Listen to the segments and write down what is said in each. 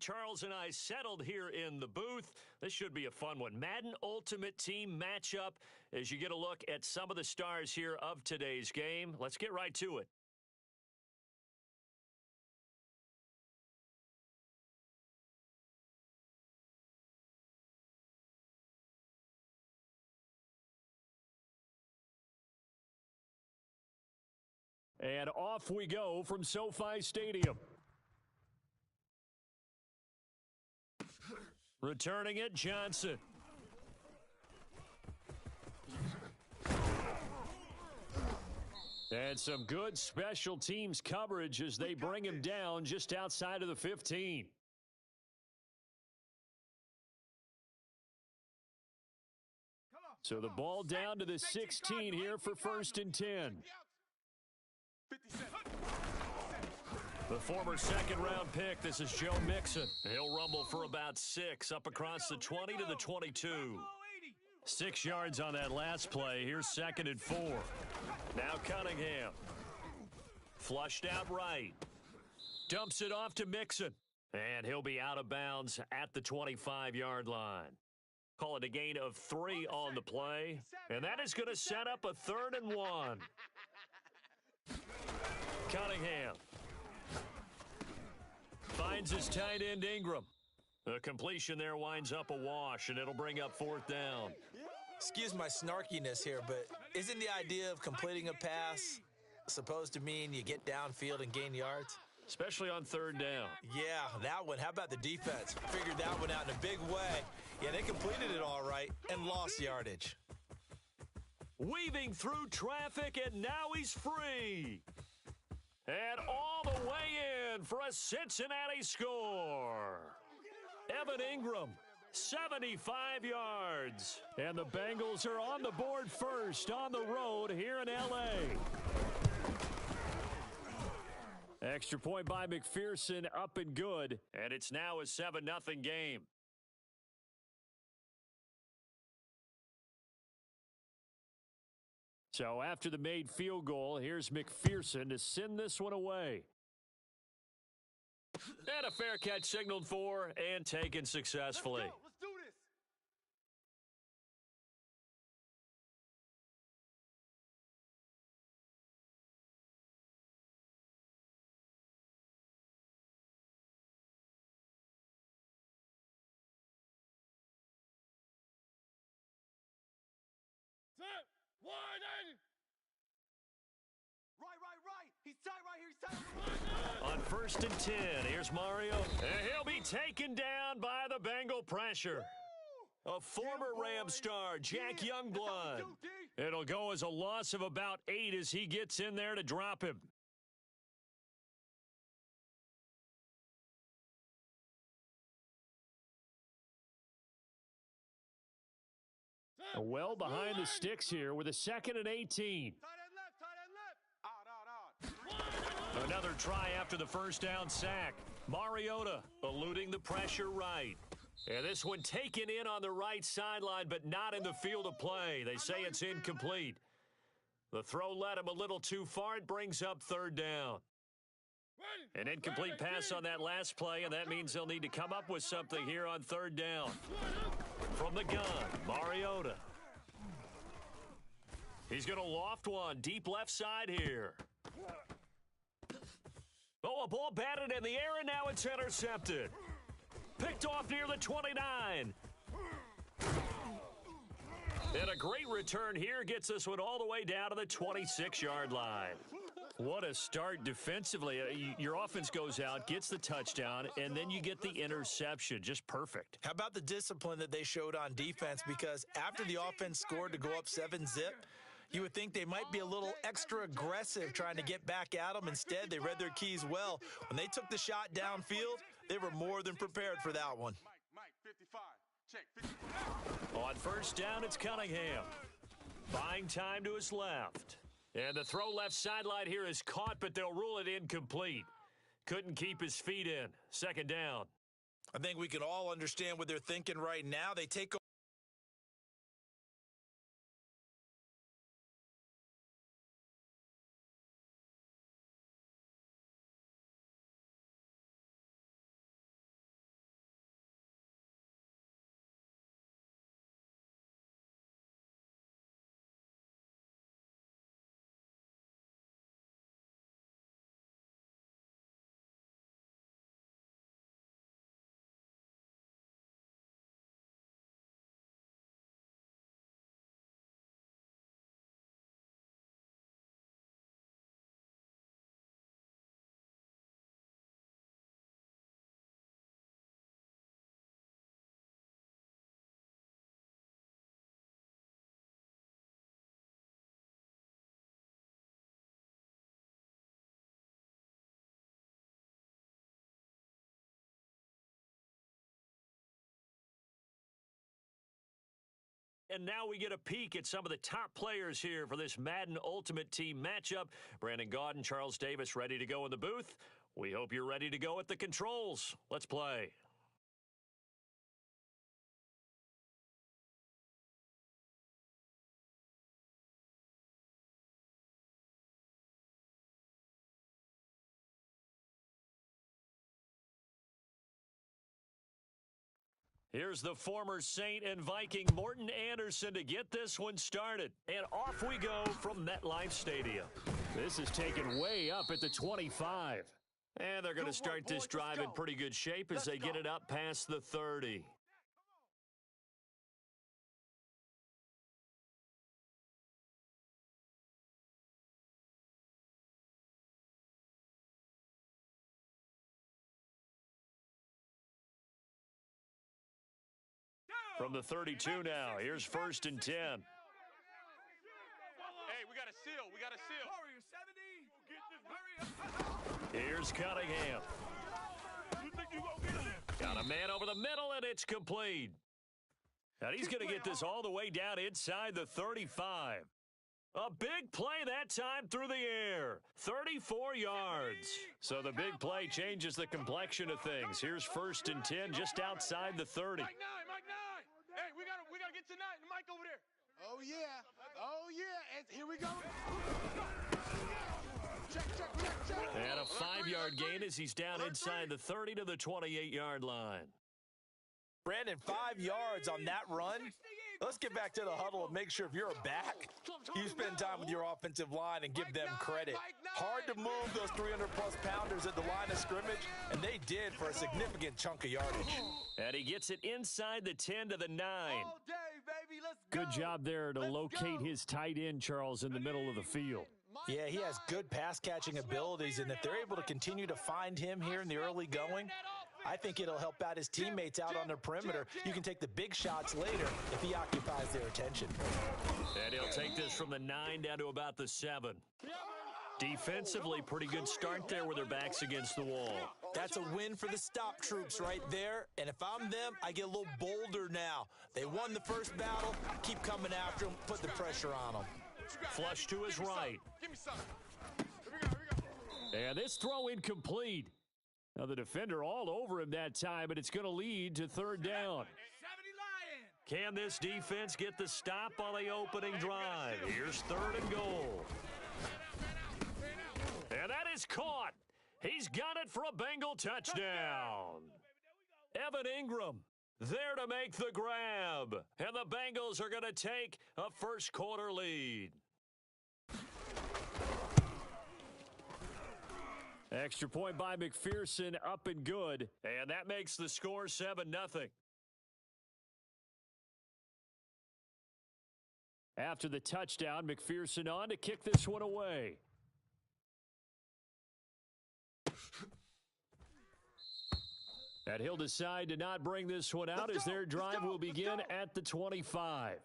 Charles and I settled here in the booth. This should be a fun one. Madden Ultimate Team matchup as you get a look at some of the stars here of today's game. Let's get right to it. And off we go from SoFi Stadium. Returning it, Johnson. And some good special teams coverage as they bring him down just outside of the 15. So the ball down to the 16 here for 1st and 10. The former second-round pick, this is Joe Mixon. He'll rumble for about 6 up across the 20 to the 22. 6 yards on that last play. Here's 2nd and 4. Now Cunningham. Flushed out right. Dumps it off to Mixon. And he'll be out of bounds at the 25-yard line. Call it a gain of 3 on the play. And that is going to set up a 3rd and 1. Cunningham. Finds his tight end Ingram. The completion there winds up a wash, and it'll bring up 4th down. Excuse my snarkiness here, but isn't the idea of completing a pass supposed to mean you get downfield and gain yards? Especially on 3rd down. Yeah, that one. How about the defense? Figured that one out in a big way. Yeah, they completed it all right and lost yardage. Weaving through traffic, and now he's free. And all the way in for a Cincinnati score. Evan Ingram, 75 yards. And the Bengals are on the board first on the road here in L.A. Extra point by McPherson, up and good. And it's now a 7-0 game. So after the made field goal, here's McPherson to send this one away. And a fair catch signaled for and taken successfully. Let's do this. Set. Widen. Right. He's tight right here. He's tight. On 1st and 10, here's Mario. And he'll be taken down by the Bengal pressure. A former Ram star, Jack Youngblood. It'll go as a loss of about 8 as he gets in there to drop him. Well behind the sticks here with a 2nd and 18. Tight end left. Out. Another try after the 1st down sack. Mariota eluding the pressure right. And this one taken in on the right sideline, but not in the field of play. They say it's incomplete. The throw led him a little too far. It brings up 3rd down. An incomplete pass on that last play, and that means they'll need to come up with something here on 3rd down. From the gun, Mariota. He's going to loft one deep left side here. Oh, a ball batted in the air, and now it's intercepted. Picked off near the 29. And a great return here gets this one all the way down to the 26-yard line. What a start defensively. Your offense goes out, gets the touchdown, and then you get the interception. Just perfect. How about the discipline that they showed on defense? Because after the offense scored to go up 7-zip, you would think they might be a little extra aggressive trying to get back at them. Instead, they read their keys well. When they took the shot downfield, they were more than prepared for that one. Mike, 55. Check. 55. On 1st down, it's Cunningham. Buying time to his left. And the throw left sideline here is caught, but they'll rule it incomplete. Couldn't keep his feet in. 2nd down. I think we can all understand what they're thinking right now. They take And now we get a peek at some of the top players here for this Madden Ultimate Team matchup. Brandon Gaudin, Charles Davis ready to go in the booth. We hope you're ready to go at the controls. Let's play. Here's the former Saint and Viking Morton Anderson to get this one started. And off we go from MetLife Stadium. This is taken way up at the 25. And they're going to start this drive in pretty good shape as they get it up past the 30. From the 32 now, here's 1st and 10. Hey, we got a seal. We got a seal. Here's Cunningham. Got a man over the middle, and it's complete. And he's going to get this all the way down inside the 35. A big play that time through the air. 34 yards. So the big play changes the complexion of things. Here's 1st and 10 just outside the 30. Mike 9. Hey, we gotta get to 9. Mike over there. Oh yeah. And here we go. Check. And a 5-yard gain as he's down inside the 30 to the 28-yard line. Brandon, 5 yards on that run. Let's get back to the huddle and make sure if you're a back, you spend time with your offensive line and give them credit. Hard to move those 300-plus pounders at the line of scrimmage, and they did for a significant chunk of yardage. And he gets it inside the 10 to the 9. All day, baby. Let's go. Good job there to locate his tight end, Charles, in the middle of the field. Yeah, he has good pass-catching abilities, and if they're able to continue to find him here in the early going, I think it'll help out his teammates out on the perimeter. You can take the big shots later if he occupies their attention. And he'll take this from the 9 down to about the 7. Defensively, pretty good start there with their backs against the wall. That's a win for the stop troops right there. And if I'm them, I get a little bolder now. They won the first battle. Keep coming after them. Put the pressure on them. Flush to his right. Give me some. Here we go. And this throw incomplete. Now the defender all over him that time, but it's going to lead to 3rd down. 70 Can Lion. this defense get the stop on the opening drive? Here's 3rd and goal. And that is caught. He's got it for a Bengal touchdown. Evan Ingram there to make the grab. And the Bengals are going to take a first-quarter lead. Extra point by McPherson, up and good. And that makes the score 7-0. After the touchdown, McPherson on to kick this one away. And he'll decide to not bring this one out as their drive will begin at the 25.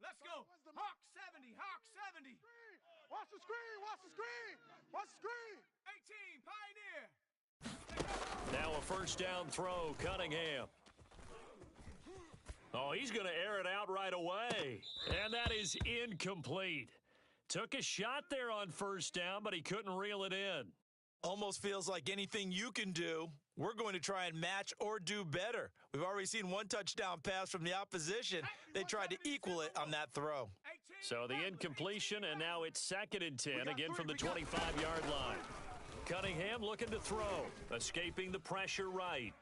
Let's go. Hawk 70. Watch the screen. 18, Pioneer. Now a first down throw, Cunningham. Oh, he's going to air it out right away. And that is incomplete. Took a shot there on first down, but he couldn't reel it in. Almost feels like anything you can do, we're going to try and match or do better. We've already seen one touchdown pass from the opposition. They tried to equal it on that throw. So the incompletion, and now it's 2nd and 10, again from the 25-yard line. Cunningham looking to throw, escaping the pressure right.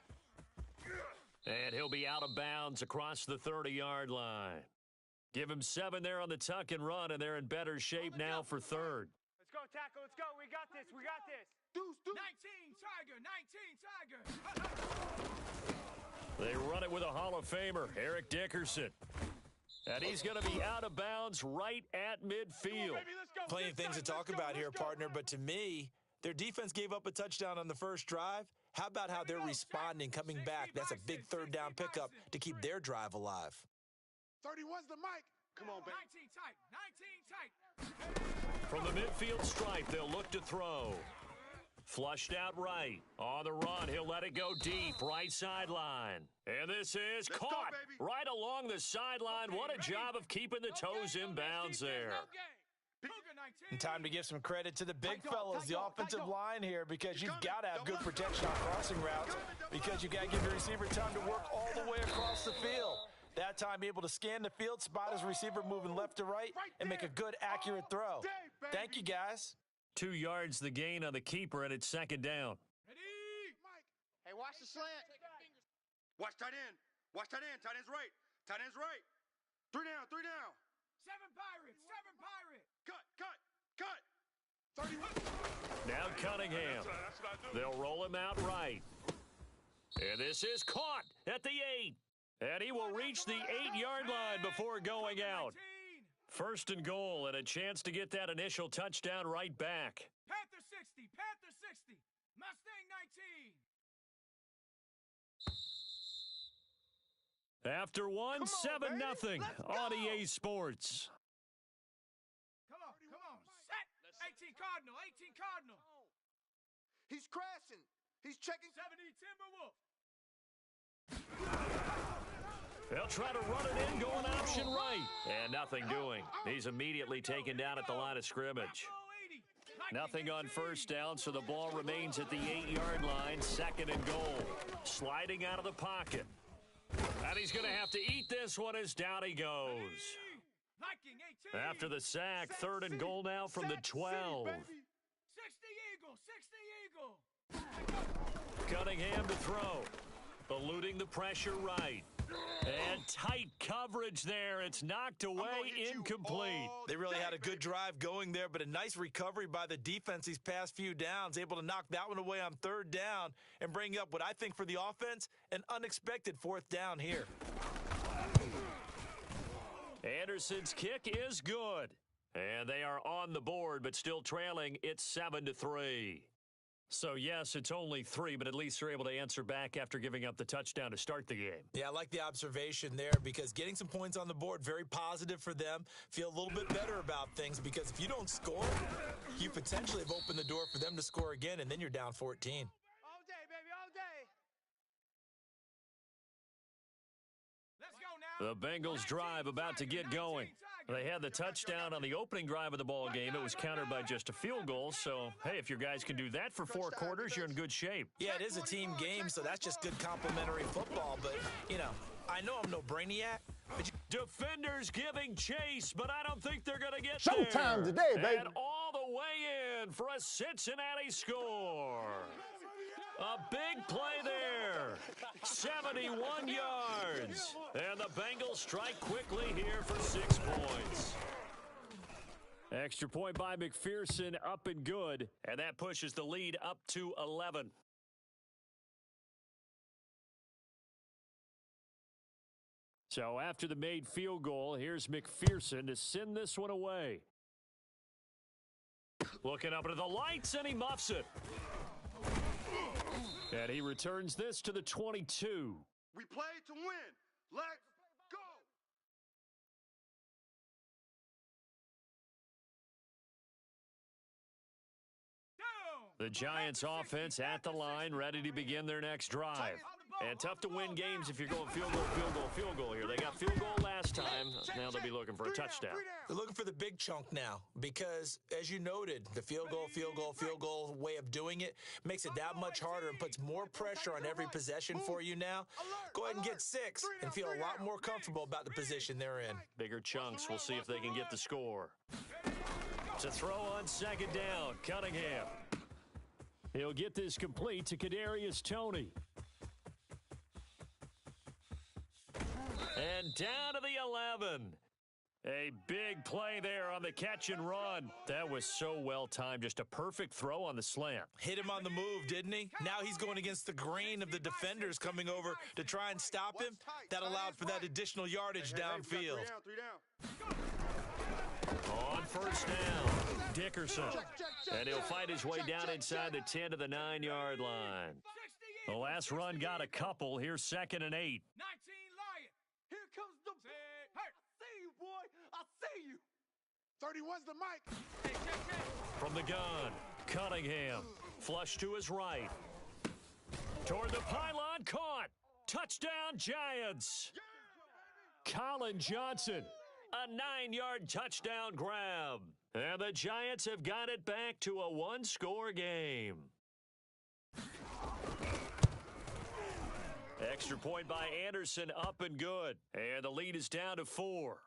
And he'll be out of bounds across the 30-yard line. Give him 7 there on the tuck and run, and they're in better shape now for 3rd. Let's go, tackle. Let's go. We got this. 19, Tiger. They run it with a Hall of Famer, Eric Dickerson. And he's going to be out of bounds right at midfield. Plenty of things to talk about here, partner, but to me, their defense gave up a touchdown on the first drive, How about how they're responding, coming back? That's a big third down pickup to keep their drive alive. 31's the mic. Come on, baby. 19 tight. 19 tight. From the midfield stripe, they'll look to throw. Flushed out right. On the run, he'll let it go deep. Right sideline. And this is Let's go, caught baby. right along the sideline. What a job of keeping the toes in bounds there. And time to give some credit to the big fellas, the offensive line here, because you've got to have good protection on crossing routes, because you've got to give your receiver time to work all the way across the field. That time, able to scan the field, spot his receiver moving left to right, and make a good, accurate throw. Thank you, guys. 2 yards the gain on the keeper, and it's second down. Hey, watch the slant. Watch tight end. Watch tight end. Tight end's right. Tight end's right. 3 down. 3 down. 7 Pirates. 7 Pirates. Cut. 31. Now Cunningham. That's what I do. They'll roll him out right. And this is caught at the 8. And he will reach the 8-yard line before going out. 19. First and goal, and a chance to get that initial touchdown right back. Panther 60. Panther 60. Mustang 19. After one, Come on, 7-0 baby. Let's on go. EA Sports. Come on. Set. 18 Cardinal. 18 Cardinal. He's crashing. He's checking. 70 Timberwolf. They'll try to run it in, going option right. And nothing doing. He's immediately taken down at the line of scrimmage. Nothing on first down, so the ball remains at the 8-yard line, second and goal. Sliding out of the pocket. And he's going to have to eat this one as down he goes. Viking 18. After the sack, third and goal now from the 12. 60 Eagle. Cunningham to throw. Eluding the pressure right. And tight coverage there. It's knocked away, incomplete. They really had a good drive going there, but a nice recovery by the defense these past few downs, able to knock that one away on third down and bring up what I think for the offense, an unexpected fourth down here. Anderson's kick is good. And they are on the board, but still trailing. It's 7-3. So, yes, it's only 3, but at least they're able to answer back after giving up the touchdown to start the game. Yeah, I like the observation there, because getting some points on the board, very positive for them. Feel a little bit better about things, because if you don't score, you potentially have opened the door for them to score again, and then you're down 14. All day, baby, all day. Let's go now. The Bengals drive about to get going. They had the touchdown on the opening drive of the ball game. It was countered by just a field goal. So, hey, if your guys can do that for 4 quarters, you're in good shape. Yeah, it is a team game, so that's just good complimentary football. But, you know, I know I'm no brainiac. But Defenders giving chase, but I don't think they're going to get Showtime there. today, baby. And all the way in for a Cincinnati score. A big play there. 71 yards. And the Bengals strike quickly here for 6 points. Extra point by McPherson, up and good. And that pushes the lead up to 11. So after the made field goal, here's McPherson to send this one away. Looking up into the lights, and he muffs it. And he returns this to the 22. We play to win. Let's go. The Giants offense at the line, ready to begin their next drive. And tough to win games if you're going field goal here. They got field goal last time. Now they'll be looking for a touchdown. they're looking for the big chunk now, because, as you noted, the field goal way of doing it makes it that much harder and puts more pressure on every possession for you now. Go ahead and get 6 and feel a lot more comfortable about the position they're in. Bigger chunks. We'll see if they can get the score. It's a throw on second down. Cunningham. He'll get this complete to Kadarius Toney. And down to the 11. A big play there on the catch and run. That was so well timed. Just a perfect throw on the slant. Hit him on the move, didn't he? Now he's going against the grain of the defenders coming over to try and stop him. That allowed for that additional yardage downfield. 3 down. On first down, Dickerson. And he'll fight his way down inside the 10 to the 9-yard line. 60 last run got a couple. Here's 2nd and 8. 19 Lion. Here comes the... Set. I see you, boy. I see you. 31's the mic. Hey, check. From the gun, Cunningham. Flush to his right. Toward the pylon, caught. Touchdown, Giants. Colin Johnson, a 9-yard touchdown grab. And the Giants have got it back to a one-score game. Extra point by Anderson, up and good. And the lead is down to 4.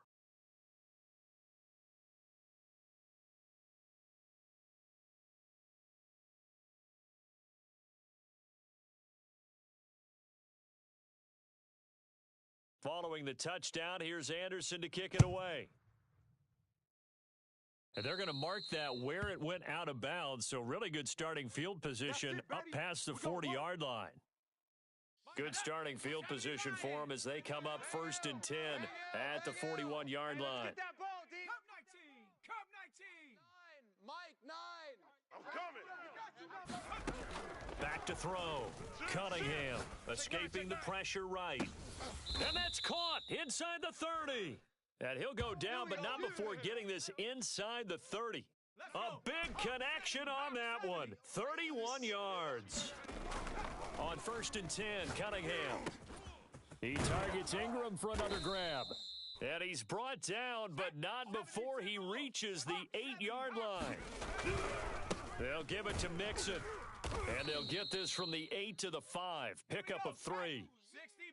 Following the touchdown, here's Anderson to kick it away. And they're going to mark that where it went out of bounds, so really good starting field position up past the 40-yard line. Good starting field position for them as they come up 1st and 10 at the 41-yard line. Get that ball, D. Cup 19. Cup 19. Mike, 9. I'm coming. Back to throw. Cunningham escaping the pressure right. And that's caught inside the 30. And he'll go down, but not before getting this inside the 30. A big connection on that one. 31 yards. On 1st and 10, Cunningham. He targets Ingram for another grab. And he's brought down, but not before he reaches the 8-yard line. They'll give it to Mixon. And they'll get this from the 8 to the 5. Pickup of 3.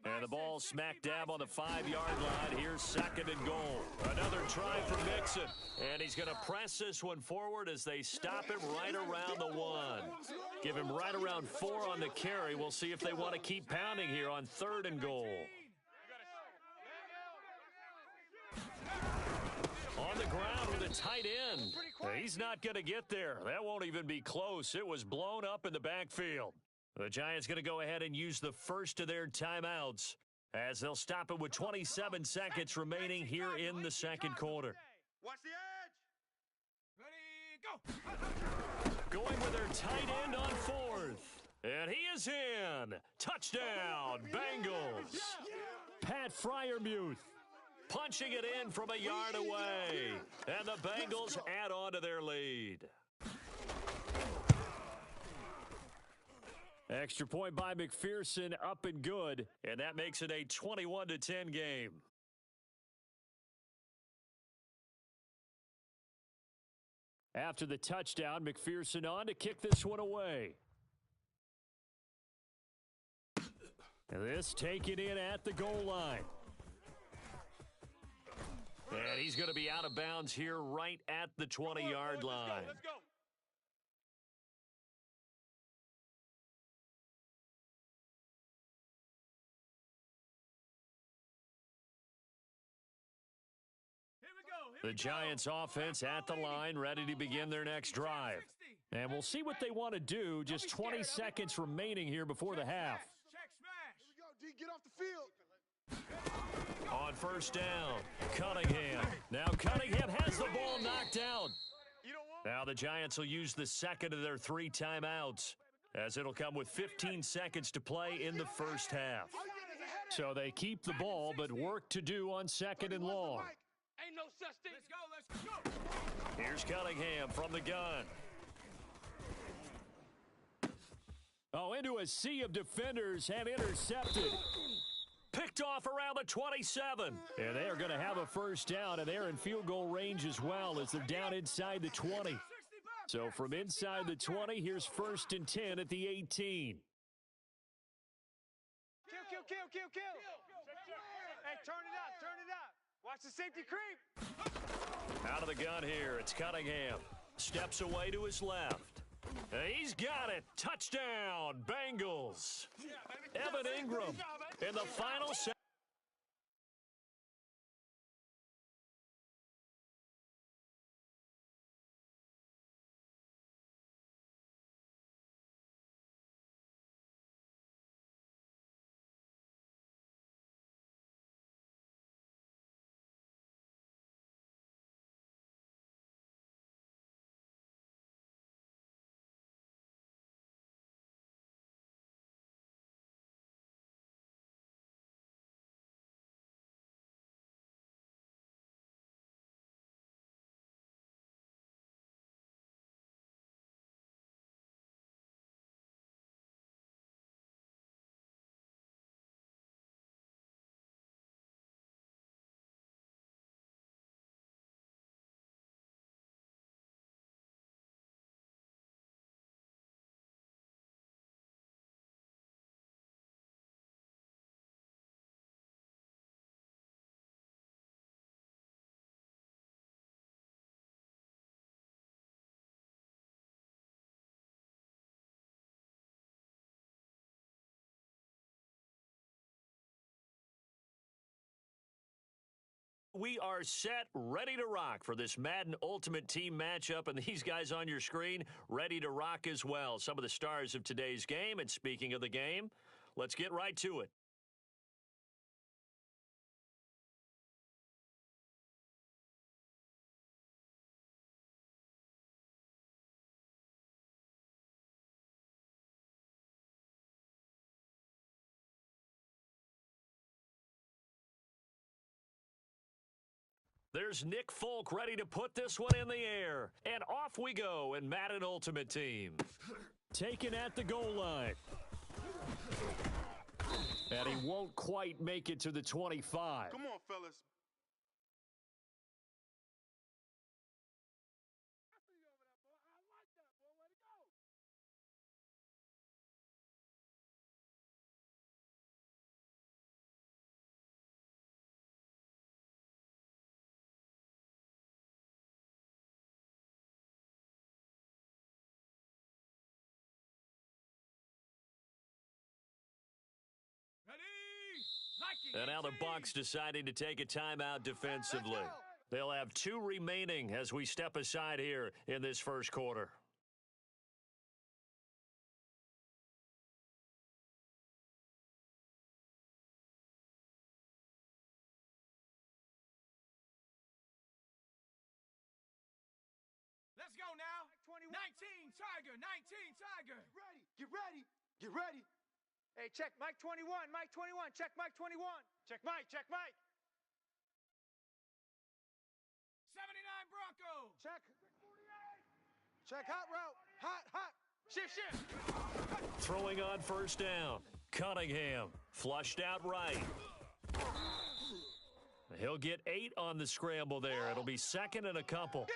And the ball smack dab on the 5-yard line. Here's 2nd and goal. Another try for Mixon. And he's going to press this one forward as they stop him right around the 1. Give him right around 4 on the carry. We'll see if they want to keep pounding here on 3rd and goal. On the ground with a tight end. He's not going to get there. That won't even be close. It was blown up in the backfield. The Giants going to go ahead and use the first of their timeouts as they'll stop it with 27 seconds remaining here in the 2nd quarter. Watch the edge. Ready, go. Going with their tight end on 4th. And he is in. Touchdown, Bengals. Pat Freiermuth punching it in from a yard away. And the Bengals add on to their lead. Extra point by McPherson, up and good. And that makes it a 21-10 game. After the touchdown, McPherson on to kick this one away. And this taken in at the goal line. And he's going to be out of bounds here right at the 20-yard line. Let's go. The Giants offense at the line, ready to begin their next drive. And we'll see what they want to do. Just 20 seconds remaining here before the half. Check smash. Here we go, D. Get off the field. On 1st down, Cunningham. Now Cunningham has the ball knocked out. Now the Giants will use the 2nd of their 3 timeouts, as it'll come with 15 seconds to play in the first half. So they keep the ball, but work to do on 2nd and long. Ain't no such thing. Let's go. Here's Cunningham from the gun. Oh, into a sea of defenders and intercepted. Picked off around the 27. And they are going to have a first down, and they're in field goal range as well as they're down inside the 20. So from inside the 20, here's 1st and 10 at the 18. Kill. Hey, turn it up. Watch the safety creep. Out of the gun here, it's Cunningham. Steps away to his left. He's got it. Touchdown, Bengals. Evan Ingram in the final We are set, ready to rock for this Madden Ultimate Team matchup, and these guys on your screen ready to rock as well. Some of the stars of today's game, and speaking of the game, let's get right to it. There's Nick Folk ready to put this one in the air. And off we go in Madden Ultimate Team. Taken at the goal line. And he won't quite make it to the 25. Come on, fellas. And now the Bucs deciding to take a timeout defensively. They'll have 2 remaining as we step aside here in this first quarter. Let's go now. 19 Tiger, 19 Tiger. Get ready. Get ready. Hey, check Mike 21, Mike 21, check Mike 21. Check Mike, check Mike. 79 Bronco. Check. Check hot route. Hot. Shift. Throwing on first down. Cunningham flushed out right. He'll get 8 on the scramble there. It'll be second and a couple.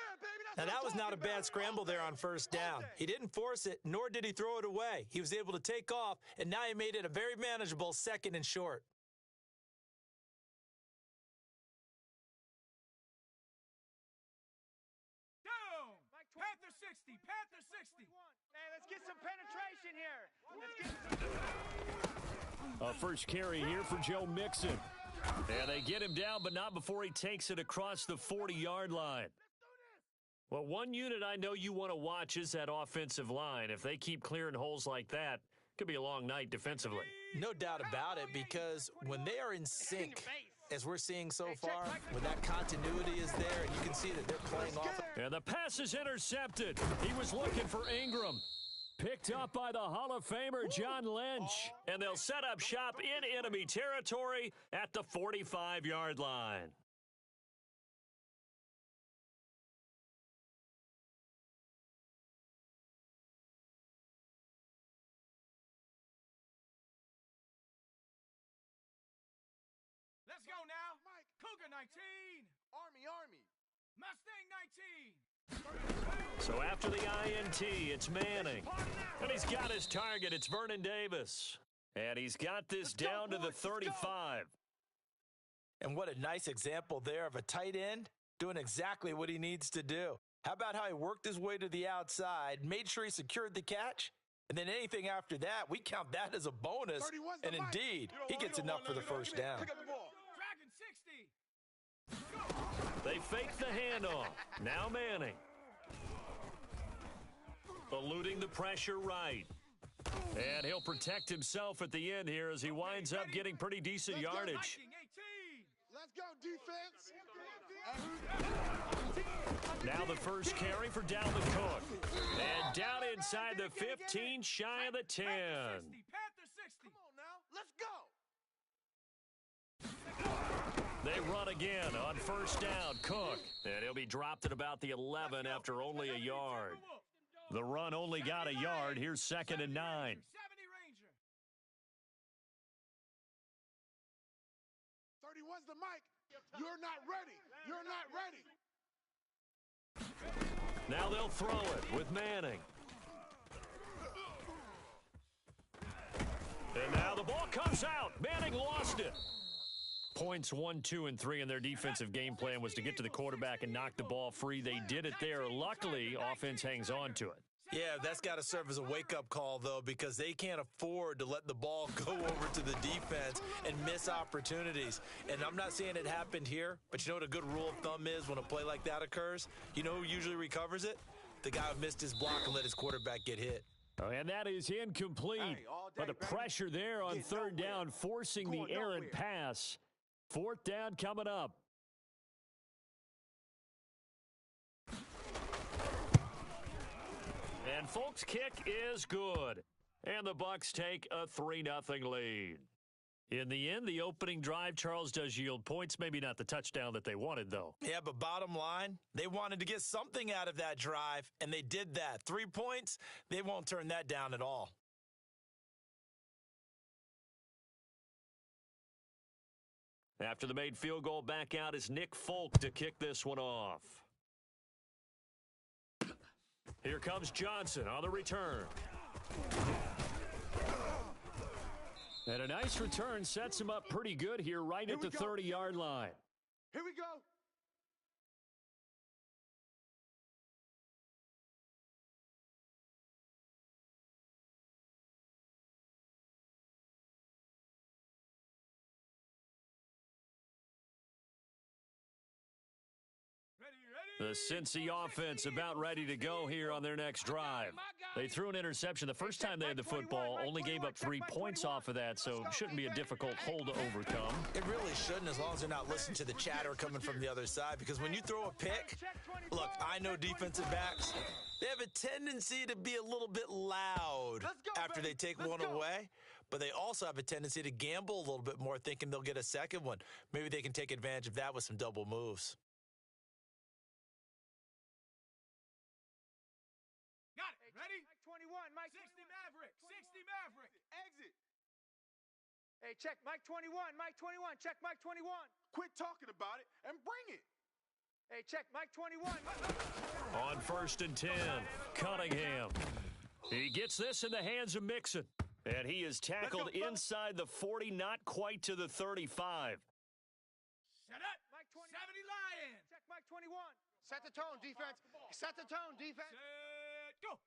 Now, that was not a bad scramble there on first down. He didn't force it, nor did he throw it away. He was able to take off, and now he made it a very manageable second and short. Down. Panther 60, Panther 60. Hey, let's get some penetration here. A first carry here for Joe Mixon. And they get him down, but not before he takes it across the 40-yard line. Well, one unit I know you want to watch is that offensive line. If they keep clearing holes like that, it could be a long night defensively. No doubt about it, because when they are in sync, as we're seeing so far, when that continuity is there, and you can see that they're playing off. And the pass is intercepted. He was looking for Ingram. Picked up by the Hall of Famer John Lynch. And they'll set up shop in enemy territory at the 45-yard line. Let's go now. Cougar 19. Army. Mustang 19. So after the INT, it's Manning. And he's got his target. It's Vernon Davis. And he's got this down to the 35. And what a nice example there of a tight end doing exactly what he needs to do. How about how he worked his way to the outside, made sure he secured the catch, and then anything after that, we count that as a bonus. And indeed, he gets enough for the first down. Dragon 60. They fake the handoff. Now Manning. Eluding the pressure right. And he'll protect himself at the end here as he winds up getting pretty decent yardage. Let's go, defense. Now the first carry for Dalvin Cook. And down inside the 15, shy of the 10. Panther 60. Come on now. Let's go. They run again on first down. Cook. And he'll be dropped at about the 11 after only a yard. The run only got a yard. Here's second and 9. 70 Ranger. 31's the mic. You're not ready. You're not ready. Now they'll throw it with Manning. And now the ball comes out. Manning lost it. Points 1, 2, and 3 in their defensive game plan was to get to the quarterback and knock the ball free. They did it there. Luckily, offense hangs on to it. Yeah, that's got to serve as a wake-up call, though, because they can't afford to let the ball go over to the defense and miss opportunities. And I'm not saying it happened here, but you know what a good rule of thumb is when a play like that occurs? You know who usually recovers it? The guy who missed his block and let his quarterback get hit. Oh, and that is incomplete. Hey, all day, But the baby. pressure there on Get third nowhere. down, forcing Going the errant nowhere. pass. Fourth down coming up. And folks, kick is good. And the Bucs take a 3-0 lead. In the end, the opening drive, Charles, does yield points. Maybe not the touchdown that they wanted, though. Yeah, but bottom line, they wanted to get something out of that drive, and they did that. 3 points, they won't turn that down at all. After the made field goal, back out is Nick Folk to kick this one off. Here comes Johnson on the return. And a nice return sets him up pretty good here right at the 30-yard line. Here we go. The Cincy offense about ready to go here on their next drive. They threw an interception the first time they had the football, only gave up 3 points off of that, so it shouldn't be a difficult hole to overcome. It really shouldn't, as long as they're not listening to the chatter coming from the other side, because when you throw a pick, look, I know defensive backs, they have a tendency to be a little bit loud after they take one away, but they also have a tendency to gamble a little bit more, thinking they'll get a second one. Maybe they can take advantage of that with some double moves. Got it. Ready? Mike 21, Mike 60 Maverick. 60 Maverick. Exit. Hey, check Mike 21, Mike 21, check Mike 21. Quit talking about it and bring it. Hey, check Mike 21. On 1st and 10, Cunningham. He gets this in the hands of Mixon. And he is tackled inside the 40, not quite to the 35. Set up. Mike 21. 70 Lions. Check Mike 21. Set the tone, defense. Set the tone, defense. Set, go.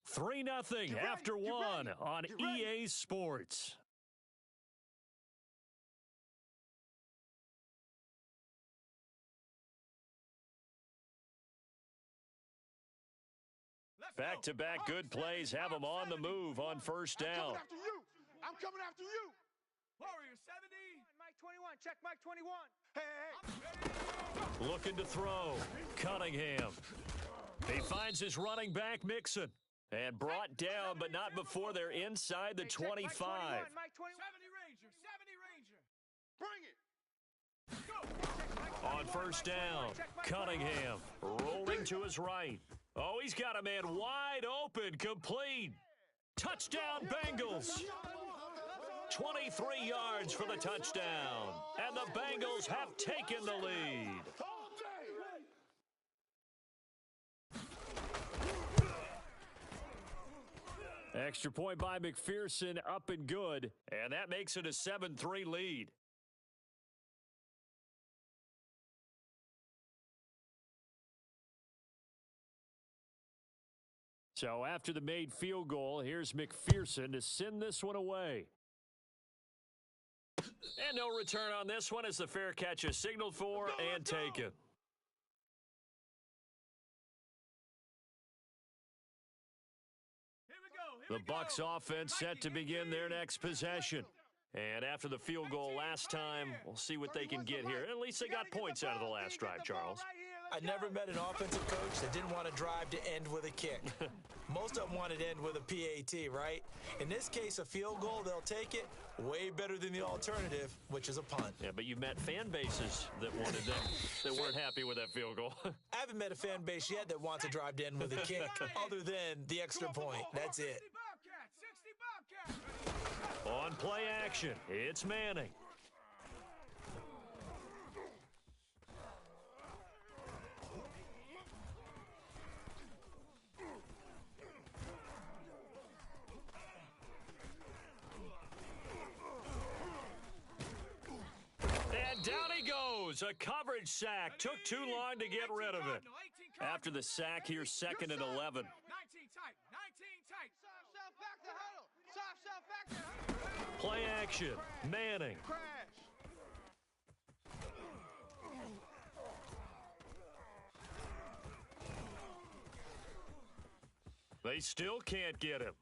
3-0 after Get one ready. on Get ready. EA Sports. Let's go. Back-to-back good plays have them on the move on first I'm down. coming after you. I'm coming after you. Warrior 70. Mike 21, check Mike 21. Hey, hey, hey. Looking to throw. Cunningham. He finds his running back, Mixon. And brought down, but not before they're inside the Hey, check 25. Mike 21, 70 Ranger. 70 Ranger. Bring it. Go. On first down, Cunningham rolling to his right. Oh, he's got a man wide open, complete. Touchdown, Bengals. 23 yards for the touchdown. And the Bengals have taken the lead. Extra point by McPherson, up and good. And that makes it a 7-3 lead. So after the made field goal, here's McPherson to send this one away. And no return on this one as the fair catch is signaled for and taken. Here we The go. Bucs offense set to begin their next possession. And after the field goal last time, we'll see what they can get here. At least they got points out of the last drive, Charles. I never met an offensive coach that didn't want to drive to end with a kick. Most of them wanted to end with a PAT, right? In this case, a field goal, they'll take it. Way better than the alternative, which is a punt. Yeah, but you've met fan bases that wanted them, that weren't happy with that field goal. I haven't met a fan base yet that wants to drive to end with a kick other than the extra point. That's it. 60 Bobcats. On play action, it's Manning. And down he goes. A coverage sack. Took too long to get rid of it. After the sack, here second and 11. 19 tight. 19 tight. Soft shell back to huddle. Soft shell back to huddle. Play action. Manning. Crash. They still can't get him.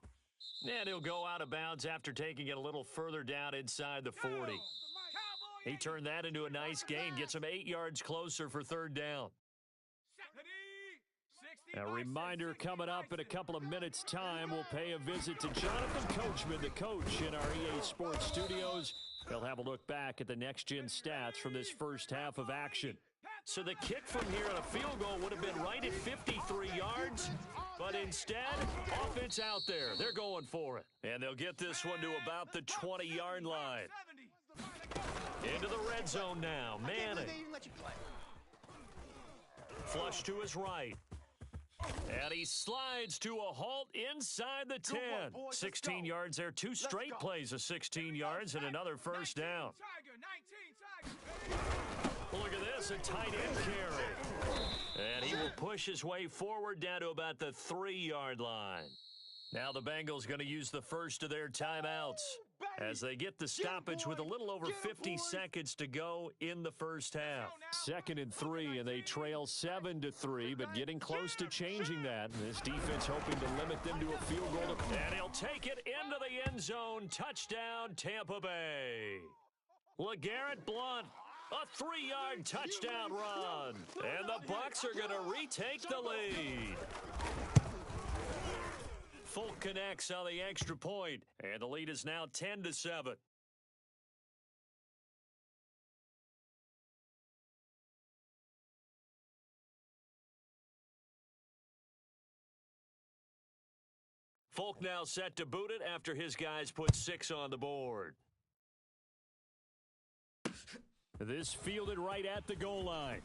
And he'll go out of bounds after taking it a little further down inside the 40. He turned that into a nice gain, gets him 8 yards closer for third down. A reminder coming up in a couple of minutes' time, we'll pay a visit to Jonathan Coachman, the coach in our EA Sports studios. They'll have a look back at the next-gen stats from this first half of action. So the kick from here on a field goal would have been right at 53 yards, but instead, offense out there. They're going for it. And they'll get this one to about the 20-yard line. Into the red zone now. Manning. Flush to his right. And he slides to a halt inside the 10. 16 yards there. 2 straight plays of 16 yards and another first down. Look at this, a tight end carry. And he will push his way forward down to about the 3-yard line. Now the Bengals going to use the first of their timeouts as they get the stoppage with a little over 50 seconds to go in the first half. 2nd and 3, and they trail 7-3, but getting close to changing that. This defense hoping to limit them to a field goal. And he'll take it into the end zone. Touchdown, Tampa Bay. LeGarrette Blount, a 3-yard touchdown run. And the Bucs are going to retake the lead. Folk connects on the extra point, and the lead is now 10-7. Folk now set to boot it after his guys put 6 on the board. This fielded right at the goal line.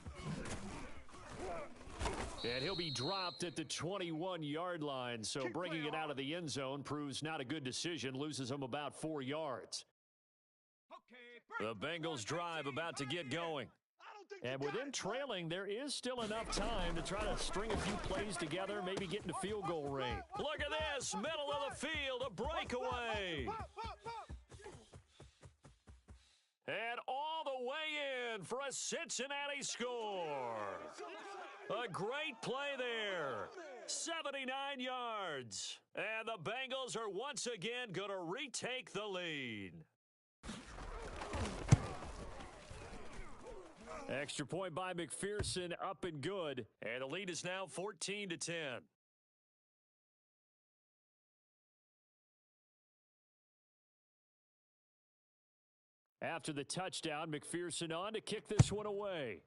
And he'll be dropped at the 21-yard line, so bringing it out of the end zone proves not a good decision, loses him about 4 yards. The Bengals drive about to get going. And with them trailing, there is still enough time to try to string a few plays together, maybe get into field goal range. Look at this, middle of the field, a breakaway. And all the way in for a Cincinnati score. A great play there. 79 yards. And the Bengals are once again going to retake the lead. Extra point by McPherson, up and good. And the lead is now 14-10. After the touchdown, McPherson on to kick this one away.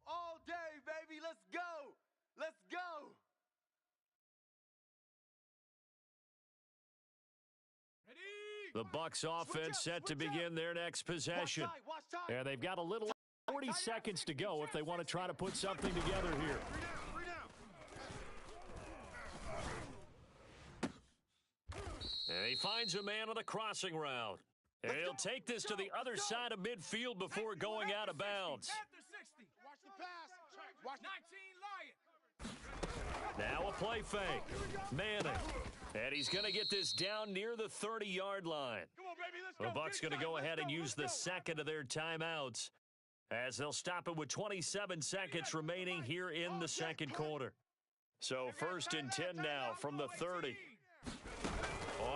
All day, baby. Let's go. Let's go. The Bucs offense set to begin their next possession. And they've got a little 40 seconds to go if they want to try to put something together here. And he finds a man on the crossing route. And he'll take this to the other side of midfield before going out of bounds. Watch the pass. Watch 19 Lion. Now a play fake. Manning. And he's going to get this down near the 30-yard line. The Bucs going to go ahead and use the second of their timeouts as they'll stop it with 27 seconds remaining here in the second quarter. So 1st and 10 now from the 30.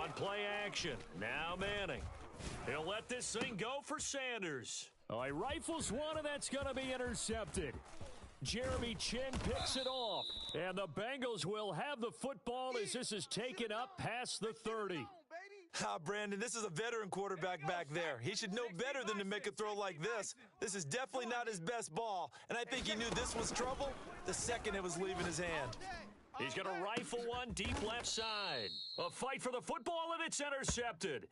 On play action. Now Manning. He'll let this thing go for Sanders. Oh, he rifles one, and that's going to be intercepted. Jeremy Chin picks it off, and the Bengals will have the football as this is taken up past the 30. Brandon, this is a veteran quarterback back there. He should know better than to make a throw like this. This is definitely not his best ball, and I think he knew this was trouble the second it was leaving his hand. He's going to rifle one deep left side. A fight for the football, and it's intercepted.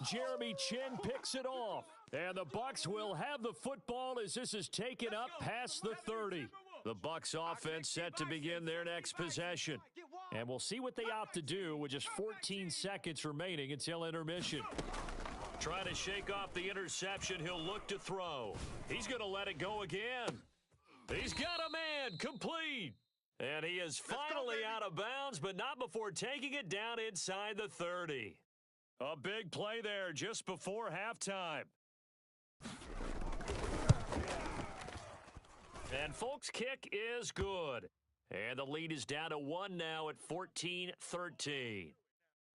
Jeremy Chin picks it off, and the Bucs will have the football as this is taken up past the 30. The Bucs offense set to begin their next possession, and we'll see what they opt to do with just 14 seconds remaining until intermission. Trying to shake off the interception, he'll look to throw. He's going to let it go again. He's got a man, complete. And he is finally out of bounds, but not before taking it down inside the 30. A big play there just before halftime. And Folks' kick is good. And the lead is down to 1 now at 14-13.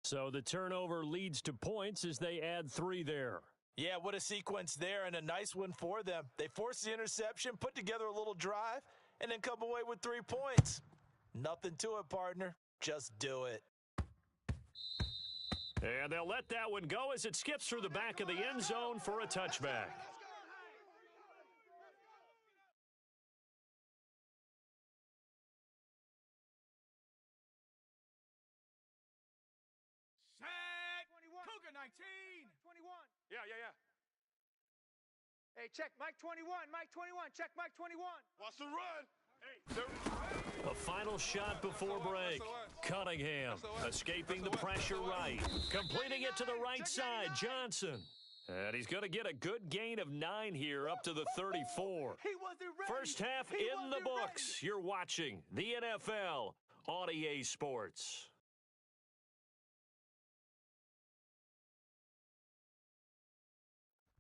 So the turnover leads to points as they add 3 there. Yeah, what a sequence there, and a nice one for them. They force the interception, put together a little drive, and then come away with 3 points. Nothing to it, partner. Just do it. And they'll let that one go as it skips through the back of the end zone for a touchback. Set. Cougar 19. 21. Yeah. Hey, check Mike 21. Mike 21. Check Mike 21. Watch the run. A final shot before break. Cunningham escaping the pressure right. Completing it to the right side, Johnson. And he's going to get a good gain of 9 here up to the 34. He wasn't ready. First half in the books. You're watching the NFL on EA Sports.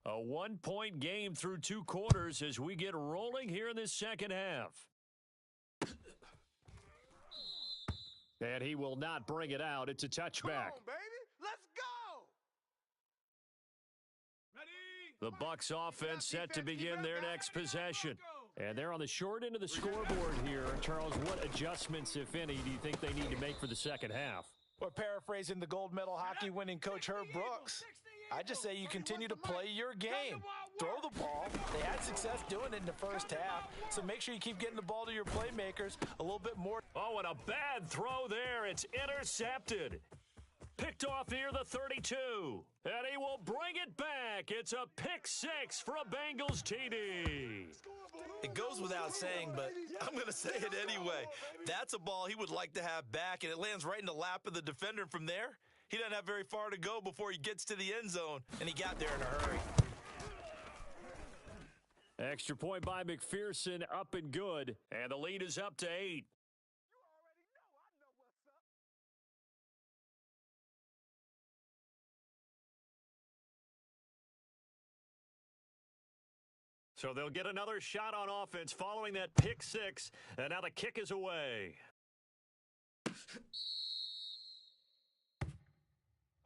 A 1-point game through 2 quarters as we get rolling here in this second half. And he will not bring it out. It's a touchback. Come on, baby. Let's go. Ready. The Bucs offense set to begin their next possession. And they're on the short end of the scoreboard here. Charles, what adjustments, if any, do you think they need to make for the second half? We're paraphrasing the gold medal hockey winning coach Herb Brooks. I just say you continue to play your game. Throw the ball. They had success doing it in the first half, so make sure you keep getting the ball to your playmakers a little bit more. Oh, and a bad throw there. It's intercepted. Picked off near the 32. And he will bring it back. It's a pick 6 for a Bengals TD. It goes without saying, but I'm going to say it anyway. That's a ball he would like to have back, and it lands right in the lap of the defender from there. He doesn't have very far to go before he gets to the end zone, and he got there in a hurry. Extra point by McPherson, up and good. And the lead is up to 8. So they'll get another shot on offense following that pick 6. And now the kick is away.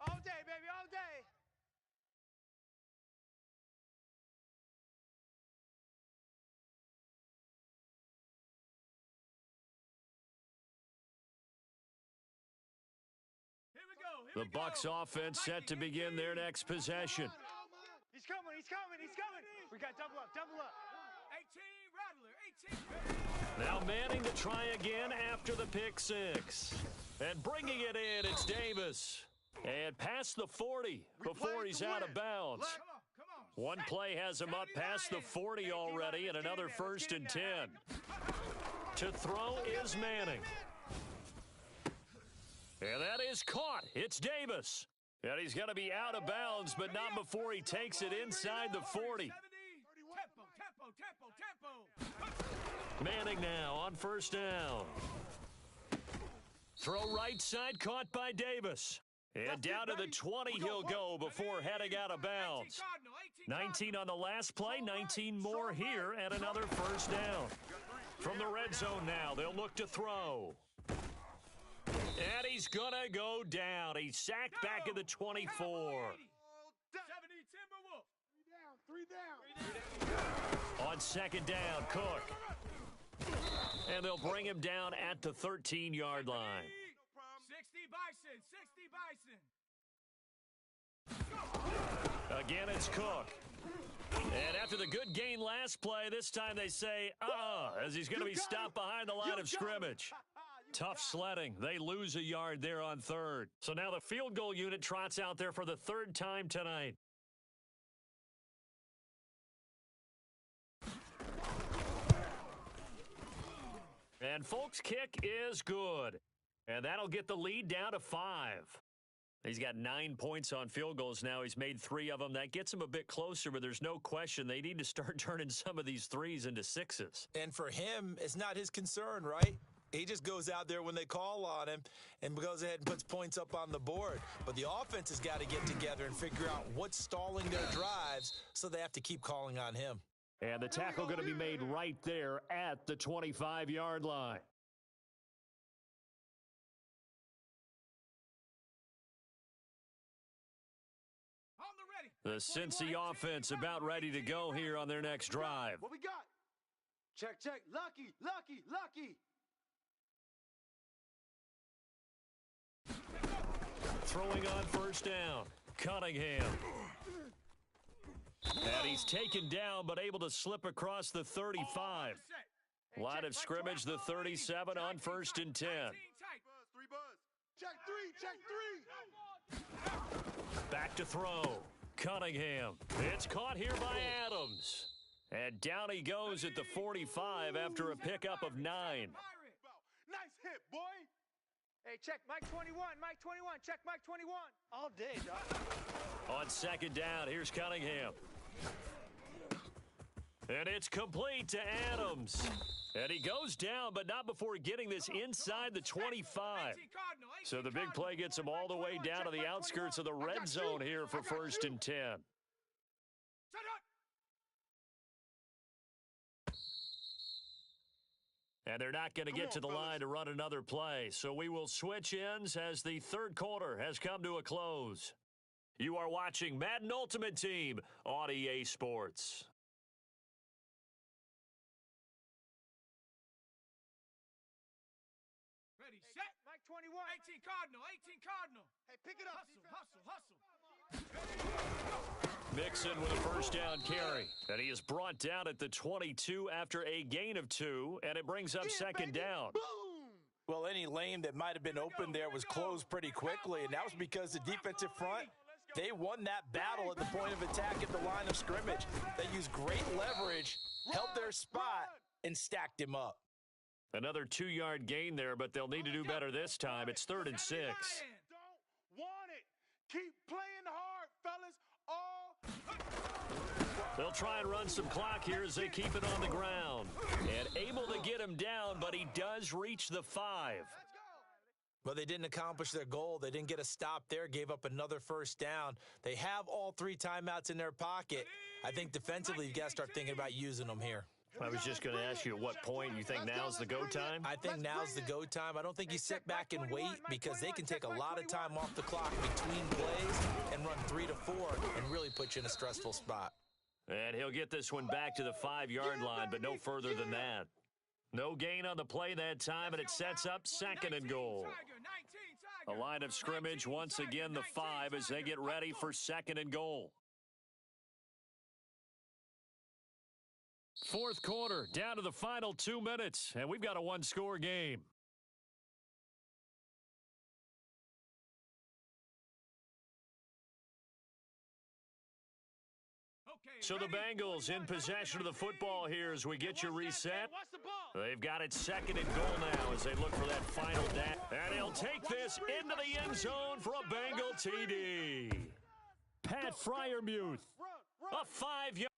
All day, baby, all day. Here we go. Here The we go. Bucs offense set to begin their next possession. He's coming, he's coming, he's coming. We got double up, double up. 18 Rattler. 18. Now manning to try again after the pick 6. And bringing it in, it's Davis. And past the 40 before he's out of bounds. Come on. One play has him up past the 40 already, and another 1st and 10. To throw is Manning. And that is caught. It's Davis. And he's going to be out of bounds, but not before he takes it inside the 40. Tempo. Manning now on 1st down. Throw right side, caught by Davis. And down to the 20 he'll go before heading out of bounds. 19 on the last play, 19 more here, and another 1st down. From the red zone now, they'll look to throw. And he's going to go down. He's sacked back at the 24. 70 Timberwolf. On 2nd down, Cook. And they'll bring him down at the 13-yard line. 60 Bison. Again, it's Cook. And after the good gain last play, this time they say, as he's going to be stopped behind the line of scrimmage. Tough sledding. They lose a yard there on 3rd. So now the field goal unit trots out there for the 3rd time tonight. And Folks' kick is good. And that'll get the lead down to 5. He's got 9 points on field goals now. He's made 3 of them. That gets him a bit closer, but there's no question they need to start turning some of these threes into sixes. And for him, it's not his concern, right? He just goes out there when they call on him and goes ahead and puts points up on the board. But the offense has got to get together and figure out what's stalling their drives, so they have to keep calling on him. And the tackle going to be made right there at the 25-yard line. The Cincy offense about ready to go here on their next drive. What we got? Check, check. Lucky, lucky, lucky. Throwing on first down, Cunningham. And he's taken down, but able to slip across the 35. Line of scrimmage, the 37 on 1st and 10. 3 buzz. Check three. Back to throw. Cunningham. It's caught here by Adams. And down he goes at the 45 after a pickup of 9. Nice hit, boy. Hey, check Mike 21, Mike 21, check Mike 21. All day, dog. On 2nd down, here's Cunningham. And it's complete to Adams. And he goes down, but not before getting this inside the 25. So the big play gets him all the way down to the outskirts of the red zone here for 1st and 10. And they're not going to get to the line to run another play. So we will switch ends as the 3rd quarter has come to a close. You are watching Madden Ultimate Team on EA Sports. Ready, set. Mike 21. 18 Cardinal, 18 Cardinal. Hey, pick it up. Hustle. Mixon with a first down carry. And he is brought down at the 22 after a gain of 2, and it brings up 2nd down. Well, any lane that might have been open there was closed pretty quickly, and that was because the defensive front, they won that battle at the point of attack at the line of scrimmage. They used great leverage, held their spot, and stacked him up. Another 2-yard gain there, but they'll need to do better this time. It's 3rd and 6. Don't want it. Keep playing hard, fellas. They'll try and run some clock here as they keep it on the ground. And able to get him down, but he does reach the 5. But they didn't accomplish their goal. They didn't get a stop there, gave up another first down. They have all 3 timeouts in their pocket. I think defensively, you've got to start thinking about using them here. I was just going to ask you at what point you think now's the go time? I think now's the go time. I don't think you sit back and wait because they can take a lot of time off the clock between plays and run 3 to 4 and really put you in a stressful spot. And he'll get this one back to the 5-yard line, but no further than that. No gain on the play that time, and it sets up 2nd and goal. A line of scrimmage, once again the 5 as they get ready for 2nd and goal. 4th quarter, down to the final 2 minutes, and we've got a 1-score game. So the Bengals in possession of the football here as we get you reset. They've got it 2nd and goal now as they look for that final down. And he'll take this into the end zone for a Bengal TD. Pat Freiermuth, a 5-yard.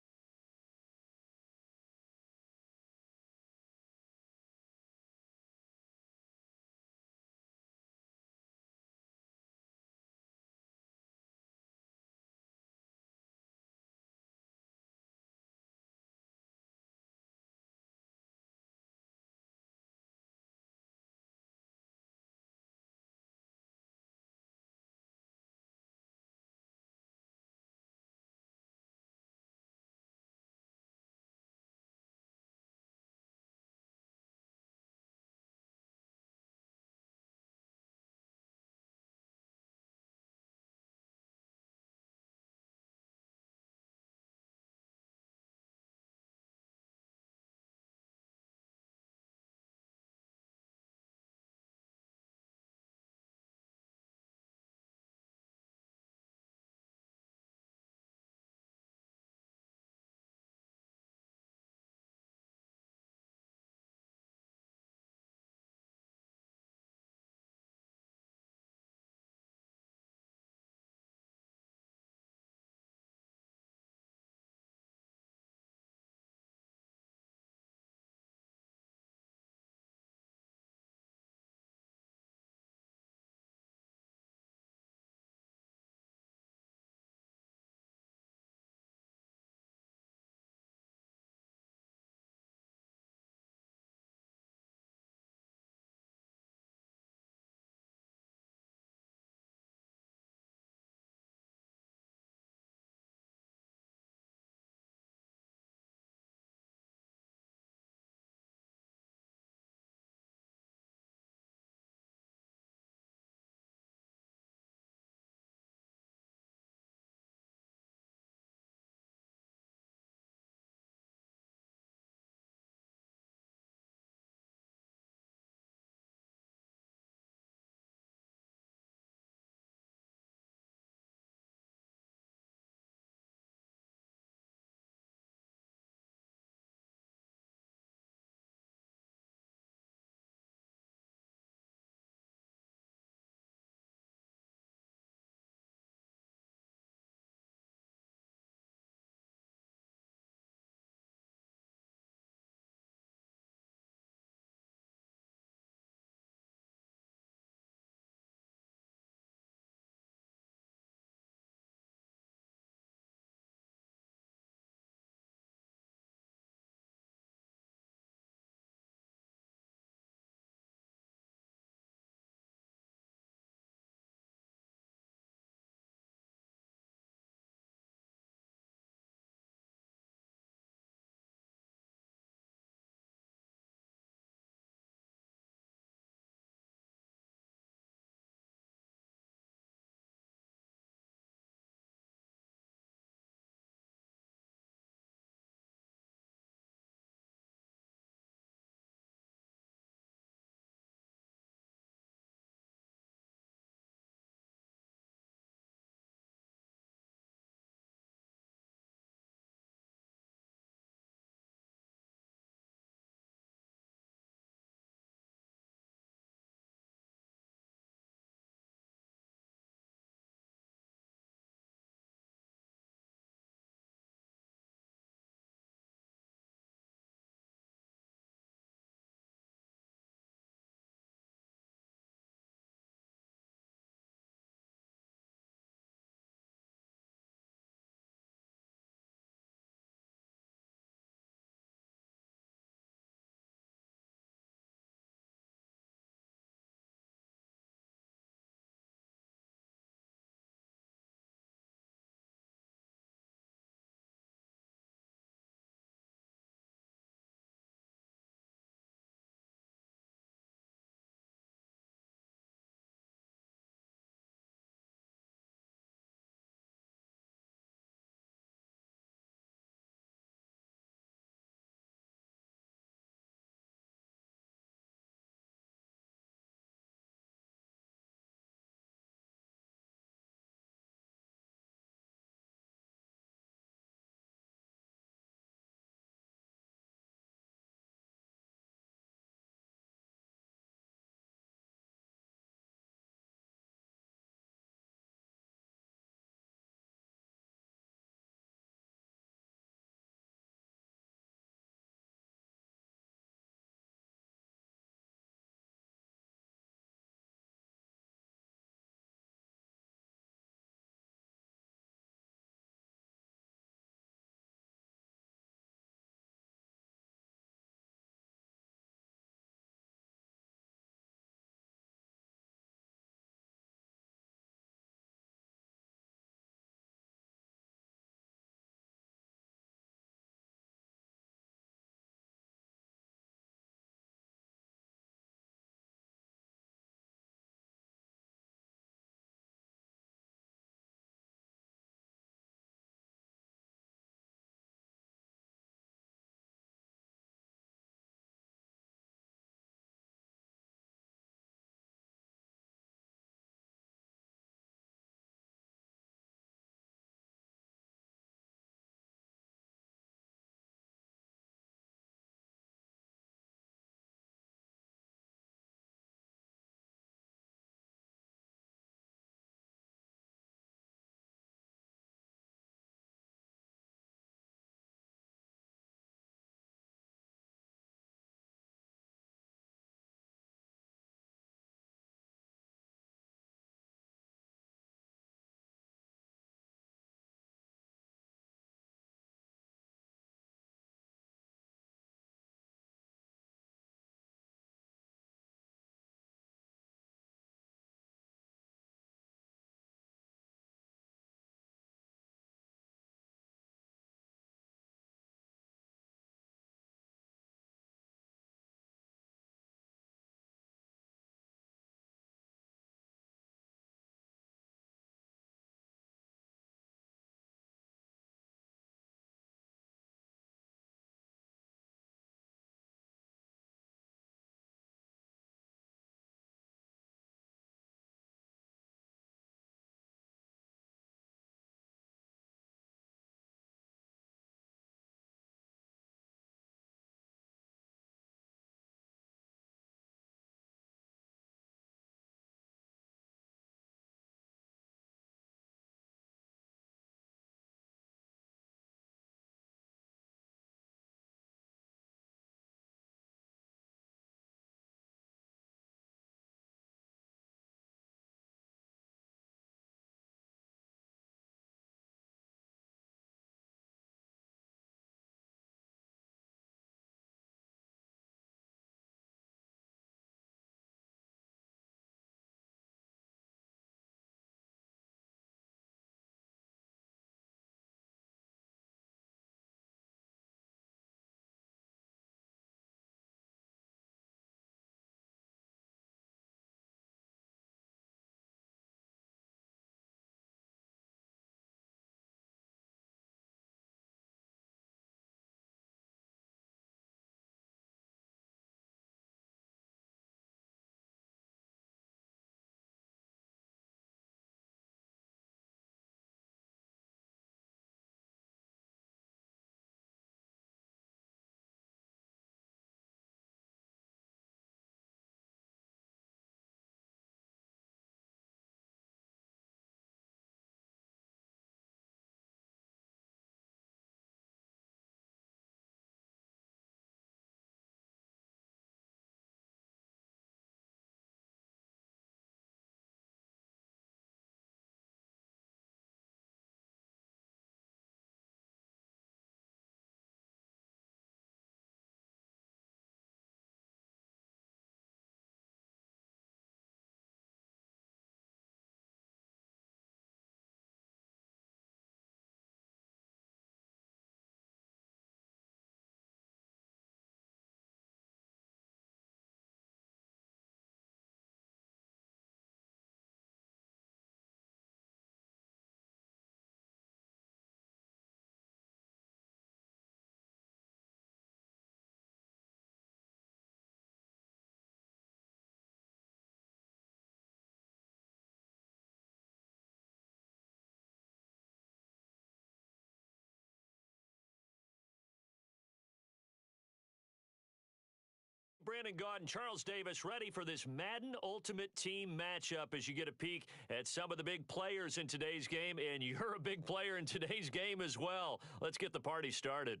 Brandon Gaudin, Charles Davis, ready for this Madden Ultimate Team matchup as you get a peek at some of the big players in today's game, and you're a big player in today's game as well. Let's get the party started.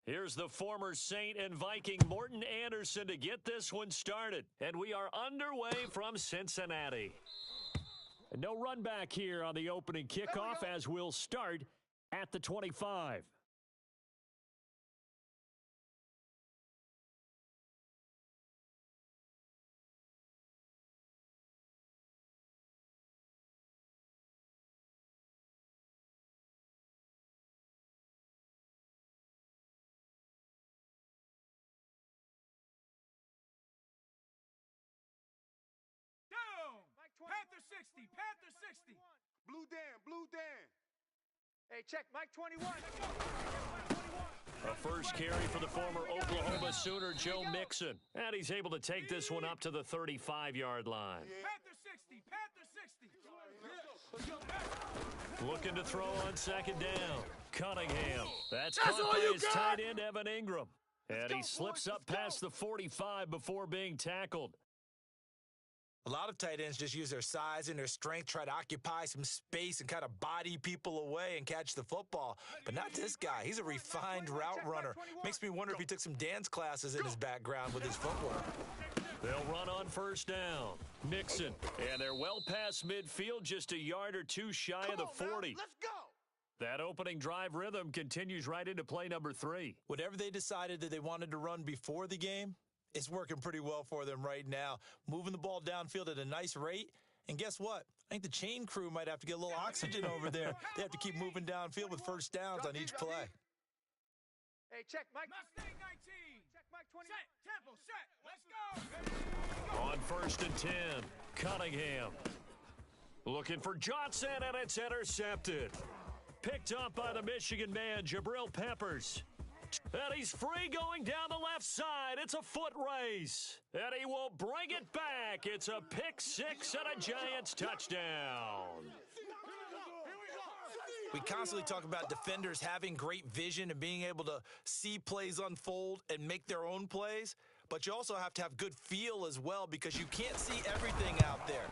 Here's the former Saint and Viking Morton Anderson to get this one started. And we are underway from Cincinnati. No run back here on the opening kickoff as we'll start at the 25. Panther 60, Panther 60. Blue Dan, Blue Dan. Hey, check, Mike 21. A first carry for the former Oklahoma Sooner, Joe Mixon. And he's able to take this one up to the 35-yard line. Panther 60, Panther 60. Looking to throw on second down. Cunningham. That's caught by his tight end, Evan Ingram. And he slips up past the 45 before being tackled. A lot of tight ends just use their size and their strength, try to occupy some space and kind of body people away and catch the football. But not this guy. He's a refined route runner. Makes me wonder if he took some dance classes in his background with his footwork. They'll run on first down. Mixon. And they're well past midfield, just a yard or two shy of the 40. Let's go. That opening drive rhythm continues right into play number 3. Whatever they decided that they wanted to run before the game, it's working pretty well for them right now. Moving the ball downfield at a nice rate. And guess what? I think the chain crew might have to get a little oxygen over there. They have to keep moving downfield with first downs on each play. Hey, check, Mike. Mustang 19. Check, Mike 20. Set, tempo, set. Let's go. On first and 10, Cunningham. Looking for Johnson, and it's intercepted. Picked up by the Michigan man, Jabril Peppers. And he's free going down the left side. It's a foot race. And he will bring it back. It's a pick six and a Giants touchdown. We constantly talk about defenders having great vision and being able to see plays unfold and make their own plays. But you also have to have good feel as well because you can't see everything out there.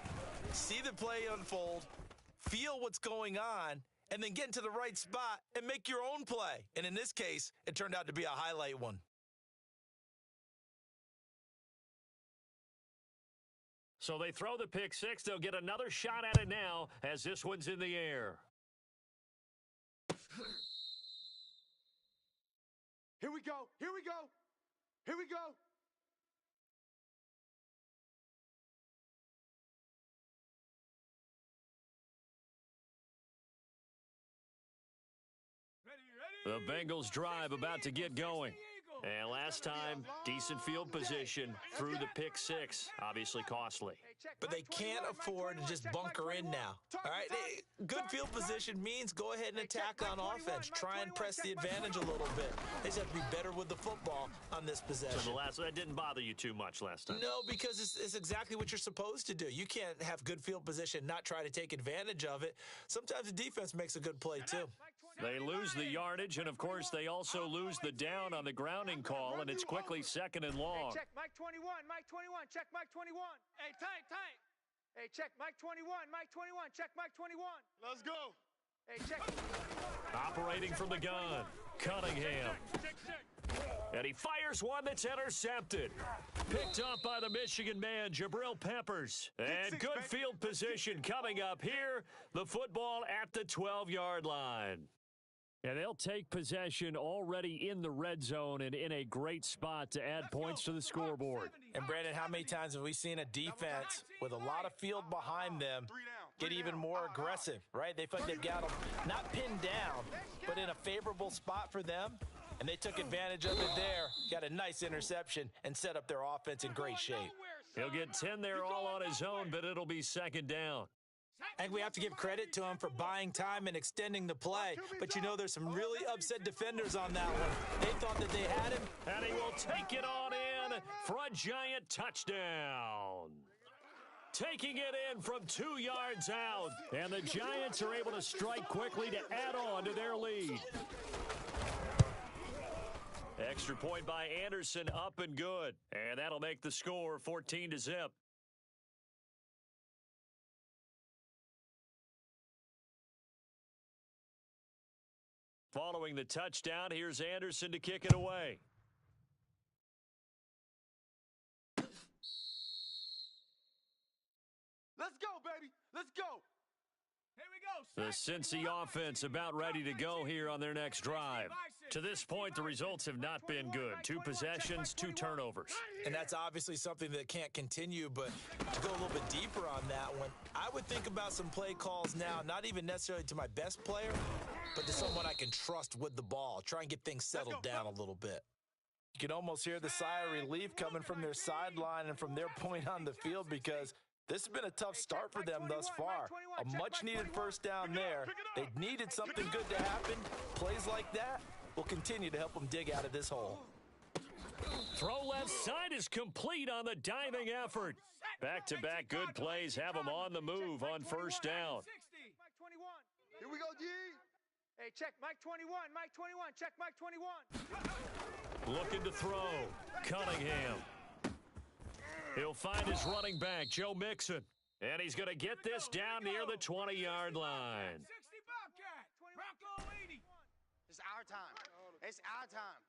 See the play unfold, feel what's going on, and then get into the right spot and make your own play. And in this case, it turned out to be a highlight one. So they throw the pick six. They'll get another shot at it now as this one's in the air. Here we go. Here we go. Here we go. The Bengals drive about to get going. And last time, decent field position through the pick six. Obviously costly. But they can't afford to just bunker in now. All right, good field position means go ahead and attack on offense. Try and press the advantage a little bit. They just have to be better with the football on this possession. So that didn't bother you too much last time? No, because it's exactly what you're supposed to do. You can't have good field position, not try to take advantage of it. Sometimes the defense makes a good play too. They lose the yardage, and of course, they also lose the down on the grounding call, and it's quickly second and long. Hey, check, Mike 21, Mike 21, check, Mike 21. Hey, tight. Hey, check, Mike 21, Mike 21, check, Mike 21. Let's go. Hey, check. Operating from the gun, Cunningham. And he fires one that's intercepted. Picked up by the Michigan man, Jabril Peppers. And good field position coming up here. The football at the 12-yard line. And they'll take possession already in the red zone and in a great spot to add points to the scoreboard. And Brandon, how many times have we seen a defense with a lot of field behind them get even more aggressive, right? They feel like they've got them not pinned down, but in a favorable spot for them. And they took advantage of it there, got a nice interception, and set up their offense in great shape. He'll get 10 there all on his own, but it'll be second down. I think we have to give credit to him for buying time and extending the play, but you know there's some really upset defenders on that one. They thought that they had him. And he will take it on in for a giant touchdown. Taking it in from 2 yards out, and the Giants are able to strike quickly to add on to their lead. Extra point by Anderson, up and good, and that'll make the score 14-0. Following the touchdown, here's Anderson to kick it away. Let's go, baby. Let's go. Here we go. The Cincy offense about ready to go here on their next drive. To this point, the results have not been good. 2 possessions, 2 turnovers. And that's obviously something that can't continue, but to go a little bit deeper on that one, I would think about some play calls now, not even necessarily to my best player, but to someone I can trust with the ball. Try and get things settled down a little bit. You can almost hear the sigh of relief coming from their sideline and from their point on the field because this has been a tough start for them thus far. A much-needed first down there. They needed something good to happen. Plays like that will continue to help them dig out of this hole. Throw left side is complete on the diving effort. Back-to-back good plays have them on the move on first down. Mike 21. Here we go, G. Hey, check Mike 21. Mike 21. Check Mike 21. Looking to throw. Cunningham. He'll find his running back, Joe Mixon. And he's going to get this down near the 20-yard line. 60 Bobcat. Bronco 80. It's our time. It's our time.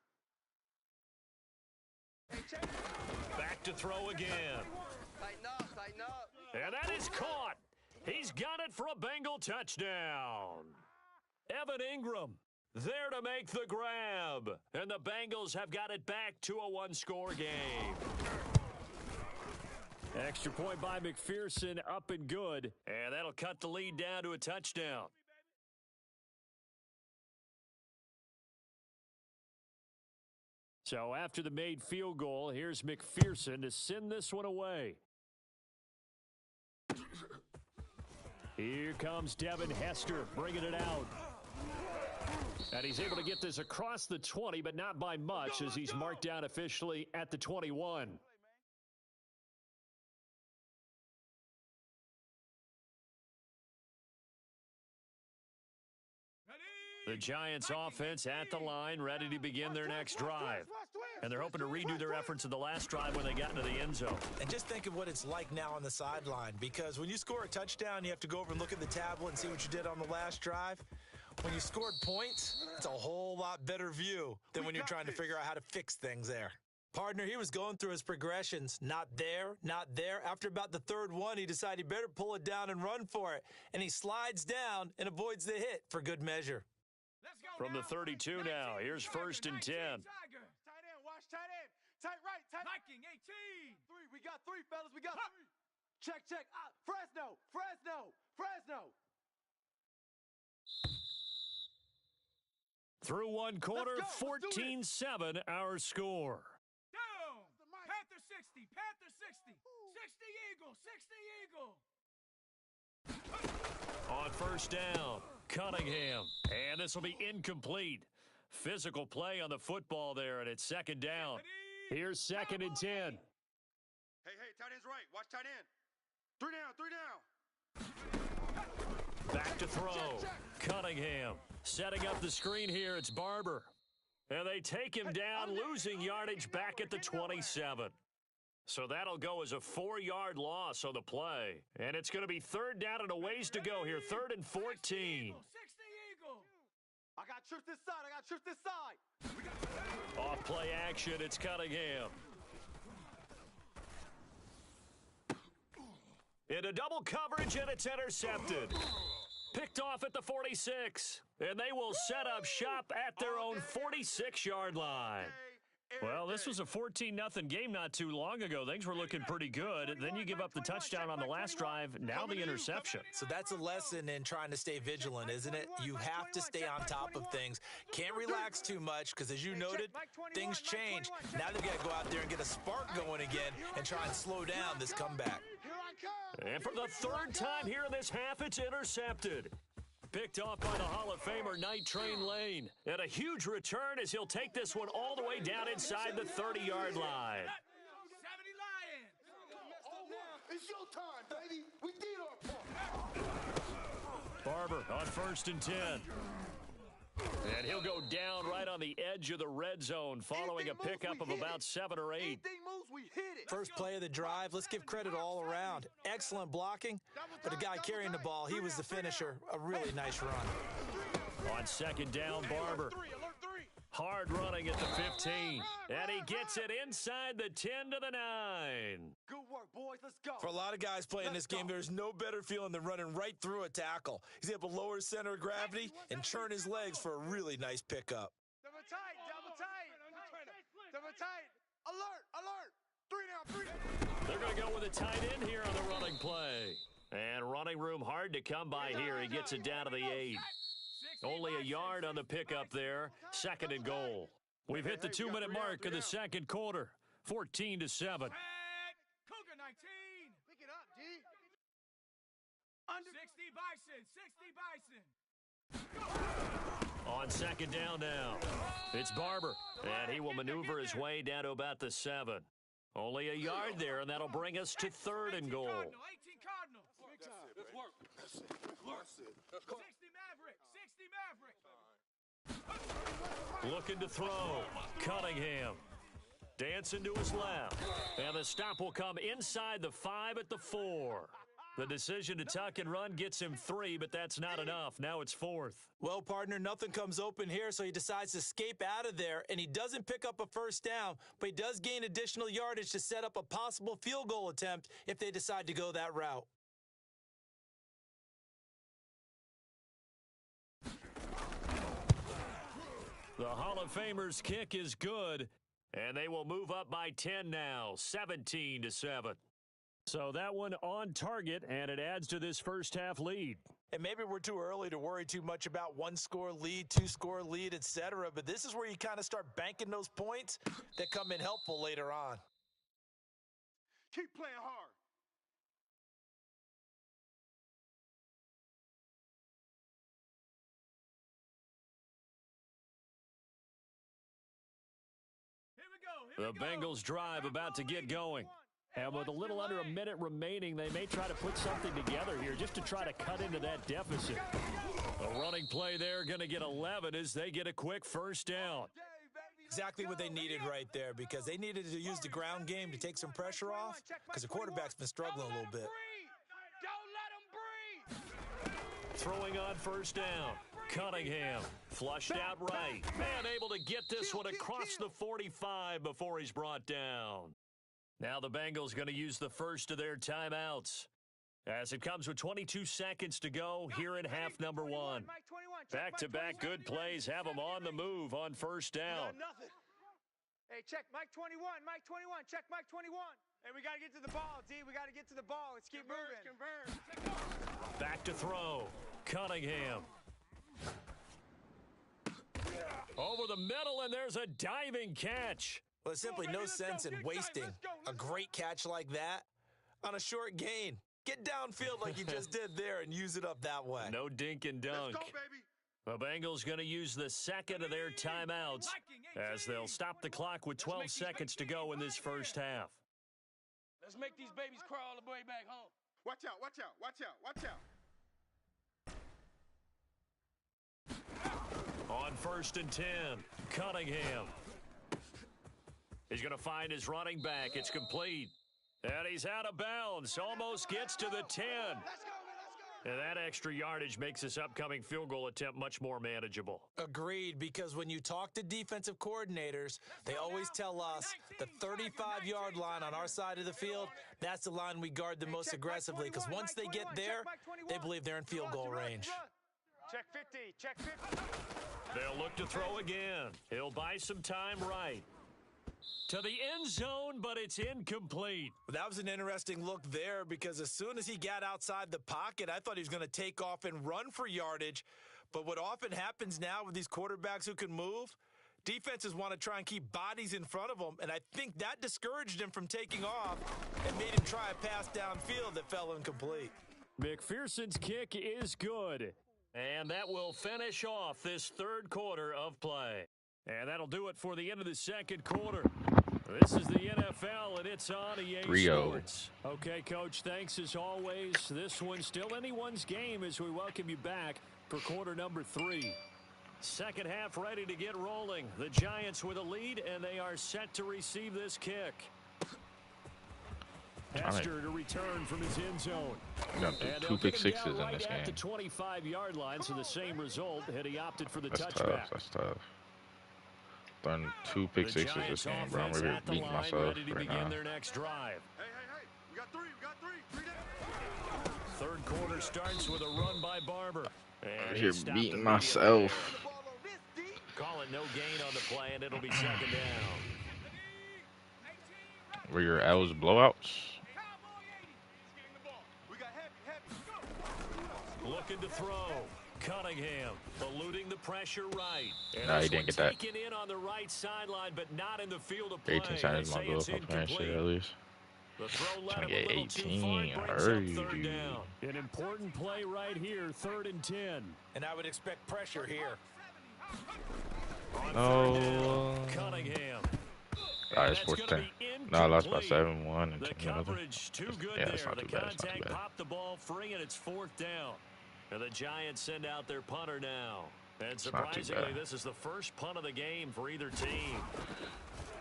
Hey, check. Back to throw again. Tighten up, tighten up. And that is caught. He's got it for a Bengal touchdown. Evan Ingram there to make the grab. And the Bengals have got it back to a 1-score game. Extra point by McPherson, up and good. And that'll cut the lead down to a touchdown. So after the made field goal, here's McPherson to send this one away. Here comes Devin Hester bringing it out. And he's able to get this across the 20, but not by much as he's marked down officially at the 21. The Giants offense at the line, ready to begin their next drive. And they're hoping to redo their efforts in the last drive when they got into the end zone. And just think of what it's like now on the sideline, because when you score a touchdown, you have to go over and look at the tablet and see what you did on the last drive. When you scored points, it's a whole lot better view than when you're trying to figure out how to fix things there. Partner, he was going through his progressions. Not there, not there. After about the third one, he decided he better pull it down and run for it. And he slides down and avoids the hit for good measure. From the 32 now, here's 1st and 10. Tight end, watch tight end. Tight right, tight. Viking 18. 3, we got 3, fellas, we got 3. Check, check. Fresno, Fresno, Fresno. Through one quarter, 14-7 our score. Down. Panther 60, Panther 60. 60 Eagle, 60 Eagle. On first down, Cunningham. And this will be incomplete. Physical play on the football there, and it's 2nd down. Here's 2nd and 10. Hey, tight end's right. Watch tight end. 3 down, 3 down. Back to throw. Cunningham setting up the screen here. It's Barber. And they take him down, losing yardage back at the 27. So that'll go as a 4-yard loss on the play. And it's going to be 3rd down and a ways to go here. 3rd and 14. 60 Eagle. I got trips this side, I got trips this side. Off play action, it's Cunningham. Into double coverage, and it's intercepted. Picked off at the 46. And they will set up shop at their own 46-yard line. Well, this was a 14-0 game not too long ago. Things were looking pretty good. Then you give up the touchdown on the last drive. Now the interception. So that's a lesson in trying to stay vigilant, isn't it? You have to stay on top of things. Can't relax too much because, as you noted, things change. Now they've got to go out there and get a spark going again and try and slow down this comeback. Here I And for the third time here in this half, it's intercepted. Picked off by the Hall of Famer Night Train Lane. And a huge return as he'll take this one all the way down inside the 30-yard line. 70 Lions. It's your time, baby. We did our part. Barber on 1st and 10. And he'll go down right on the edge of the red zone following a pickup of about 7 or 8. Anything moves, we hit it. First play of the drive, let's give credit all around. Excellent blocking, but the guy carrying the ball, he was the finisher. A really nice run. On 2nd down, Barber. Hard running at the 15. And he gets it inside the 10 to the 9. Good work, boys. Let's go. For a lot of guys playing this game, there's no better feeling than running right through a tackle. He's able to lower his center of gravity and churn his legs for a really nice pickup. Double tight, double tight. Double tight. Alert, alert. 3 down, 3 down. They're going to go with a tight end here on the running play. And running room hard to come by here. He gets it down to the 8. Only a yard on the pickup there. 2nd and goal. We've hit the 2-minute mark of the second quarter. 14-7. Cougar 19. Pick it up, D. 60 Bison. On 2nd down now, it's Barber. And he will maneuver his way down to about the 7. Only a yard there, and that'll bring us to 3rd and goal. 18 Cardinals. Let's work. That's it. That's it. Let's go. 60 Maverick. Looking to throw. Cunningham. Dancing to his left. And the stop will come inside the 5 at the 4. The decision to tuck and run gets him 3, but that's not enough. Now it's 4th. Well, partner, nothing comes open here, so he decides to escape out of there, and he doesn't pick up a first down, but he does gain additional yardage to set up a possible field goal attempt if they decide to go that route. The Hall of Famer's kick is good, and they will move up by 10 now, 17-7. So that one on target, and it adds to this first half lead. And maybe we're too early to worry too much about 1-score lead, 2-score lead, etc., but this is where you kind of start banking those points that come in helpful later on. Keep playing hard. The Bengals drive about to get going. And with a little under a minute remaining, they may try to put something together here just to try to cut into that deficit. A running play there going to get 11 as they get a quick first down. Exactly what they needed right there, because they needed to use the ground game to take some pressure off, because the quarterback's been struggling a little bit. Don't let him breathe. Throwing on first down. Cunningham flushed out right. And able to get this one across the 45 before he's brought down. Now the Bengals going to use the first of their timeouts as it comes with 22 seconds to go here in half number 1. Back-to-back good plays have them on the move on first down. Hey, check Mike 21, Mike 21, check Mike 21. Hey, we got to get to the ball, D. We got to get to the ball. Let's keep moving. Back to throw. Cunningham. Over the middle, and there's a diving catch. Well, there's simply no sense in wasting a great catch like that on a short gain. Get downfield like you just did there and use it up that way. No dink and dunk. Let's go, baby. The Bengals going to use the second of their timeouts as they'll stop the clock with 12 seconds to go in this first half. Let's make these babies crawl all the way back home. Watch out, watch out, watch out, watch out. On 1st and 10, Cunningham. He's going to find his running back. It's complete. And he's out of bounds. Almost gets to the 10. And that extra yardage makes this upcoming field goal attempt much more manageable. Agreed, because when you talk to defensive coordinators, they always tell us the 35-yard line on our side of the field, that's the line we guard the most aggressively, because once they get there, they believe they're in field goal range. Check 50, check 50. They'll look to throw again. He'll buy some time right. To the end zone, but it's incomplete. That was an interesting look there, because as soon as he got outside the pocket, I thought he was going to take off and run for yardage. But what often happens now with these quarterbacks who can move, Defenses want to try and keep bodies in front of them, and I think that discouraged him from taking off and made him try a pass downfield that fell incomplete. McPherson's kick is good. And that will finish off this third quarter of play. And that'll do it for the end of the second quarter. This is the NFL, and it's on EA 3-0. Sports. Okay, Coach, thanks as always. This one's still anyone's game as we welcome you back for quarter number 3. Second half ready to get rolling. The Giants with a lead, and they are set to receive this kick. Hester to return from his end zone. Got 2 pick sixes in this At the game. 25-yard line, so the same result had he opted for the That's touchback. tough. That's tough. Throwing 2 pick sixes this game, bro. I'm ready to beat myself ready to right begin now. their next drive. Hey, we got three down. Third quarter starts with a run by Barber. And I'm he here stopped beating immediately. myself. Call it no gain on the play, and it'll be second down. Were your L's blowouts? Looking to throw. Cunningham eluding the pressure right. And No, he this didn't one get that. taken in on the right sideline, but not in the field of play. 18 seconds, my They goal. say I'm it's playing shit incomplete. at least. The throw led Trying him to a get little too far. 18. It I brings heard up you, third dude. down. An important play right here, 3rd and 10. And I would expect pressure here. On No. third down, Cunningham. Alright, it's And that's 4th gonna 10. be No, I lost by incomplete. 7-1 and The 10 minutes. coverage too good Yeah, there. it's not The too bad. It's not too contact bad. popped the ball free, and it's 4th down. And the Giants send out their punter now. And not too surprisingly, bad. this is the first punt of the game for either team.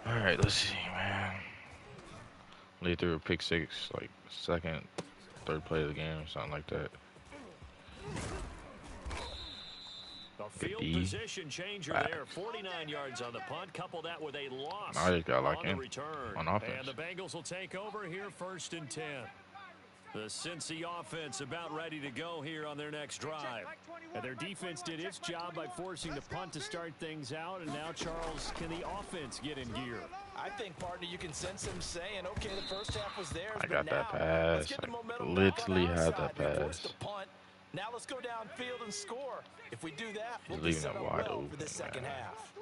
Alright, let's see, man. They threw a pick 6, like, 2nd, 3rd play of the game, something like that. A field 50. position changer there. 49 yards on the punt. Couple that with a loss I just got like on the in return. on offense. And the Bengals will take over here 1st and 10. The Cincy offense about ready to go here on their next drive. And their defense did its job by forcing the punt to start things out. And now, Charles, can the offense get in gear? I think, partner, you can sense him saying, okay, the first half was theirs, I but got now, that let's pass. get the I momentum back literally on our had side. that We forced pass. the punt. Now let's go downfield and score. If we do that, we'll He's be leaving set it up wide well open, for this second man. half.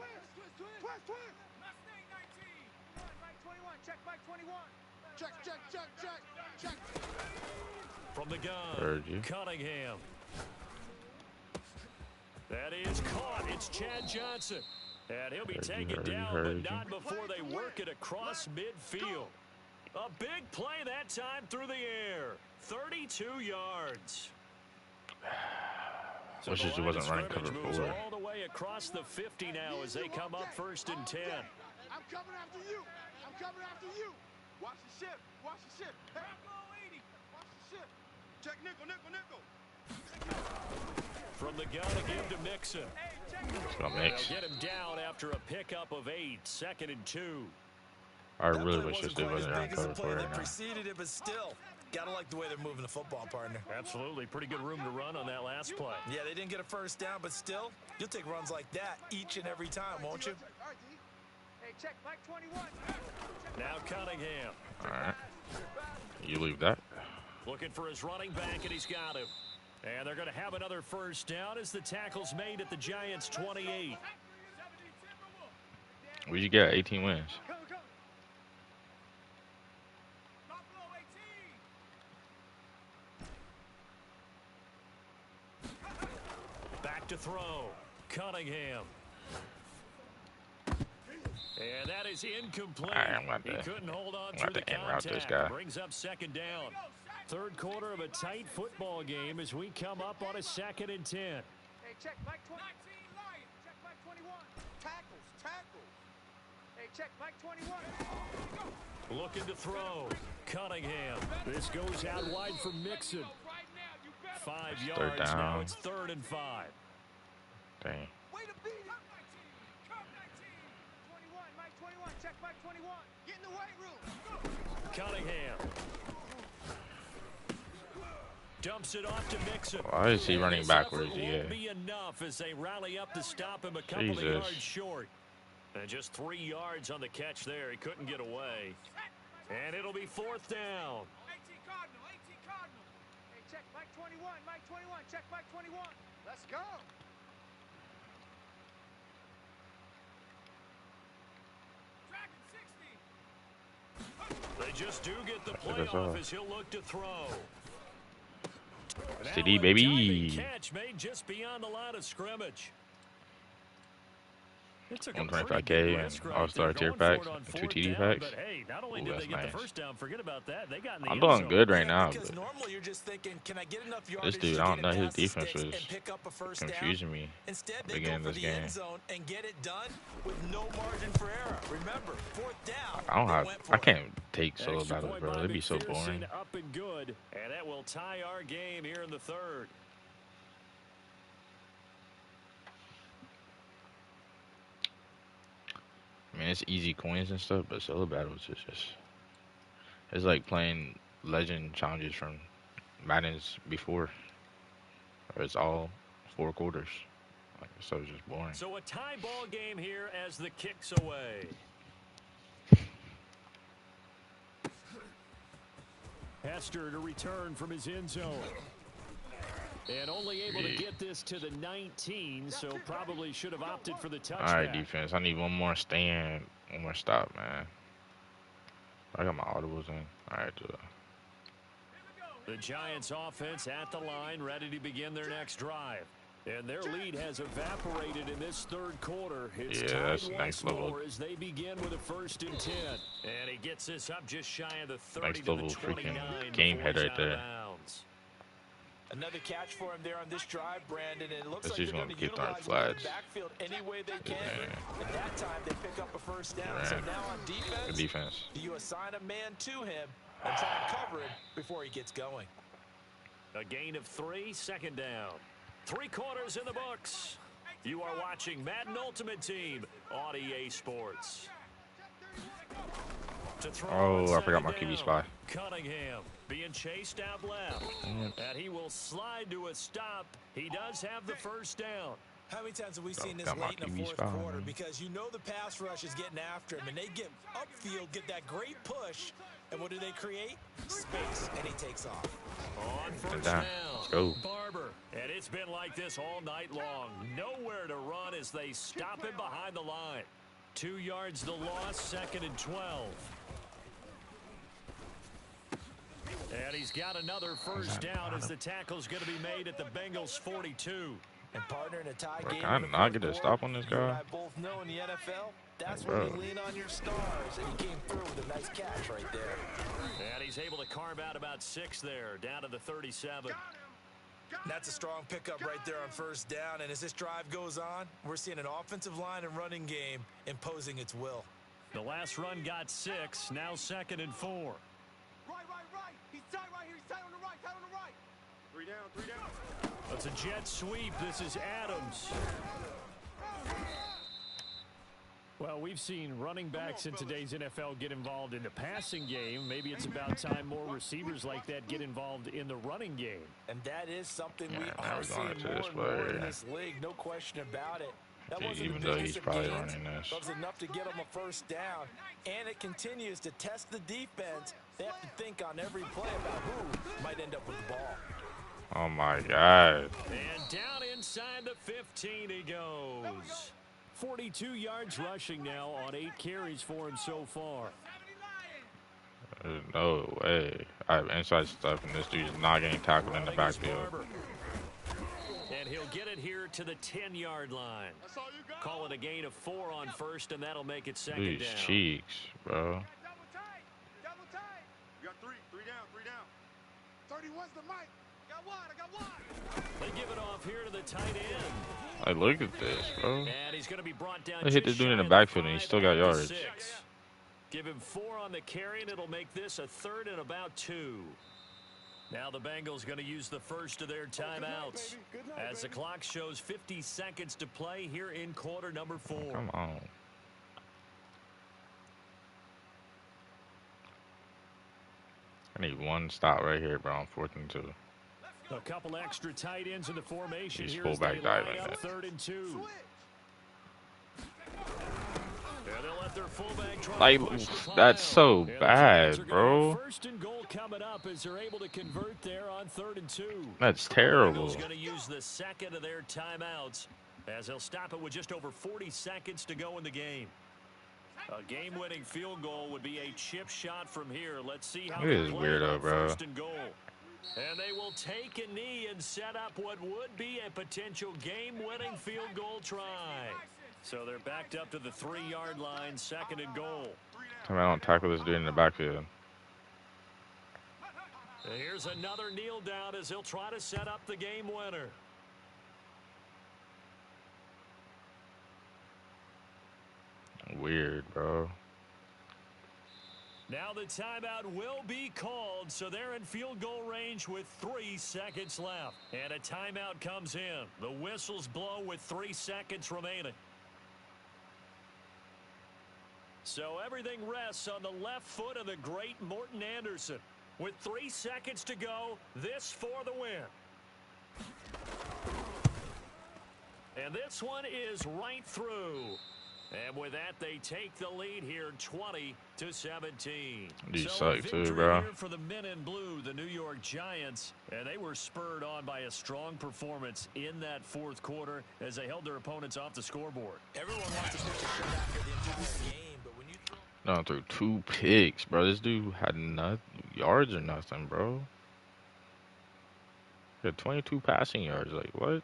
Check. From the gun, Heard you. Cunningham. That is caught. It's Chad Johnson. And he'll be taken down, but not before they work it across midfield. A big play that time through the air. 32 yards. Wish the it line of wasn't running scrimmage cover moves 4. all the way across the 50 now as they come up 1st and 10. I'm coming after you. Watch the ship. Hey, watch the ship. Check nickel. From the gun again to Mixon. Let's go They'll mix. get him down after a pickup of 8. 2nd and 2. I That really play wish this wasn't dude quite as wasn't on big as the cover play 4 that right now. preceded it, but still, gotta like the way they're moving the football, partner. Absolutely. Pretty good room to run on that last play. Yeah, they didn't get a first down, but still, you'll take runs like that each and every time, won't you? All right, D. Hey, check Mike 21. Now Cunningham. Alright. You leave that. Looking for his running back, and he's got him. And they're going to have another first down as the tackle's made at the Giants' 28. What'd you get? 18 wins. Come. Back to throw. Cunningham. And that is incomplete. I'm about He to- couldn't hold on I'm through about the to en route this contact. guy. Brings up 2nd down. Third quarter of a tight football game as we come up on a 2nd and 10. Hey, check Mike 20. Check Mike 21. Tackles. Hey, check Mike 21. Looking to throw. Cunningham. This goes out wide for Mixon. 5 yards. down. Now it's 3rd and 5. Dang. Way to beat it. 21. Mike 21. Check Mike 21. Get in the weight room. Cunningham. Dumps it off to Mixon. Why is he And running this backwards? effort Yeah. won't be enough as they rally up to stop him a couple of Jesus. yards short. And just 3 yards on the catch there. He couldn't get away. And it'll be 4th down. 18 Cardinal. Hey, check Mike 21. Mike 21. Check Mike 21. Let's go. just do get the That's all. playoff as he'll look to throw. CD, Now a baby. diving catch made just beyond the line of scrimmage. It's a 125K and All-Star tier packs and 2 TD packs. But hey, not only Ooh, did that's they get nice. the first down, forget about that. They got in the I'm end doing zone. good right now, Because but normally you're just thinking, can I get enough this yardage dude, to I get don't it know, his past the defense sticks was and pick up a first confusing me Instead, at the they go beginning for of this the game. end zone and get it done with no margin for error. Remember, fourth down. I don't they have, went for I can't take solo Extra battles, point bro. by They'd be so McPherson, boring. up and good, and that will tie our game here in the third. I mean, it's easy coins and stuff, but solo battles is just, it's like playing legend challenges from Madden's before, where it's all 4 quarters. Like, so it's just boring. So a tie ball game here as the kick's away. Hester to return from his end zone. And only able to get this to the 19, so probably should have opted for the touchback. All right, defense. I need one more stand, one more stop, man. I got my audibles in. All right, The Giants offense at the line, ready to begin their next drive. And their lead has evaporated in this third quarter. It's yeah, tied that's once next level. more as they begin with a 1st and 10. And he gets this up just shy of the 30 Next to level the 29 freaking game before head he's right out of there. bounds. Another catch for him there on this drive, Brandon. And it looks Let's like just they're gonna going to get our utilize flats. the backfield any way they can. Yeah. At that time, they pick up a first down. Yeah. So now on defense, Good defense. do you assign a man to him and try and cover him before he gets going? A gain of 3, 2nd down. 3 quarters in the books. You are watching Madden Ultimate Team on EA Sports. To throw Oh, on I forgot my 2nd QB down. spy. Cunningham being chased out left. And he will slide to a stop. He does have the first down. How many times have we seen this got my late in the QB fourth spot, quarter? man. Because you know the pass rush is getting after him, and they get upfield, get that great push, and what do they create? Space, and he takes off. On first down. down, Let's go. Barber. And it's been like this all night long. Nowhere to run as they stop him behind the line. 2 yards the loss, 2nd and 12. And he's got another first down as the tackle's going to be made at the Bengals' 42. And partner in a tie Bro, game. can I in the not fourth get a quarter, stop on this you and guy? I both know in the NFL, that's Bro. when you lean on your stars, and he came through with a nice catch right there. And he's able to carve out about 6 there, down to the 37. That's a strong pickup right there on first down, and as this drive goes on, we're seeing an offensive line and running game imposing its will. The last run got 6, now 2nd and 4. Right. He's tight right here. He's tight on the right. 3 down. It's a jet sweep. This is Adams. Well, we've seen running backs in today's NFL get involved in the passing game. Maybe it's about time more receivers like that get involved in the running game. And that is something we Yeah, now are we're seeing going into more this and more player. in this league. No question about it. That Dude, wasn't even the though biggest he's of probably gains, running this. but it was enough to get them a first down. And it continues to test the defense. They have to think on every play about who might end up with the ball. Oh my God. And down inside the 15 he goes. 42 yards rushing now on 8 carries for him so far. No way. I have inside stuff, and this dude's not getting tackled in the Running is backfield. Barber. And he'll get it here to the 10-yard line. Call it a gain of 4 on first, and that'll make it 2nd Dude's down. cheeks, bro. Double tight. We got 3 down. 31's the mic. I got one. They give it off here to the tight end. Like, look at this, bro. And he's going to be brought down. They hit this just dude in the shy of backfield, and he 5 still got at the yards. 6. Give him 4 on the carry, and it'll make this a 3rd and about 2. Now the Bengals going to use the first of their timeouts as the clock shows 50 seconds to play here in quarter number 4. Come on. I need one stop right here, bro. On 4th and 2. A couple extra tight ends in the formation He's here as fullback they line diving up it. 3rd and 2. And they'll let their fullback try Like, to push the pile. that's so And the bad, Giants are gonna bro. have 1st and goal coming up as they're able to convert there on 3rd and 2. That's terrible. Bengals going to use the 2nd of their timeouts as they'll stop it with just over 40 seconds to go in the game. A game-winning field goal would be a chip shot from here. Let's see how It they is play it weirdo, on bro. 1st and goal. And they will take a knee and set up what would be a potential game-winning field goal try. So they're backed up to the 3-yard line, 2nd and goal. Come on, tackle this dude in the backfield. And here's another kneel down as he'll try to set up the game winner. Weird, bro. Now the timeout will be called, so they're in field goal range with 3 seconds left. And a timeout comes in. The whistles blow with 3 seconds remaining. So everything rests on the left foot of the great Morton Anderson. With 3 seconds to go, this for the win. And this one is right through. And with that, they take the lead here, 20-17. You so suck victory too, bro. here for the men in blue, the New York Giants, and they were spurred on by a strong performance in that 4th quarter as they held their opponents off the scoreboard. Everyone wants to pitch a shot after the entire game, but when you No, threw 2 picks, bro. This dude had no yards or nothing, bro. He had 22 passing yards. Like, what?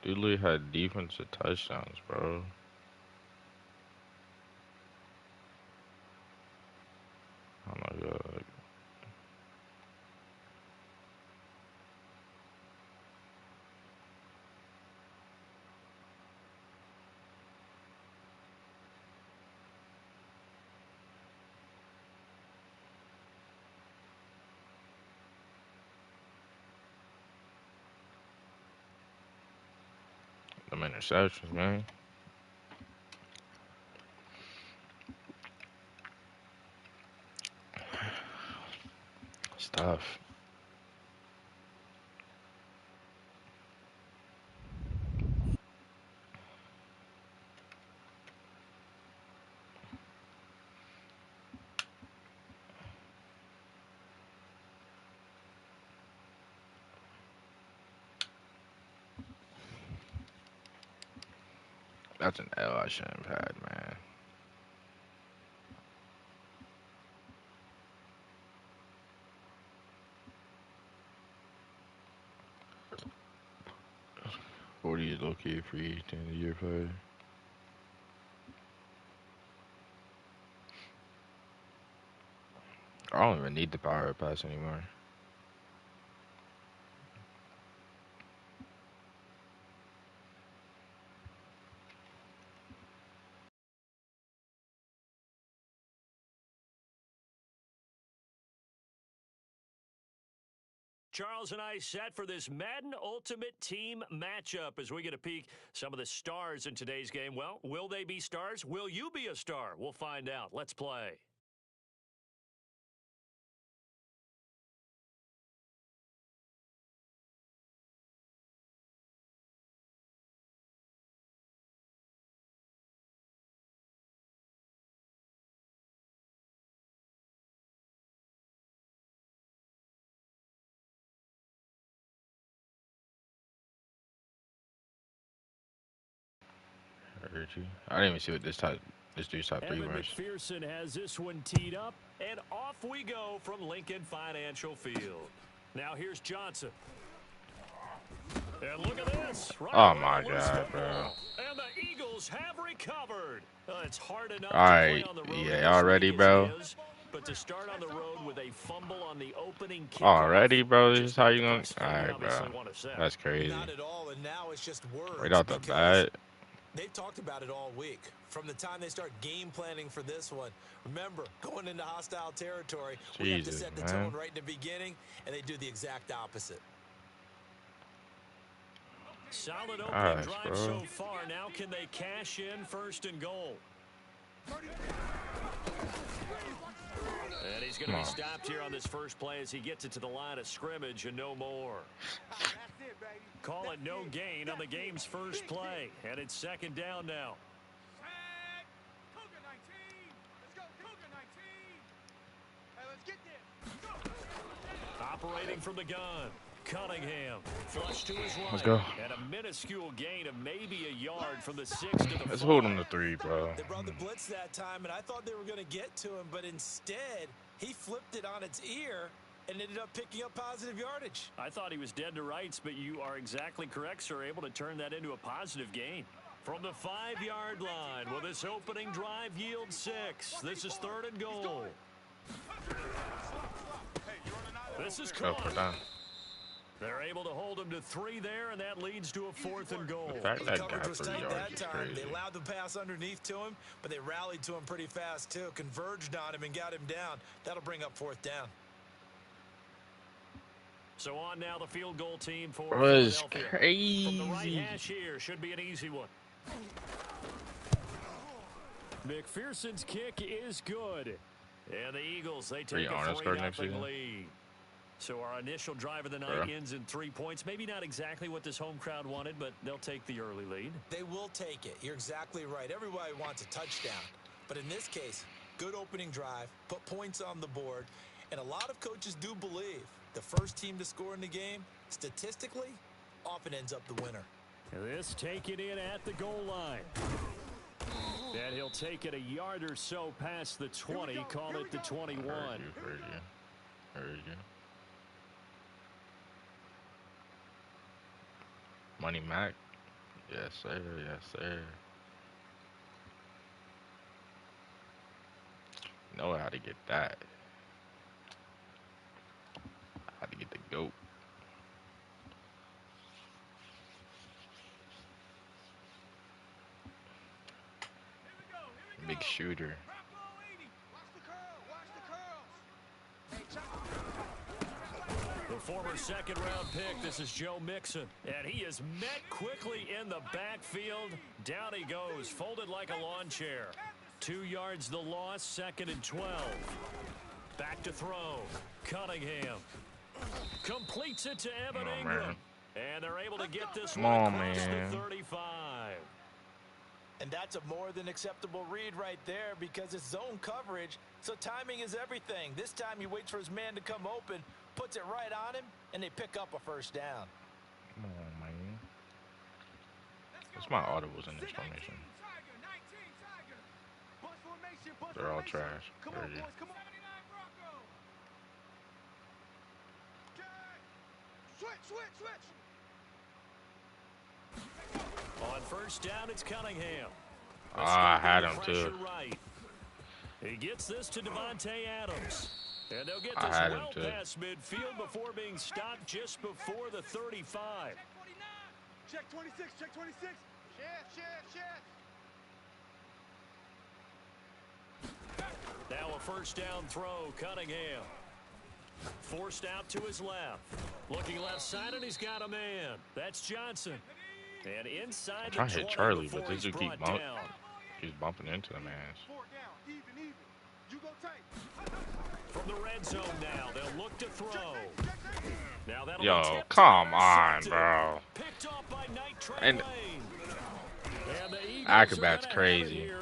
Dude literally had defensive touchdowns, bro. Oh my god. Them interceptions, man. It's tough. That's an L I shouldn't have had, man. What is low-key free at the end of the year player? I don't even need the power pass anymore. Charles and I set for this Madden Ultimate Team matchup as we get a peek some of the stars in today's game. Well, will they be stars? Will you be a star? We'll find out. Let's play. I didn't even see what this dude's top 3 Evan was. McPherson has this one teed up, and off we go from Lincoln Financial Field. Now here's Johnson. And look at this. Right Oh away, my loose god, football. bro. And the Eagles have recovered. It's hard enough to Alright, play on the road yeah, in this already, league bro. as it is, but to start on the road with a fumble on the opening kickoff, Already, bro. This just is how not you the gonna? best thing you Alright, bro. obviously want to say. That's crazy. Not at all, and now it's just words. Right out the because bat. they've talked about it all week. From the time they start game planning for this one. Remember, going into hostile territory, we have to Jesus, set the man. tone right in the beginning, and they do the exact opposite. Solid opening Gosh, drive bro. so far. Now can they cash in 1st and goal? And he's going to be stopped here on this first play as he gets it to the line of scrimmage and no more. Call it no gain on the game's first play. And it's 2nd down now. Operating from the gun, Cunningham. Flush to his right. Let's go. And a minuscule gain of maybe a yard from the 6 to the 5. Let's hold him to 3, bro. They brought the blitz that time, and I thought they were going to get to him, but instead, he flipped it on its ear and ended up picking up positive yardage. I thought he was dead to rights, but you are exactly correct, sir. Able to turn that into a positive gain. From the 5-yard line, will this opening drive yield 6? This is 3rd and goal. This is caught. They're able to hold him to 3 there, and that leads to a 4th and goal. The fact that Coverage got was 3 tight yards that is time. crazy. They allowed the pass underneath to him, but they rallied to him pretty fast, too. Converged on him and got him down. That'll bring up 4th down. So on now the field goal team for Was Philadelphia. crazy. From the right hash here, should be an easy one. McPherson's kick is good. And the Eagles, they take a 3-0 lead. So our initial drive of the night ends in 3 points. Maybe not exactly what this home crowd wanted, but they'll take the early lead. They will take it. You're exactly right. Everybody wants a touchdown. But in this case, good opening drive, put points on the board, and a lot of coaches do believe the first team to score in the game, statistically, often ends up the winner. This taken in at the goal line. And he'll take it a yard or so past the 20, call it the 21. Heard you. Money Mac. Yes, sir. Yes, sir. Know how to get that. How to get the GOAT. Big shooter. The former 2nd-round pick, this is Joe Mixon. And he is met quickly in the backfield. Down he goes, folded like a lawn chair. 2 yards the loss, 2nd and 12. Back to throw. Cunningham completes it to Evan Ingram. And they're able to get this one across the 35. And that's a more than acceptable read right there because it's zone coverage, so timing is everything. This time he waits for his man to come open, puts it right on him, and they pick up a 1st down. Come on, man. What's my audibles in this formation? They're all trash. Crazy. Switch. On 1st down, it's Cunningham. I had him too. Right. He gets this to Devontae Adams. And they'll get this well past midfield before being stopped just before the 35. Check 26, check 26. Shift. Now a 1st down throw, Cunningham. Forced out to his left. Looking left side, and he's got a man. That's Johnson. And inside I'm trying to hit Charlie, but this dude keeps bumping into the man. From the red zone now, they'll look to throw. Now yo, come on, bro. Picked off by Knight Trey And Lane. Acrobat's crazy.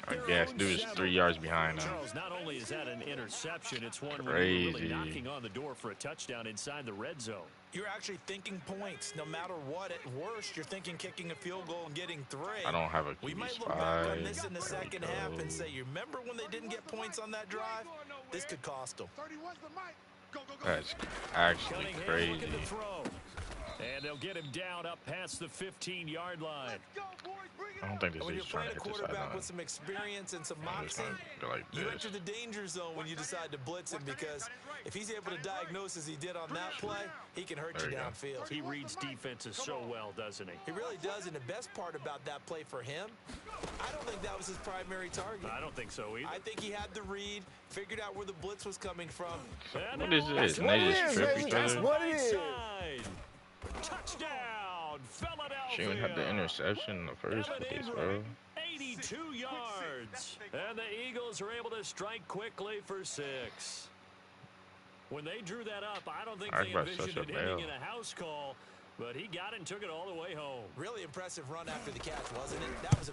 I guess Dude dude is 3 yards behind now. Charles, not only is that an interception, it's one crazy. Really knocking on the door for a touchdown inside the red zone. You're actually thinking points. No matter what, at worst, you're thinking kicking a field goal and getting 3. I don't have a We QB might look spy. back on this in the second half and say, you remember when they didn't get points on that drive? This could cost them. That's actually crazy. And they'll get him down up past the 15-yard line. I don't think this when is you're trying playing to a hit the quarterback sideline. with some experience and some moxie, Like you this. enter the danger zone when you decide to blitz him because if he's able to diagnose as he did on that play, he can hurt you downfield. He reads defenses so well, doesn't he? He really does, and the best part about that play for him, I don't think that was his primary target. I don't think so either. I think he had the read, figured out where the blitz was coming from. What is this? And they just trip each That's other? what it is. Touchdown, Philadelphia. She had the interception in the first place, bro. 82 yards. And the Eagles are able to strike quickly for 6. When they drew that up, I don't think they envisioned it ending in a house call, but he got it and took it all the way home. Really impressive run after the catch, wasn't it? That was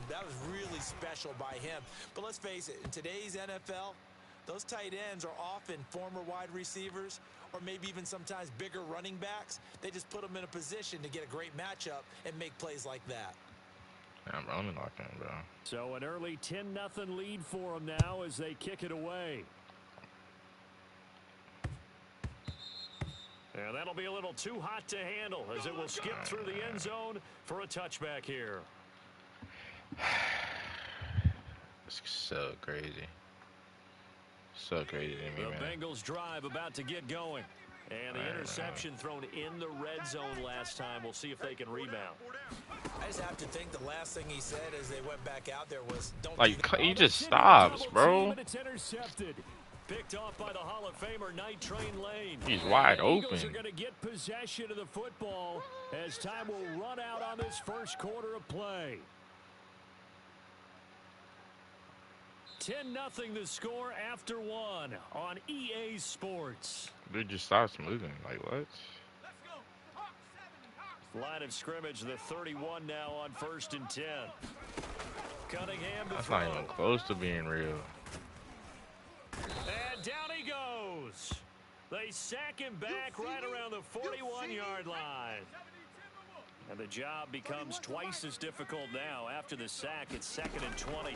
really special by him. But let's face it, in today's NFL, those tight ends are often former wide receivers or maybe even sometimes bigger running backs. They just put them in a position to get a great matchup and make plays like that. I'm running like him, bro. So an early 10-0 lead for them now as they kick it away. And that'll be a little too hot to handle as it will skip through the end zone for a touchback here. It's so crazy. So crazy to me, The man. Bengals drive about to get going. And the interception thrown in the red zone last time. We'll see if they can rebound. I just have to think the last thing he said as they went back out there was, don't Like, do that. he just stops, bro. It's intercepted. Picked off by the Hall of Famer, Night Train Lane. He's wide the open. Eagles are going to get possession of the football as time will run out on this first quarter of play. 10-0 the score after one on EA Sports. Dude just stops moving. Like, what? Line of scrimmage, the 31 now on 1st and 10. Cunningham to That's throw. not even close to being real. And down he goes. They sack him back right around the 41-yard line. And the job becomes twice as difficult now. After the sack, it's 2nd and 20.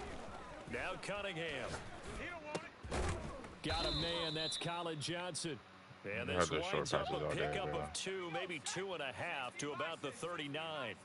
Now Cunningham. Got a man, that's Colin Johnson. And this those short winds up passes a all day, pickup bro. of 2, maybe 2.5 to about the 39.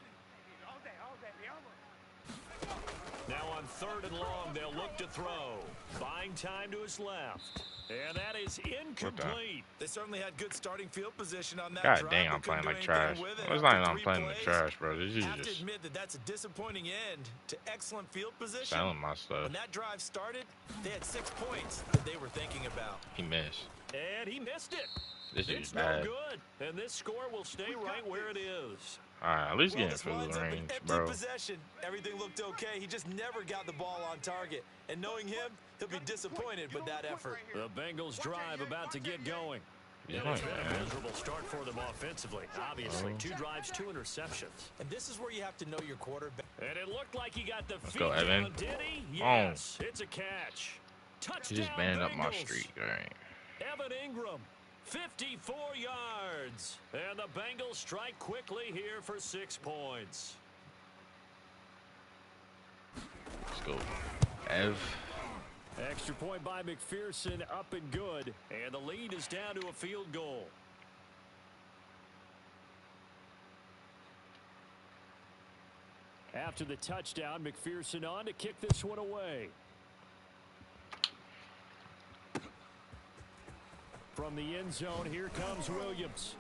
Now on 3rd and long, they'll look to throw. Buying time to his left. And that is incomplete. They certainly had good starting field position on that God drive. dang, I'm They couldn't playing like do anything trash. with it It's after not even I'm 3 playing like plays. trash, bro. This is I have to just admit that that's a disappointing end to excellent field position. selling my stuff. When that drive started, they had 6 points that they were thinking about. He missed. And he missed it. This is It's bad. no good. And this score will stay right where it is. Alright, at least Well, get in this field winds up an range, empty bro. possession. Everything looked okay. He just never got the ball on target. And knowing him, he'll be disappointed with that effort. The Bengals drive about to get going. He's And it's going, been a man. miserable start for them offensively. Obviously, 2 drives, 2 interceptions. And this is where you have to know your quarterback. And it looked like he got the feet go, Evan. down, did he? Yes, it's a catch. Touchdown, He's just banding up my Bengals. streak, alright. Evan Ingram, 54 yards. And the Bengals strike quickly here for 6 points. Let's go. Ev. Extra point by McPherson, up and good. And the lead is down to a field goal. After the touchdown, McPherson on to kick this one away. From the end zone, here comes Williams.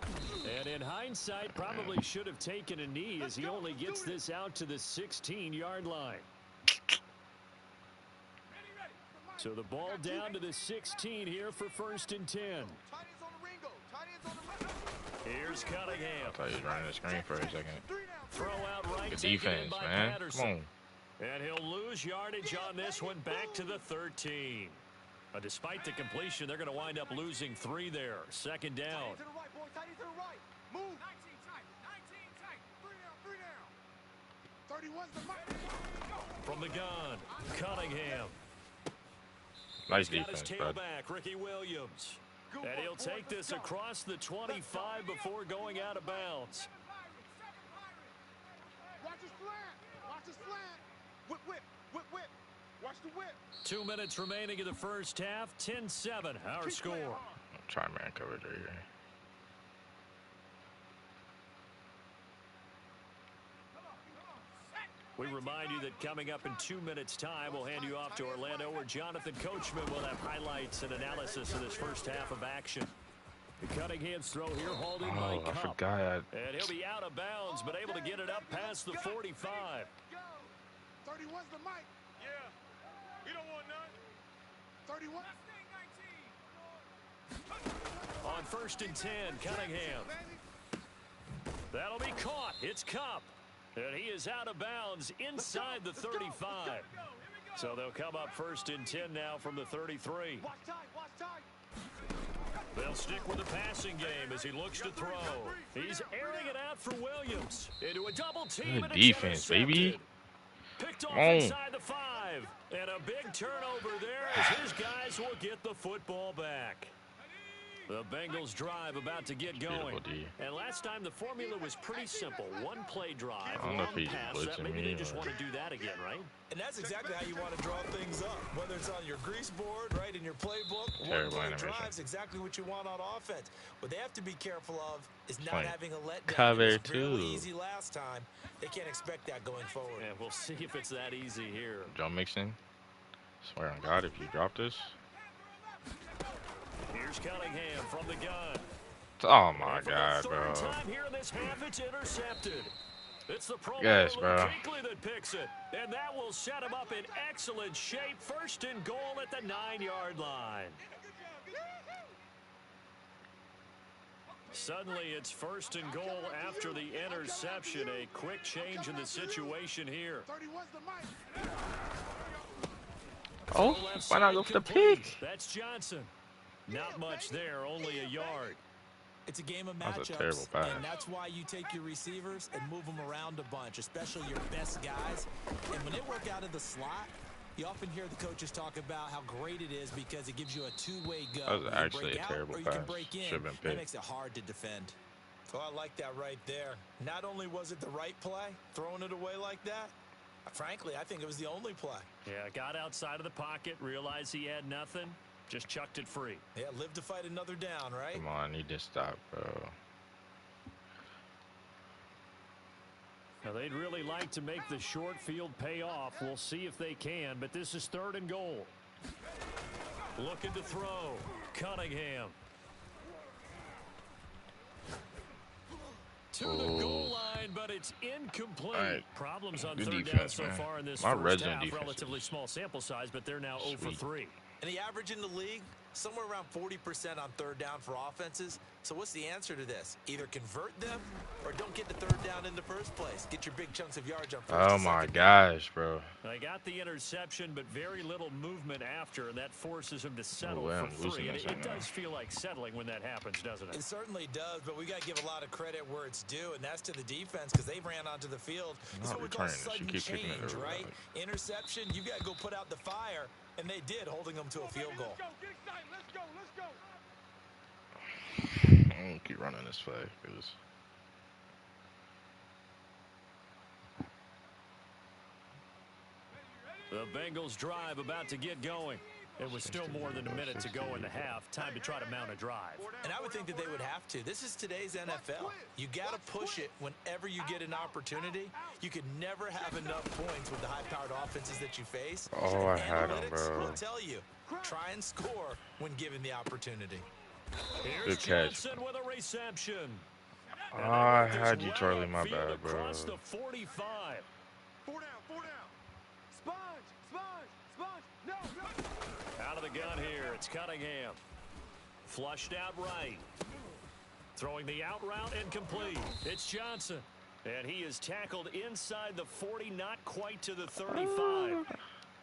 And in hindsight, probably should have taken a knee as he only gets this out to the 16-yard line. So the ball down to the 16 here for 1st and 10. Here's Cunningham. I thought he was running the screen for a second. Throw out right. Good taken in defense, by man. Patterson. Come on. And he'll lose yardage on this one back to the 13. Despite the completion, they're going to wind up losing 3 there. 2nd down. Move. 19 tight. 19 tight. 3 down. 31's the mark. From the gun, Cunningham. Nice He's got his defense, bro. tailback, Ricky Williams. And he'll take this across the 25 before going out of bounds. Watch his flat. Watch his flat. Whip, whip, whip, whip. Watch the whip. 2 minutes remaining in the first half. 10-7, our score. Try man coverage right here. We remind you that coming up in 2 minutes' time, we'll hand you off to Orlando, where Jonathan Coachman will have highlights and analysis of this first half of action. The Cunningham's throw here hauled in by Oh, I Cup. forgot. And he'll be out of bounds, but able to get it up past the 45. 31's the mic. Yeah. You don't want none. 31. On 1st and 10, Cunningham. That'll be caught. It's Cup. And he is out of bounds inside the 35. So they'll come up 1st and 10 now from the 33. Watch tight. Watch tight. They'll stick with the passing game as he looks to throw. He's airing it out for Williams. Into a double team. Good And defense, it's intercepted. baby. Picked off Come on. inside the 5. drive. And a big turnover there as his guys will get the football back. The Bengals drive about to get going. And last time the formula was pretty simple. One play drive, I don't know if long he's pass. blitzing Maybe me they just or- want to do that again, right? And that's exactly how you want to draw things up. Whether it's on your grease board, right, in your playbook, Terrible one play animation. drive's exactly what you want on offense. What they have to be careful of is not Playing having a letdown. cover It was real two. easy last time. They can't expect that going forward. And we'll see if it's that easy here. Joe Mixon. Swear on God, if you drop this. Here's Cunningham from the gun. Oh my And for God, the bro. third time here in this half, it's intercepted. It's the Pro Yes, Bowler bro. Kuechly that picks it. And that will set him up in excellent shape. First and goal at the 9-yard line. Suddenly, it's first and goal after the interception. A quick change in the situation here. Oh, why not go for the pick? That's Johnson. Not much there, only a yard. It's a game of That's a matchups, terrible pass. and that's why you take your receivers and move them around a bunch, especially your best guys. And when they work out of the slot, you often hear the coaches talk about how great it is because it gives you a two-way go. That was You can actually break a out terrible or you can pass. break in. Should've been That picked. makes it hard to defend. Oh, I like that right there. Not only was it the right play, throwing it away like that, frankly, I think it was the only play. Yeah, got outside of the pocket, realized he had nothing, just chucked it free. Yeah, live to fight another down, right? Come on, I need to stop, bro. Now, they'd really like to make the short field pay off. We'll see if they can, but this is third and goal. Looking to throw. Cunningham. To the goal line, but it's incomplete. Right. Problems on Good third down defense, so man. far in this My red first zone half. defense Relatively is small sample size, but they're now 0 for sweet. 3. And the average in the league, somewhere around 40% on third down for offenses. So what's the answer to this? Either convert them or don't get the third down in the first place. Get your big chunks of yards on first Oh and my second. gosh, bro. They got the interception, but very little movement after, and that forces him to settle way, for I'm losing 3. And this it right now. does feel like settling when that happens, doesn't It it? certainly does, but we got to give a lot of credit where it's due, and that's to the defense because they ran onto the field. It's not what we call returning this. You sudden keep kicking it change, over, right? like- Interception, you got to go put out the fire, and they did, holding them to a field goal. Let's go. Get excited. Let's go. Let's go. I'm gonna keep running this play because The Bengals drive about to get going. It was still more than a minute to go in the half. Time to try to mount a drive. And I would think that they would have to. This is today's NFL. You got to push it whenever you get an opportunity. You could never have enough points with the high-powered offenses that you face. Oh, I had 'em, Analytics bro. will tell you, try and score when given the opportunity. Here's Good catch. Johnson with a reception. And Oh, they I get this had you, well Charlie. My upfield bad, bro. Across the 45. 4 down, 4 down. Sponge, sponge, sponge. No, no. Out of the gun here, it's Cunningham. Flushed out right. Throwing the out route incomplete. It's Johnson. And he is tackled inside the 40, not quite to the 35.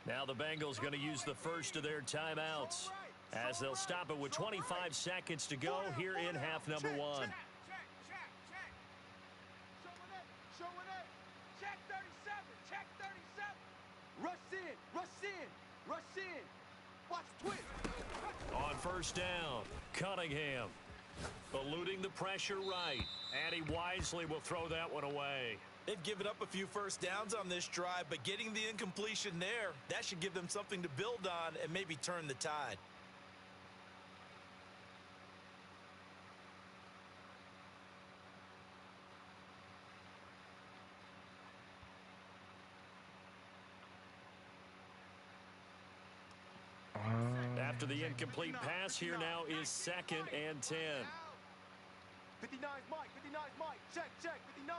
Now the Bengals going to use the first of their timeouts as they'll stop it with 25 seconds to go here in half number 1. Show it up. Check 37. Check 37. Rush in. Rush in. Rush in. Watch twist. On first down, Cunningham eluding the pressure right. And he wisely will throw that one away. They've given up a few first downs on this drive, but getting the incompletion there, that should give them something to build on and maybe turn the tide. After the incomplete pass, here now is 2nd and 10. 59's Mike. 59's Mike. Check, check. 59.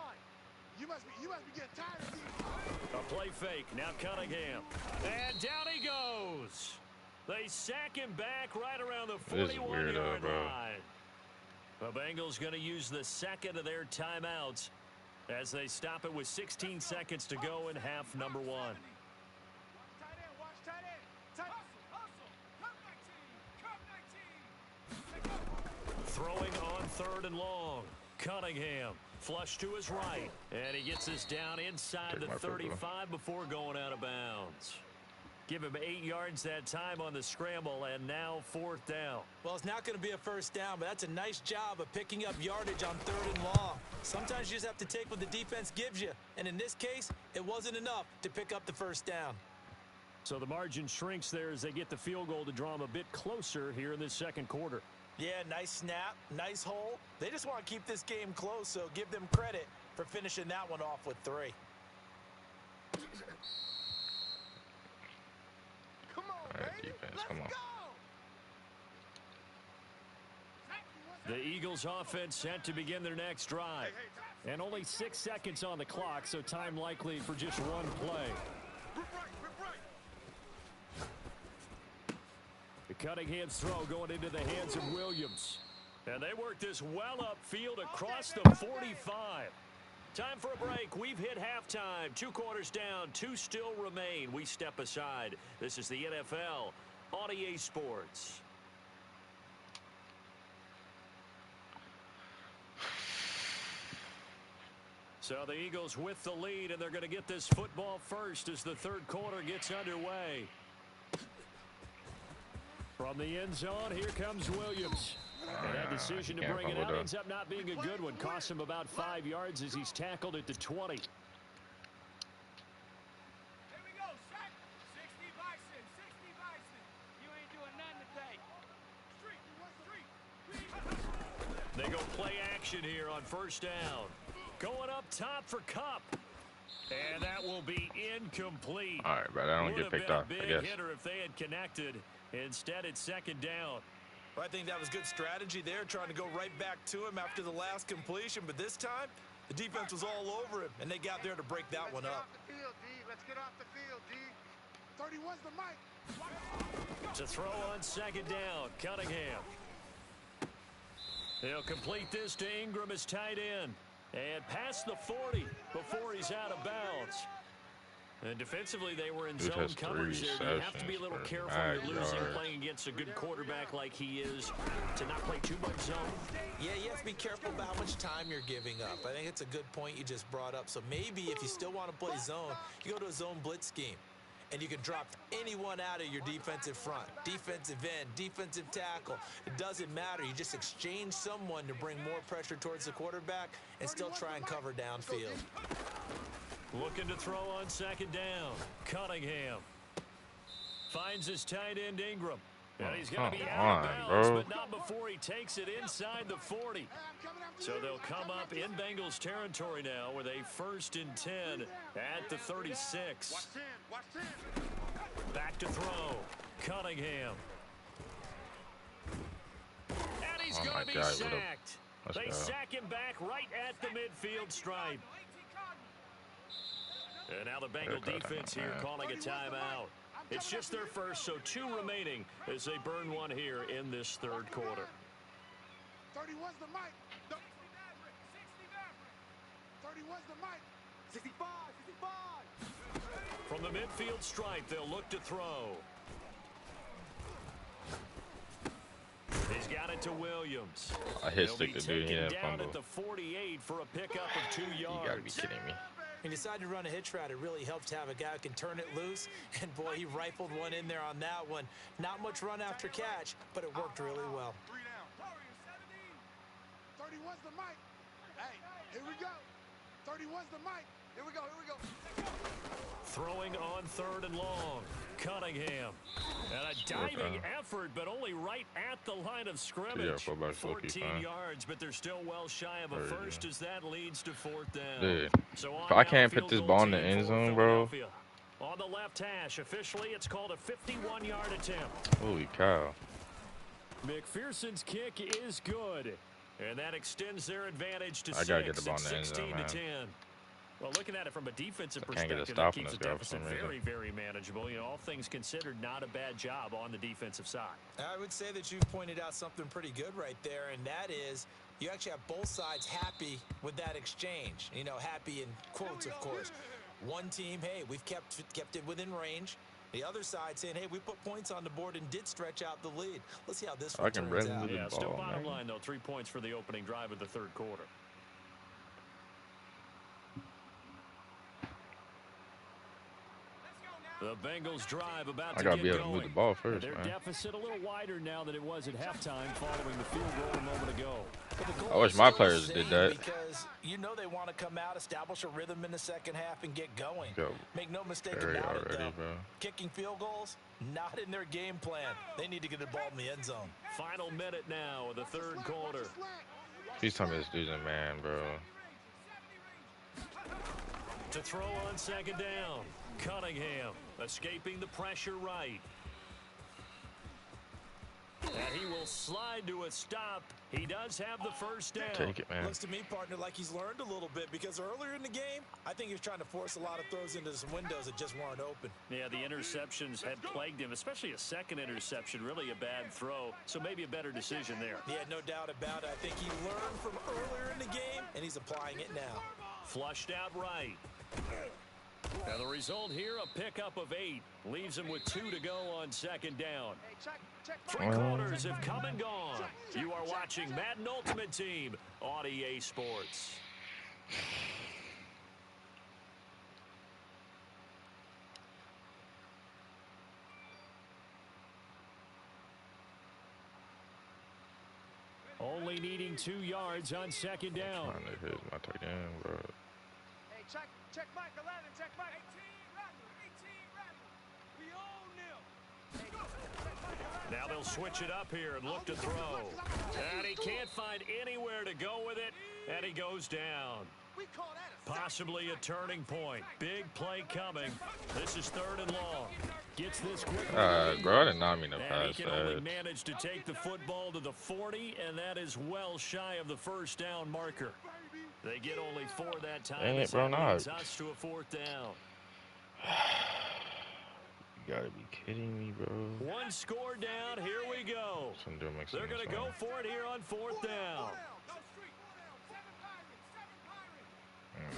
You must be getting tired of these. A play fake. Now Cunningham. And down he goes. They sack him back right around the This is weird, 41-yard bro. line. The Bengals going to use the second of their timeouts as they stop it with 16 seconds to go in half number 1. Tight end. Watch tight end. Tight Hustle. Cut 19. Throwing on 3rd and long. Cunningham flush to his right. And he gets this down inside Take the my football. 35 before going out of bounds. Give him 8 yards that time on the scramble, and now 4th down. Well, it's not going to be a first down, but that's a nice job of picking up yardage on 3rd and long. Sometimes you just have to take what the defense gives you, and in this case, it wasn't enough to pick up the first down. So the margin shrinks there as they get the field goal to draw them a bit closer here in this second quarter. Yeah, nice snap, nice hole. They just want to keep this game close, so give them credit for finishing that one off with 3. Come on, baby. Defense, Let's come on. go. The Eagles offense set to begin their next drive. And only 6 seconds on the clock, so time likely for just one play. Rip right. The Cunningham's throw going into the hands of Williams. And they work this well upfield across the 45. Time for a break. We've hit halftime. 2 quarters down. 2 still remain. We step aside. This is the NFL on EA Sports. So the Eagles with the lead, and they're going to get this football first as the 3rd quarter gets underway. From the end zone, here comes Williams. And that decision to bring it out ends up not being a good one. Cost him about 5 yards as he's tackled at the 20. Here we go, Shaq. 60 Bison, 60 Bison. You ain't doing nothing today. Street. They go play action here on 1st down. Going up top for Cup. And that will be incomplete. All right, but I don't get picked off, Would have I been a guess. big hitter if they had connected. Instead, it's 2nd down. Well, I think that was good strategy there, trying to go right back to him after the last completion. But this time, the defense was all over him, and they got there to break that one up. Let's get off the field, D. 31's the mic. To throw on 2nd down, Cunningham. They'll complete this to Ingram as tight end. And past the 40 before he's out of bounds. And defensively, they were in Dude zone has coverage 3 there. You have to be a little receptions careful for when you're 9 losing, yards. playing against a good quarterback like he is, to not play too much zone. Yeah, you have to be careful about how much time you're giving up. I think it's a good point you just brought up. So maybe if you still want to play zone, you go to a zone blitz scheme. And you can drop anyone out of your defensive front, defensive end, defensive tackle. It doesn't matter. You just exchange someone to bring more pressure towards the quarterback and still try and cover downfield. Looking to throw on 2nd down. Cunningham finds his tight end Ingram. And he's going to be out of bounds, but not before he takes it inside the 40. So they'll come up in Bengals territory now with a 1st and 10 at the 36. Watch 10. Back to throw. Cunningham. And he's going to be sacked. They sack him back right at the midfield stripe. And now the Bengal defense here calling a timeout. It's just their first, so 2 remaining as they burn one here in this 3rd quarter. 31's the mic. 31's the mic. 65, 65. From the midfield stripe, they'll look to throw. He's got it to Williams. I hit He'll be stick the dude. He taken had down fumble. at the 48 for a pickup of 2 yards. You gotta be kidding me. He decided to run a hitch route. It really helped to have a guy who can turn it loose. And, boy, he rifled one in there on that one. Not much run after catch, but it worked really well. 3 down. 31's the mic. Hey, here we go. 31's the mic. Here we go, here we go. Throwing on 3rd and long. Cunningham. And a diving effort, but only right at the line of scrimmage. 14 yards, but they're still well shy of a first as that leads to 4th down. Dude, so if I can't put this ball in the end zone, bro. On the left hash, officially, it's called a 51-yard attempt. Holy cow. McPherson's kick is good. And that extends their advantage to I gotta get the ball in the end 16 zone, to 10. man. Well, looking at it from a defensive Can't get a perspective, stop that on keeps this the guy for deficit some reason. very, very manageable. You know, all things considered, not a bad job on the defensive side. I would say that you've pointed out something pretty good right there, and that is you actually have both sides happy with that exchange. You know, happy in quotes, of course. One team, hey, we've kept it within range. The other side saying, hey, we put points on the board and did stretch out the lead. Let's see how this one turns out. Yeah, still ball, bottom man. line, though, 3 points for the opening drive of the 3rd quarter. Let's go now. The Bengals drive about I to gotta get be able to going. move the ball first, Their man. deficit a little wider now than it was at halftime following the field goal a moment ago. But the goal I wish is my still players the did same that. because you know they want to come out, establish a rhythm in the second half, and get going. Go. Make no mistake Perry about it, already, though. bro. Kicking field goals, not in their game plan. They need to get the ball in the end zone. Final minute now of the third quarter. Please tell me this dude's a man, bro. To throw on second down. Cunningham escaping the pressure right. And he will slide to a stop. He does have the first down. Take it, man. Looks to me, partner, like he's learned a little bit because earlier in the game, I think he was trying to force a lot of throws into some windows that just weren't open. Yeah, the interceptions had plagued him, especially a second interception, really a bad throw. So maybe a better decision there. Yeah, no doubt about it. I think he learned from earlier in the game, and he's applying it now. Flushed out right. Now the result here, a pickup of 8. Leaves him with 2 to go on second down. Three quarters have come and gone. You are watching Madden Ultimate Team on EA Sports. Only needing 2 yards on second down. Trying to hit my tight end, bro. Hey, check Mike 11, check Mike. 18 Rattler. We own them. Now they'll switch it up here and look to throw. And he can't find anywhere to go with it, and he goes down. We call that a Possibly a turning point. Big play coming. This is 3rd and long. Gets this quickly. Bro, I did not mean to And pass he can only that. manage to take the football to the 40, and that is well shy of the first down marker. They get only 4 that time. Dang it, as bro, that not. leads us to a 4th down. You gotta be kidding me, bro. 1 score down. Here we go. They're going to go for it here on 4th down.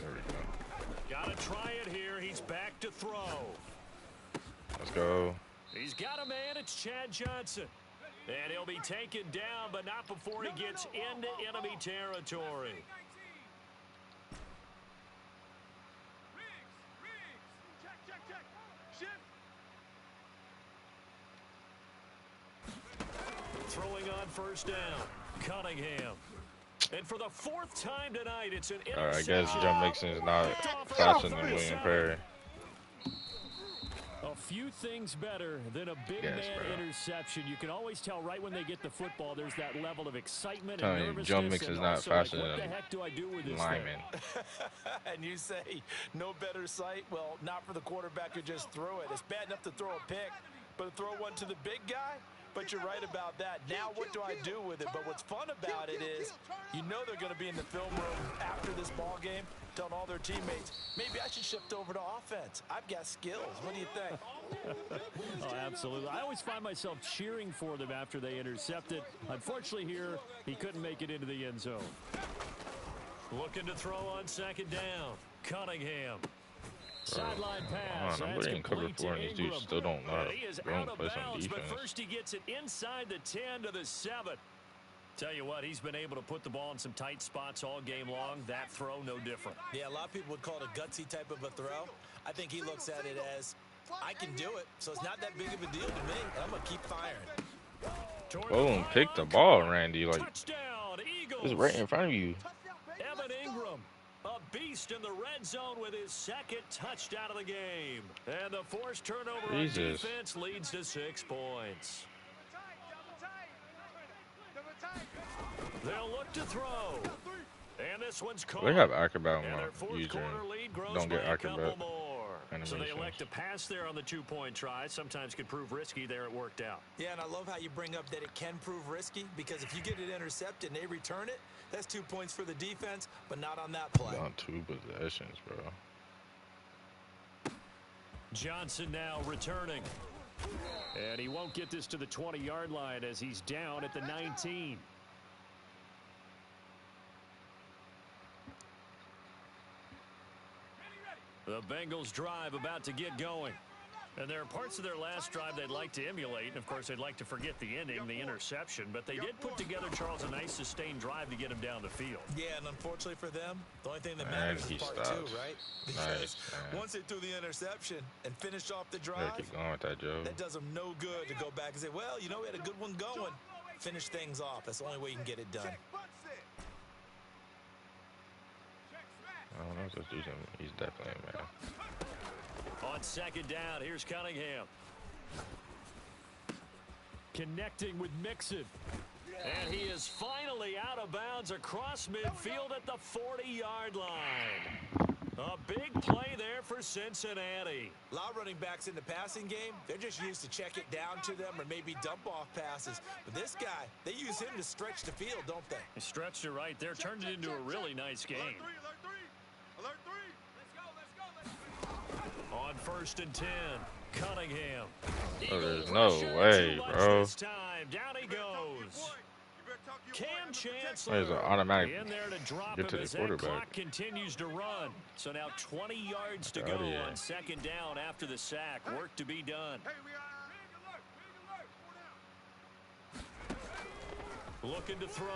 There we go. Got to try it here. He's back to throw. Let's go. He's got a man. It's Chad Johnson. And he'll be taken down, but not before he gets into enemy territory. check. Shift. Throwing on first down. Cunningham. And for the 4th time tonight, it's an I interception. guess Joe Mixon is not faster than William Perry. A few things better than a big Yes, man bro. interception. You can always tell right when they get the football, there's that level of excitement and Telling you, nervousness. Joe Mixon's and not also, like, faster what the than heck do I do with this lineman. thing? And you say, no better sight? Well, not for the quarterback who just threw it. It's bad enough to throw a pick, but to throw one to the big guy? But you're right about that. Now what do I do with it? But what's fun about it is you know they're going to be in the film room after this ball game telling all their teammates, maybe I should shift over to offense. I've got skills. What do you think? Oh, absolutely. I always find myself cheering for them after they intercept it. Unfortunately here, he couldn't make it into the end zone. Looking to throw on second down. Cunningham. Sideline pass. I'm That's putting cover complete 4, to and these dudes Ingram. still don't know how And he is to out of play some bounds, but defense. first he gets it inside the 10 to the 7. Tell you what, he's been able to put the ball in some tight spots all game long. That throw, no different. Yeah, a lot of people would call it a gutsy type of a throw. I think he looks at it as, I can do it, so it's not that big of a deal to me, and I'm going to keep firing. Boom, pick the ball, Randy. Like, Touchdown, Eagles. it's right in front of you. Evan Ingram, a beast in the red zone with his 2nd touchdown of the game. And the forced turnover on Jesus. defense leads to 6 points. They'll look to throw. And this one's caught. They have Acrobat And their on 4th user. quarter lead grows Don't get by a couple Acrobat more. So they animations. elect to pass there on the 2-point try. Sometimes could prove risky. There it worked out. Yeah, and I love how you bring up that it can prove risky because if you get it intercepted and they return it, that's 2 points for the defense, but not on that play. On 2 possessions, bro. Johnson now returning. And he won't get this to the 20-yard line as he's down at the 19. The Bengals drive about to get going. And there are parts of their last drive they'd like to emulate, and of course they'd like to forget the ending, the interception, but they did put together, Charles, a nice sustained drive to get him down the field. Yeah, and unfortunately for them, the only thing that matters is part two, right? Because once they threw the interception and finished off the drive, keep going with that, Joe. that does them no good to go back and say, well, you know, we had a good one going. Finish things off. That's the only way you can get it done. I don't know if this dude's he's definitely a man. On second down, here's Cunningham. Connecting with Mixon. And he is finally out of bounds across midfield at the 40-yard line. A big play there for Cincinnati. A lot of running backs in the passing game, they're just used to check it down to them or maybe dump off passes. But this guy, they use him to stretch the field, don't they? He stretched it right there, turned it into a really nice game. Alert three. On 1st and 10, Cunningham. Oh, there's no way, bro. This time. Down he goes. Cam Chancellor There's an automatic in there to drop get to him the as that quarterback. clock continues to run. So now 20 yards to go on second down after the sack. Work to be done. Looking to throw.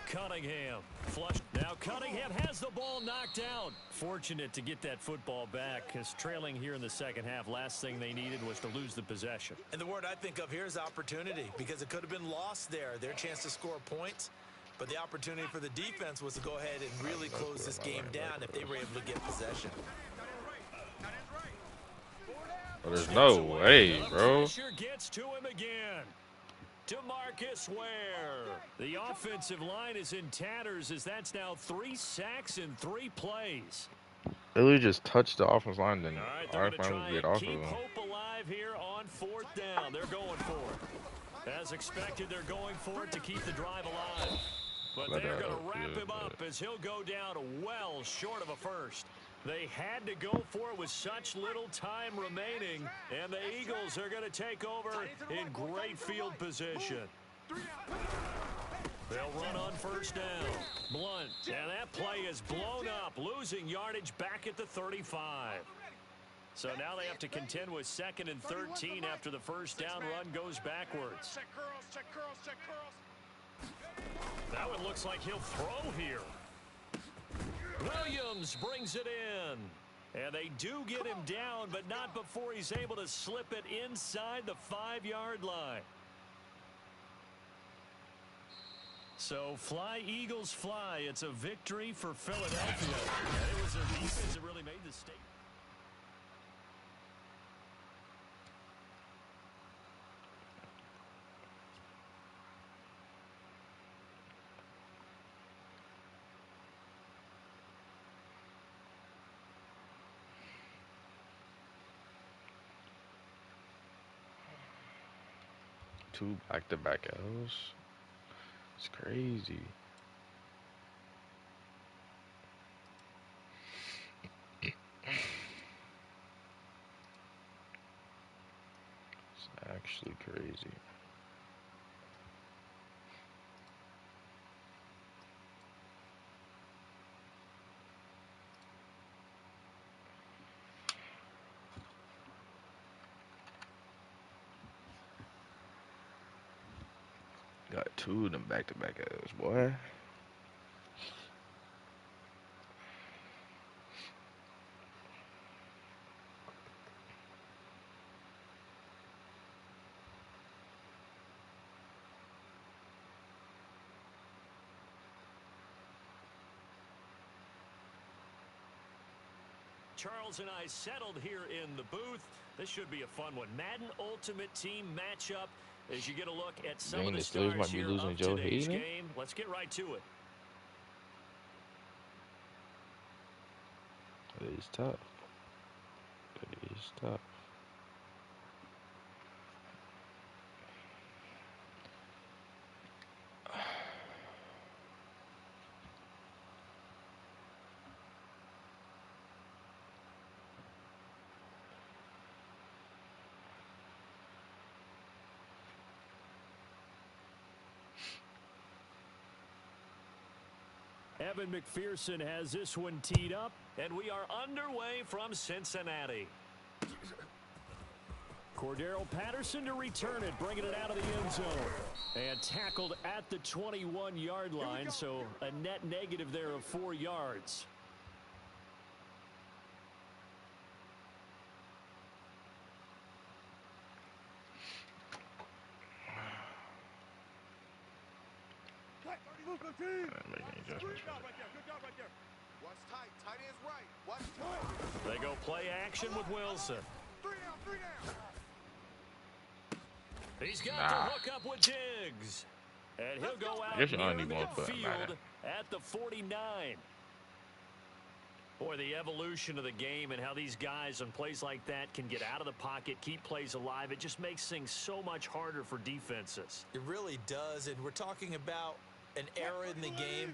Cunningham. Flush. Now Cunningham has the ball knocked down. Fortunate to get that football back, because trailing here in the second half, last thing they needed was to lose the possession. And the word I think of here is opportunity, because it could have been lost there. Their chance to score points. But the opportunity for the defense was to go ahead and really close this game down if they were able to get possession. Oh, there's no way, bro. Pressure gets to him again. DeMarcus Ware. The offensive line is in tatters as that's now 3 sacks in 3 plays. They literally just touched the offensive line, then All right, our they're going to try final get and off of keep them. hope alive here on 4th down. They're going for it. As expected, they're going for it to keep the drive alive. But they're going to wrap him up as he'll go down well short of a first. They had to go for it with such little time remaining, and the Eagles are going to take over in great field position. They'll run on 1st down. Blunt, and that play is blown up, losing yardage back at the 35. So now they have to contend with 2nd and 13 after the 1st down run goes backwards. That one looks like he'll throw here. Williams brings it in. And they do get him down, but not before he's able to slip it inside the 5-yard line. So fly, Eagles, fly. It's a victory for Philadelphia. And it was a defense that really made the statement. Two back-to-back L's. It's crazy. It's actually crazy. Got 2 of them back-to-back L's, boy. Charles and I settled here in the booth. This should be a fun one. Madden Ultimate Team matchup as you get a look at some of the stars might be here losing of Joe today's Hayden. game. Let's get right to it. It is tough. It is tough. Evan McPherson has this one teed up, and we are underway from Cincinnati. Cordero Patterson to return it, bringing it out of the end zone. And tackled at the 21-yard line, so a net negative there of 4 yards. They go play action with Wilson. He's got to hook up with Diggs. And he'll go out near midfield at the 49. Boy, the evolution of the game and how these guys on plays like that can get out of the pocket, keep plays alive, it just makes things so much harder for defenses. It really does, and we're talking about an era in the game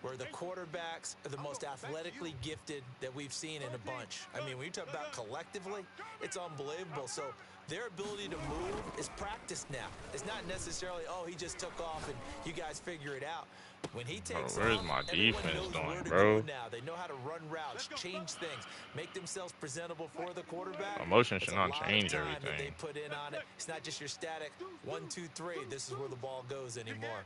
where the quarterbacks are the most athletically gifted that we've seen in a bunch. I mean, when you talk about collectively, it's unbelievable. So their ability to move is practiced now. It's not necessarily, oh, he just took off and you guys figure it out. When he takes where's off, my everyone defense knows doing, where to bro? go now. They know how to run routes, change things, make themselves presentable for the quarterback. Emotion should not It's a lot change of time that everything. they put in on it. It's not just your static 1, 2, 3. This is where the ball goes anymore.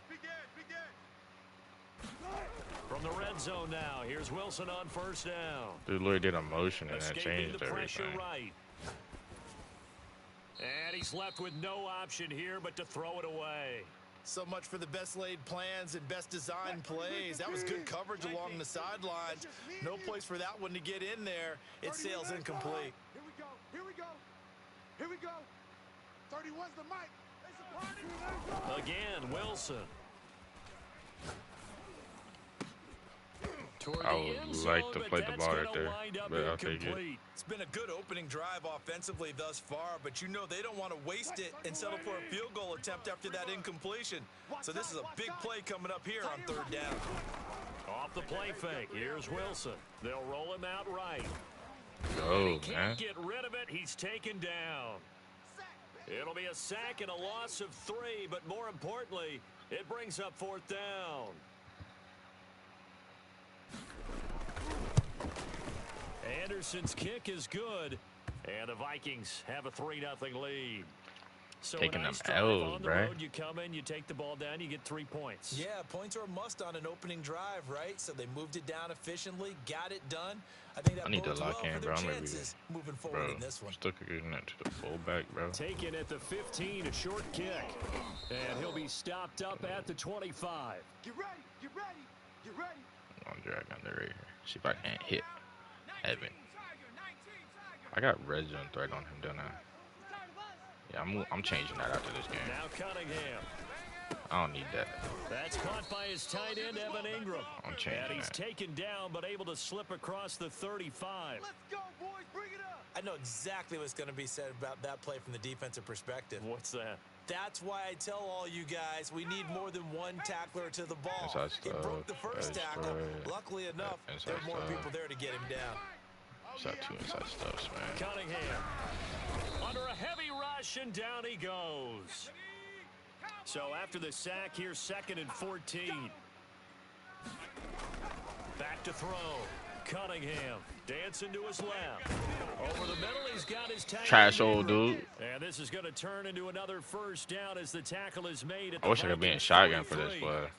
From the red zone now, here's Wilson on first down. Dude, literally did a motion and that Escaping changed the pressure everything. right. And he's left with no option here but to throw it away. So much for the best laid plans and best design plays. That was good coverage along the sidelines. No place for that one to get in there. It sails incomplete. Here we go. Here we go. Here we go. 31's the mic. It's a party. Again, Wilson. I would like to play the ball right there, but I'll take it. It's been a good opening drive offensively thus far, but you know they don't want to waste it and settle for a field goal attempt after that incompletion. So this is a big play coming up here on third down. Off the play fake, here's Wilson. They'll roll him out right. Go, He man. can't get rid of it. He's taken down. It'll be a sack and a loss of 3, but more importantly, it brings up fourth down. Anderson's kick is good, and the Vikings have a 3-0 lead. So Taking a nice them drive L's, on the bruh. road. You come in, you take the ball down, you get 3 points. Yeah, points are a must on an opening drive, right? So they moved it down efficiently, got it done. I think that I need to bodes lock well in, for their bro. I'm gonna be, chances moving forward bro, in this one. stuck getting it to the fullback, bro. Taken at the 15, a short kick. And he'll be stopped up at the 25. Get ready. Get ready. Get ready. I'm gonna drag under right here. See if I can't hit Evan. I got red zone threat on him, don't I? Yeah, I'm changing that after this game. Now Cunningham. I don't need that. That's caught by his tight end, Evan Ingram. I'm changing And he's that. taken down, but able to slip across the 35. Let's go, boys. Bring it up. I know exactly what's going to be said about that play from the defensive perspective. What's that? That's why I tell all you guys we need more than one tackler to the ball. Inside He broke the stuff, first tackle. inside- Luckily enough, inside there are more stuff. people there to get him down. It's that 2 inside stuffs, man. Cunningham under a heavy rush, and down he goes. So after the sack, here's 2nd and 14. Back to throw. Cunningham dancing to his left. Over the middle, he's got his tackle. Trash old dude. And this is going to turn into another first down as the tackle is made at the I wish I could be in Vikings shotgun for this 43. play.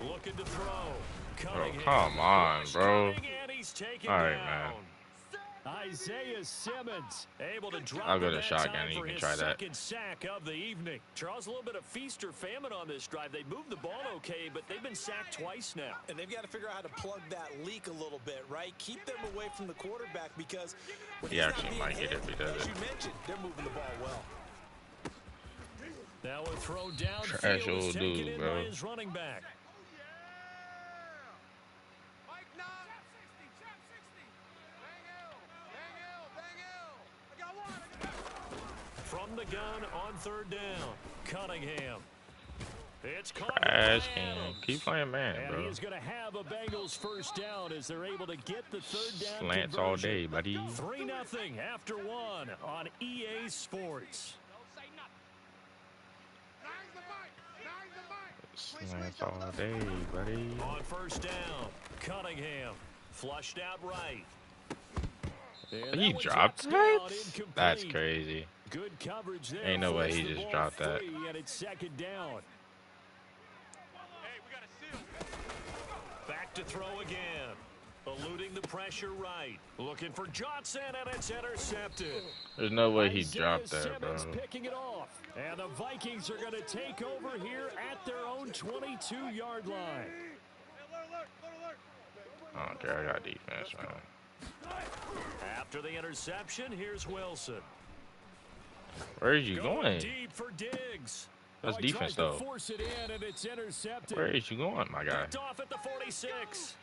Looking to throw. Bro, Cunningham. come on, bro. And he's taken All right, down. man. Isaiah Simmons able to drop I'll go it to that shotgun time and you for can his try that. 2nd sack of the evening. Charles, a little bit of feast or famine on this drive. They moved the ball okay, but they've been sacked twice now. And they've got to figure out how to plug that leak a little bit, right? Keep them away from the quarterback because when He he's not actually being might get hit, it if he does as it. you mentioned, they're moving the ball well. Now a throw downfield Trash is old taken dude, in bro. by his running back. Mike, nah. Trap 60. Bang Hill. Bang Hill. Bang Hill. I got one. From the gun on 3rd down. Cunningham. It's caught Trash by can. Adams. Keep playing man, And bro. he is going to have a Bengals first down as they're able to get the 3rd down Slants all conversion. day, buddy. 3-0 after 1 on EA Sports. Slants all day, buddy. On first down, Cunningham Flushed out right. And He that one dropped drops that? down, incomplete. That's crazy. Good coverage there. Ain't no way Forced he the just ball dropped that. free, and it's second down. Hey, we got a seal. Back to throw again. Eluding the pressure right. Looking for Johnson, and it's intercepted. There's no way he Isaiah dropped that, bro. Simmons picking it off. And the Vikings are going to take over here at their own 22-yard line. I don't care. I got defense, man. After the interception, here's Wilson. Where is you going? Deep for Diggs. That's He defense, tries to though. force it in, and it's intercepted. Where is you going, my guy? Picked off at the 46.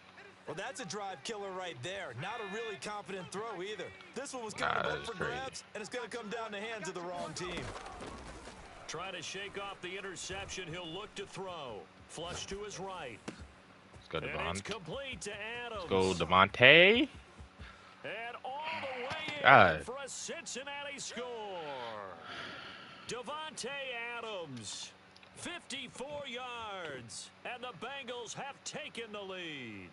Well, that's a drive killer right there. Not a really confident throw either. This one was kind of up that's for crazy. grabs, and it's going to come down the hands of the wrong team. Trying to shake off the interception. He'll look to throw. Flush to his right. Let's go, And it's Devontae. complete to Adams. Let's go, Devontae. And all the way in God. for a Cincinnati score. Devontae Adams, 54 yards, and the Bengals have taken the lead.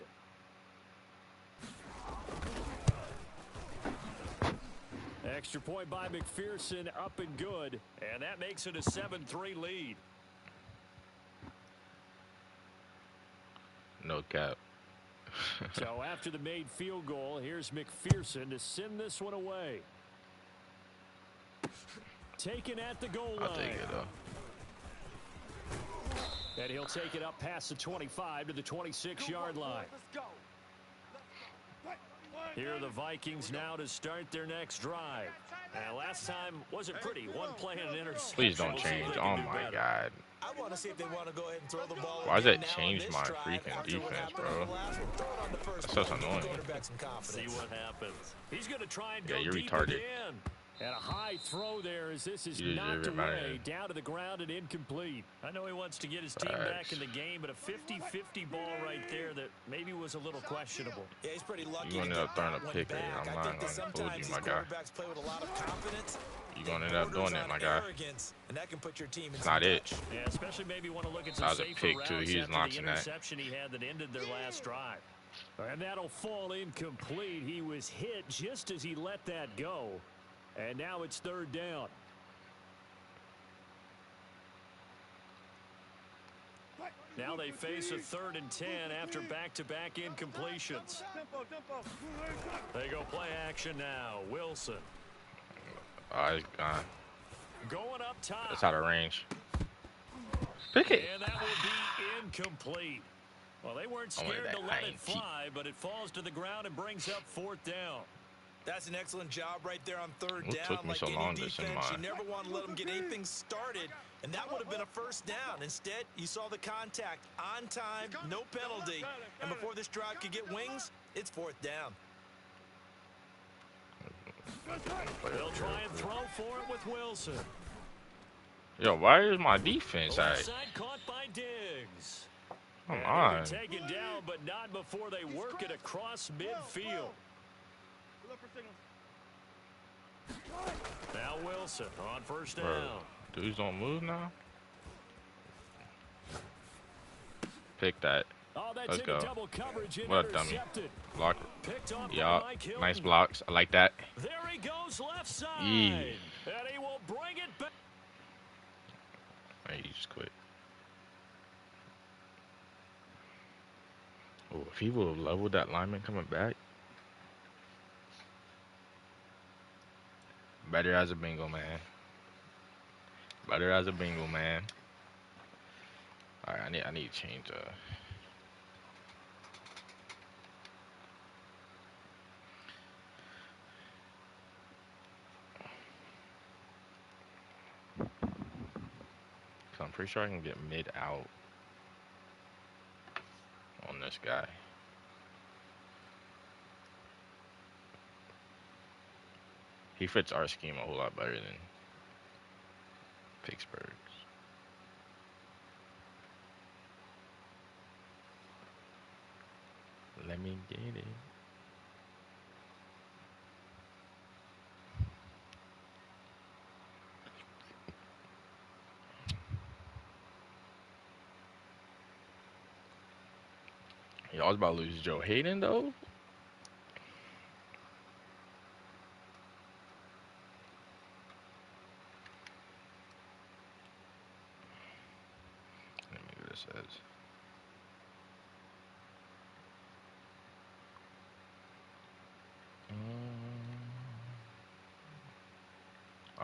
Extra point by McPherson, up and good, and that makes it a 7-3 lead. No cap. So after the made field goal, here's McPherson to send this one away. Taken at the goal line. I'll take it, though. And he'll take it up past the 25 to the 26-yard line. Here are the Vikings now to start their next drive. And last time wasn't pretty. One play and an interception. Please don't We'll see if change. they Oh, can do my better. God. I want to see if they want to go ahead and throw the ball. Why does again that now on change this my drive freaking after what defense, happened bro? on the last one. Throw it on the first That's one. so Give the annoying. quarterback some See confidence. what happens. He's going to try and Yeah, go you're deep retarded. again. And a high throw there as this is You knocked deserve it, away, man. down to the ground and incomplete. I know he wants to get his team back in the game, but a 50-50 ball right there that maybe was a little questionable. Yeah, he's pretty lucky You to ended get up throwing that a one pick, back. I'm I not think that gonna hold sometimes you, these my guy. quarterbacks play with a lot of confidence. You gonna end up Borders doing it, on my guy. arrogance, and that can put your team in It's some not it. touch. Yeah, especially maybe want to look at some That was a safer pick, routes too. He was after the launching that. interception he had that ended their last drive. And that'll fall incomplete. He was hit just as he let that go. And now it's third down. Now they face a 3rd and 10 after back-to-back incompletions. They go play action now. Wilson He's gone. going up top. It's out of range. Pick it. And that will be incomplete. Well, they weren't I wanted scared that to let high it fly, but it falls to the ground and brings up 4th down. That's an excellent job right there on third What down. took me Like so any long to send defense, you mine? never want to let them get anything started, and that would have been a first down. Instead, you saw the contact on time, no penalty, and before this drive could get wings, it's 4th down. They'll try and throw for it with Wilson. Yo, why is my defense at? Side caught by Diggs. Come And on. he'll be taken down, but not before they work it across midfield. Now Wilson on first down. Bro, dudes don't move now. Pick that. Oh, that's Let's into go. double coverage and What a dummy. intercepted. Block. Picked off by Yeah, Mike Hilton. nice blocks. I like that. There he goes left side. Yeah. And he will bring it back. Hey, you just quit. Oh, if he would have leveled that lineman coming back. Better as a bingo, man. Better as a bingo, man. All right, I need to change. So I'm pretty sure I can get mid out on this guy. He fits our scheme a whole lot better than Pittsburgh's. Let me get it. Y'all was about to lose Joe Hayden though.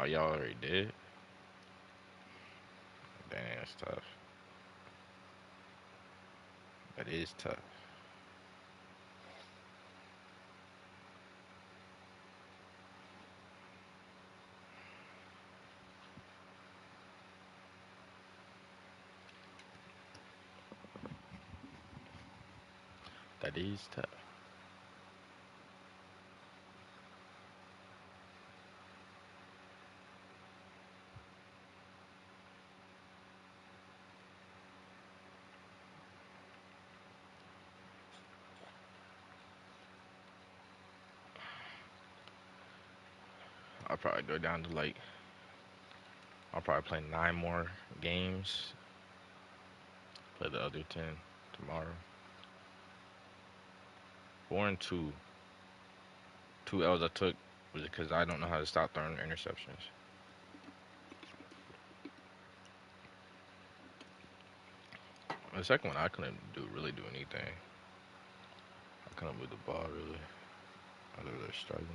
Oh, y'all already did? Dang, that's tough. That is tough. That is tough. I'll probably go down to like, I'll probably play 9 more games. Play the other 10 tomorrow. 4-2. 2 L's I took was because I don't know how to stop throwing interceptions. The second one, I couldn't really do anything. I couldn't move the ball really. I was really struggling.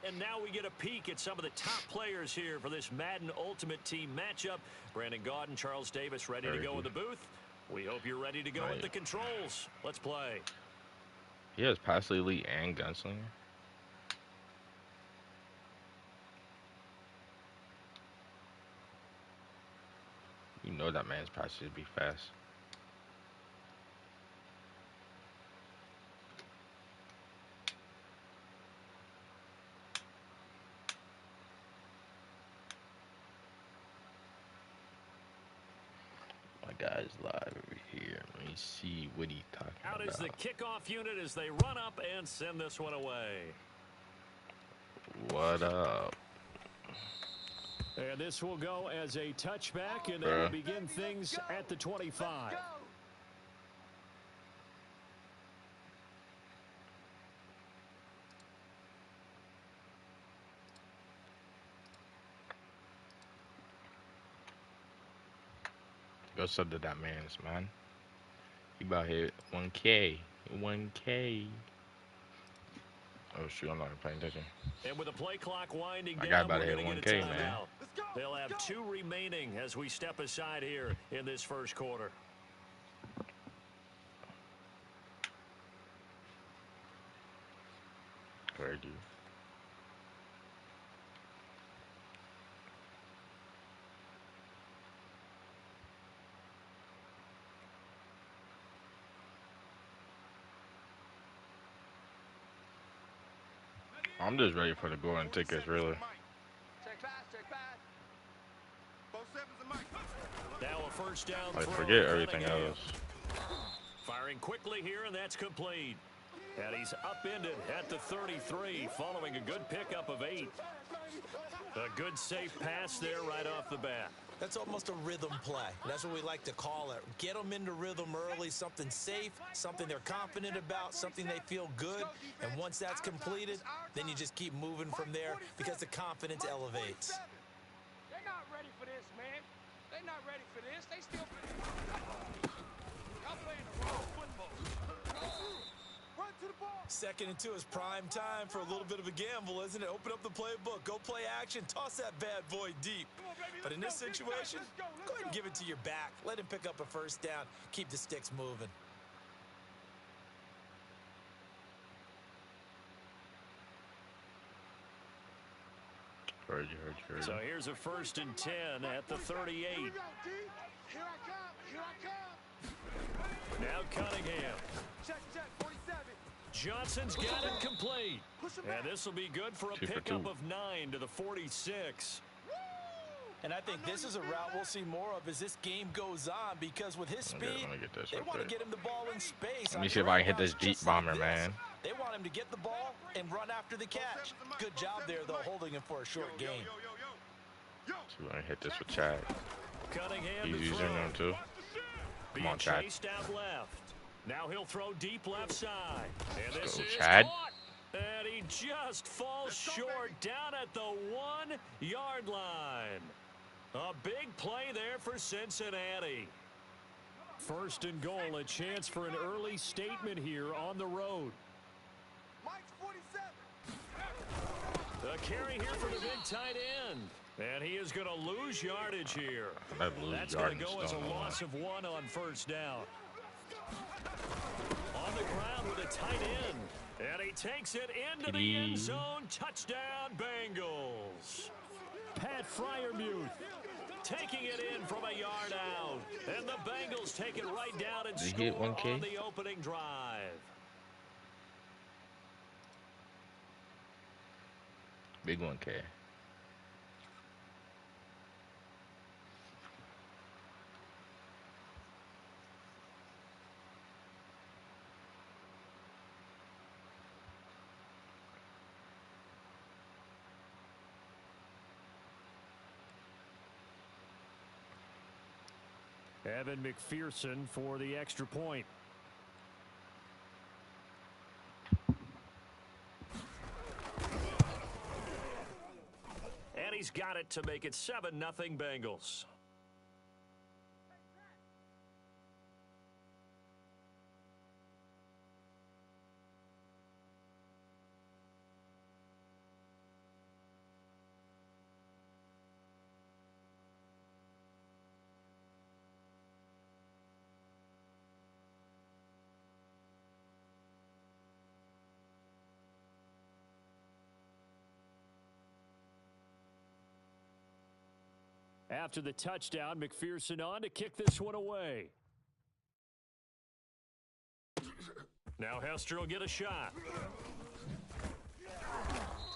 And now we get a peek at some of the top players here for this Madden Ultimate Team matchup. Brandon Gaudin, Charles Davis ready to go in the booth. We hope you're ready to go at the controls. Let's play. He has pass elite and gunslinger. You know that man's passes be fast. My guy's live over here. Let me see what he's talking about. Out is the kickoff unit as they run up and send this one away. What up? And this will go as a touchback, and they will begin things at the 25. Go sub to that man's, man. He about hit 1K. 1K. Oh, shoot, I'm not even paying attention. And with the play clock winding down, I got about to we're hit going to 1K, get a man. timeout. They'll have 2 remaining as we step aside here in this first quarter. Where do you? I'm just ready for the golden tickets, really. Check pass, check pass. Both sevens and Mike. Now a first down I throw forget to everything Cunningham. else. Firing quickly here, and that's complete. And he's upended at the 33 following a good pickup of 8. A good safe pass there right off the bat. That's almost a rhythm play. That's what we like to call it. Get them into rhythm early, something safe, something they're confident about, something they feel good. And once that's completed, then you just keep moving from there because the confidence elevates. They're not ready for this, man. They're not ready for this. They still... Y'all playing the wrong football. Run to the ball. 2nd and 2 is prime time for a little bit of a gamble, isn't it? Open up the playbook, go play action, toss that bad boy deep. But in this situation, go ahead and give it to your back. Let him pick up a first down. Keep the sticks moving. Heard you. So here's a 1st and 10 at the 38. Here we go, D. Here I come. Here I come. Now Cunningham. Check, 47. Johnson's got it complete. And this will be good for a 2 for pickup 2. of 9 to the 46. And I think this is a route we'll see more of as this game goes on because with his speed, Let me get this they real want to quick. get him the ball in space. Let me see if I can hit this deep bomber, man. They want him to get the ball and run after the catch. Good job there, though, holding him for a short gain. So we're gonna hit this with Chad. Cunningham He's to using throw. them too. Being on, Chad. chased out left. Now he'll throw deep left side. And Let's this go, is Chad. caught. And he just falls short down at the 1-yard line. A big play there for Cincinnati. First and goal, a chance for an early statement here on the road. Mike's 47. The carry here for the big tight end. And he is going to lose yardage here. That's going to go as a loss of 1 on first down. On the ground with a tight end. And he takes it into the end zone. Touchdown, Bengals. Pat Freiermuth taking it in from a yard out. And the Bengals take it right down and score on the opening drive. Big 1K. Evan McPherson for the extra point. And he's got it to make it 7-0 Bengals. After the touchdown, McPherson on to kick this one away. Now Hester will get a shot.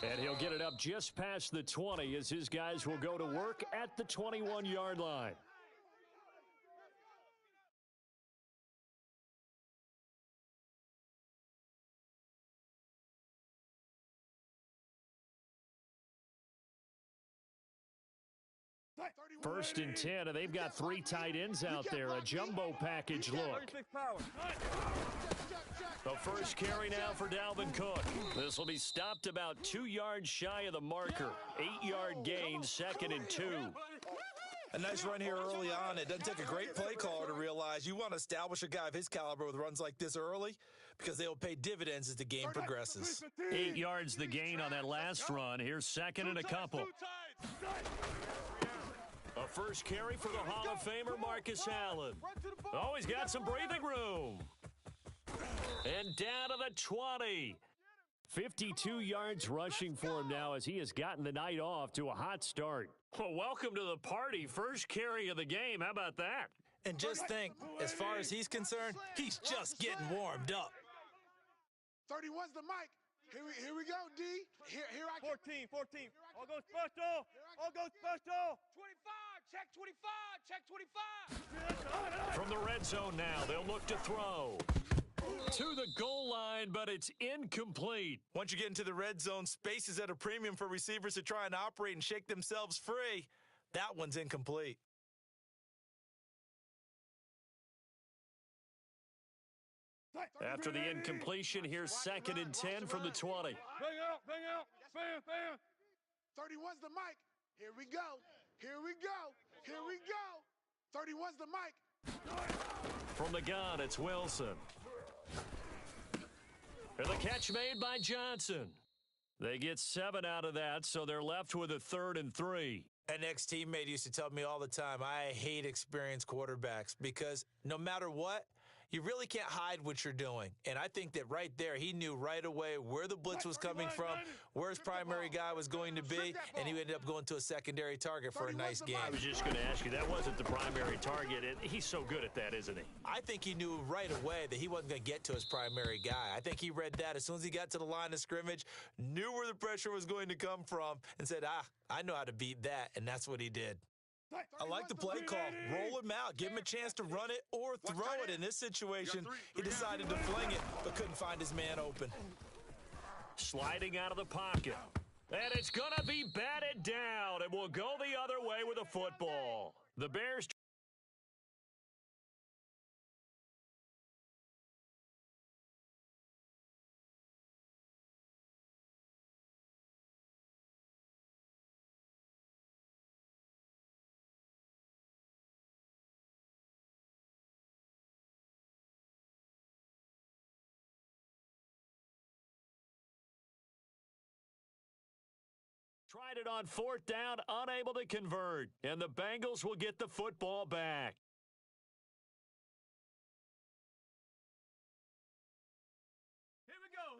And he'll get it up just past the 20 as his guys will go to work at the 21-yard line. First and 10, and they've got 3 tight ends out there. A jumbo package look. The first carry now for Dalvin Cook. This will be stopped about 2 yards shy of the marker. 8-yard gain, 2nd and 2. A nice run here early on. It doesn't take a great play caller to realize you want to establish a guy of his caliber with runs like this early because they will pay dividends as the game progresses. 8 yards the gain on that last run. Here's 2nd and a couple. A first carry for the Hall of Famer Marcus Allen. Oh, he's got some breathing room. And down to the 20. 52 yards rushing for him now as he has gotten the night off to a hot start. Well, welcome to the party. First carry of the game. How about that? And just think, as far as he's concerned, he's just getting warmed up. 31's the mic. Here we go, D. Here I 14. All goes special. All goes special. 25. Check 25. Check 25. From the red zone now, they'll look to throw. To the goal line, but it's incomplete. Once you get into the red zone, space is at a premium for receivers to try and operate and shake themselves free. That one's incomplete. After the incompletion, here's 2nd and 10 from the 20. Bang out. Bam. 31's the mic. Here we go. 31's the mic. From the gun, it's Wilson. And the catch made by Johnson. They get 7 out of that, so they're left with a 3rd and 3. An ex-teammate used to tell me all the time, I hate experienced quarterbacks because no matter what, you really can't hide what you're doing. And I think that right there, he knew right away where the blitz was coming from, where his primary guy was going to be, and he ended up going to a secondary target for a nice game. I was just going to ask you, that wasn't the primary target, and he's so good at that, isn't he? I think he knew right away that he wasn't going to get to his primary guy. I think he read that as soon as he got to the line of scrimmage, knew where the pressure was going to come from, and said, I know how to beat that, and that's what he did. I like the play call. Roll him out. Give him a chance to run it or throw it. In this situation, he decided to fling it, but couldn't find his man open. Sliding out of the pocket. And it's going to be batted down. It will go the other way with a football. The Bears Tried it on fourth down, unable to convert, and the Bengals will get the football back.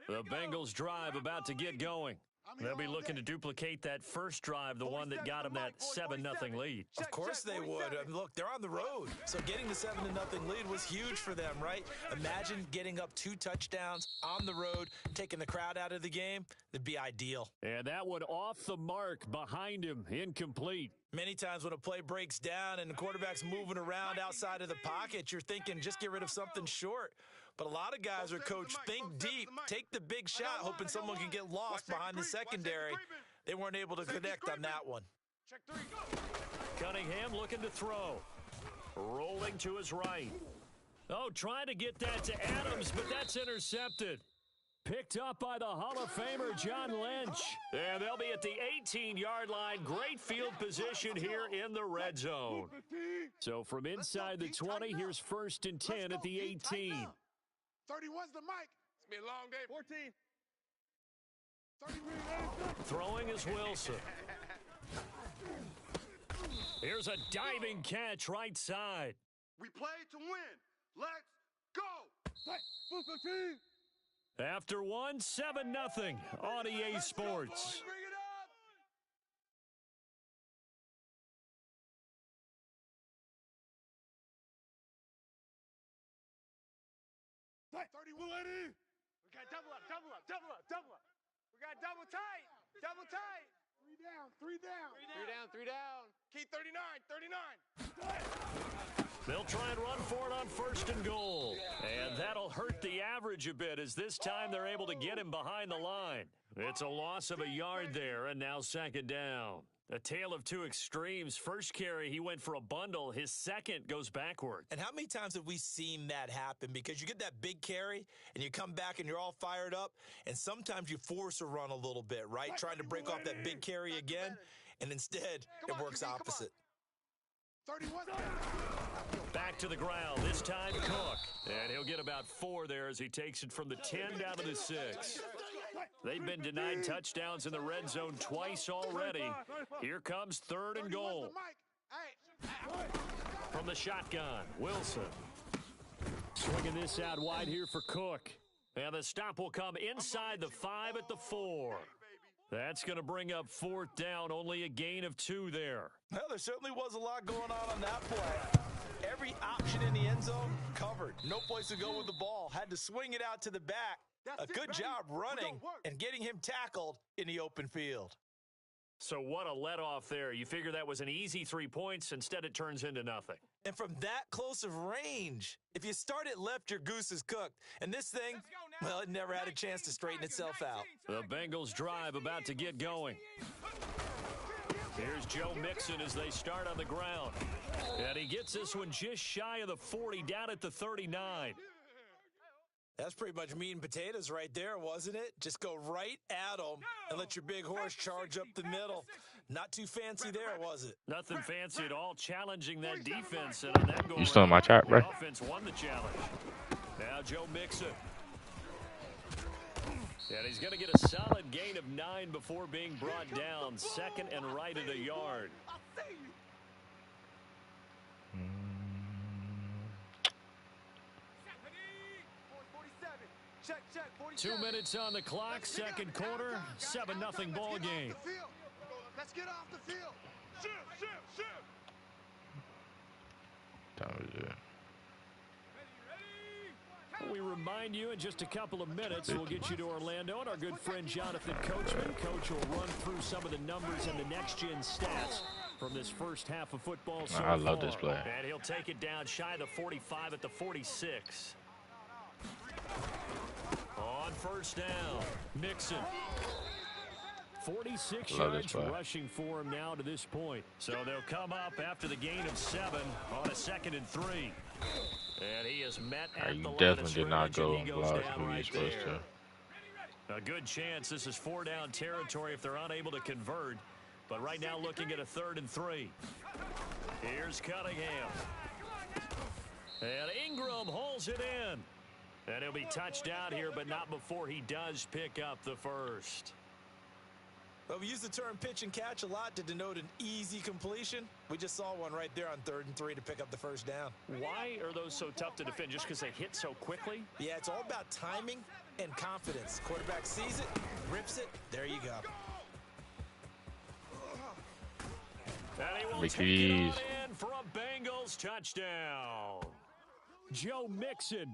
The Bengals drive about to get going. They'll be looking to duplicate that first drive, the one that got them that 7-0 lead. Of course they would. I mean, look, they're on the road. So getting the 7-0 lead was huge for them, right? Imagine getting up 2 touchdowns on the road, taking the crowd out of the game. That'd be ideal. And that one off the mark behind him, incomplete. Many times when a play breaks down and the quarterback's moving around outside of the pocket, you're thinking just get rid of something short. But a lot of guys are coached, think deep, take the big shot, hoping someone can get lost behind the secondary. They weren't able to connect on that one. Cunningham looking to throw. Rolling to his right. Oh, trying to get that to Adams, but that's intercepted. Picked up by the Hall of Famer, John Lynch. And they'll be at the 18-yard line. Great field position here in the red zone. So from inside the 20, here's 1st and 10 at the 18. 31's the mic. It's been a long day. 14. 33. Throwing is Wilson. Here's a diving catch right side. We play to win. Let's go. After one, 7-0 on EA Sports. Bring it up. 31. We got double up. We got double tight. Double tight. 3 down. 3 down. 3 down. Key 39. They'll try and run for it on 1st and goal. And that'll hurt the average a bit as this time they're able to get him behind the line. It's a loss of a yard there, and now 2nd down. A tale of two extremes. First carry, he went for a bundle. His second goes backward. And how many times have we seen that happen? Because you get that big carry, and you come back and you're all fired up, and sometimes you force a run a little bit, right? Trying to break off that big carry again, and instead it works opposite. 31. Back to the ground, this time Cook. And he'll get about 4 there as he takes it from the 10 down to the 6. They've been denied touchdowns in the red zone twice already. Here comes 3rd and goal. From the shotgun, Wilson. Swinging this out wide here for Cook. And the stop will come inside the 5 at the 4. That's going to bring up 4th down, only a gain of 2 there. Well, there certainly was a lot going on that play. Every option in the end zone covered. No place to go with the ball. Had to swing it out to the back. A good job running and getting him tackled in the open field. So what a let-off there. You figure that was an easy 3 points. Instead, it turns into nothing. And from that close of range, if you start it left, your goose is cooked. And this thing, well, it never had a chance to straighten itself out. The Bengals drive about to get going. Here's Joe Mixon as they start on the ground. And he gets this one just shy of the 40, down at the 39. That's pretty much meat and potatoes right there, wasn't it? Just go right at them and let your big horse charge up the middle. Not too fancy there, was it? Nothing fancy at all, challenging that defense. And on that goal, You still in my chat, bro? the offense won the challenge. Now Joe Mixon. And he's going to get a solid gain of 9 before being brought down. 2nd and right at a yard. 2 minutes on the clock, 2nd quarter, 7-0 ball game. Let's get off the field. Shoot. Time is it? We remind you in just a couple of minutes, we'll get you to Orlando, and our good friend Jonathan Coachman. Coach will run through some of the numbers and the next-gen stats from this first half of football so I love far. this play. And he'll take it down shy of the 45 at the 46. On 1st down, Mixon. 46 yards rushing for him now to this point. So they'll come up after the gain of 7 on a 2nd and 3. And he is met at the line definitely of did not scrimmage, go and he and goes block down who right he's supposed there. A good chance this is 4-down territory if they're unable to convert. But right now looking at a 3rd and 3. Here's Cunningham. And Ingram hauls it in. And he'll be touched down here, but not before he does pick up the first. Well, we use the term pitch and catch a lot to denote an easy completion. We just saw one right there on 3rd and 3 to pick up the first down. Why are those so tough to defend? Just because they hit so quickly? Yeah, it's all about timing and confidence. Quarterback sees it, rips it, there you go. And he will Big take it on fees. in for a Bengals touchdown. Joe Mixon,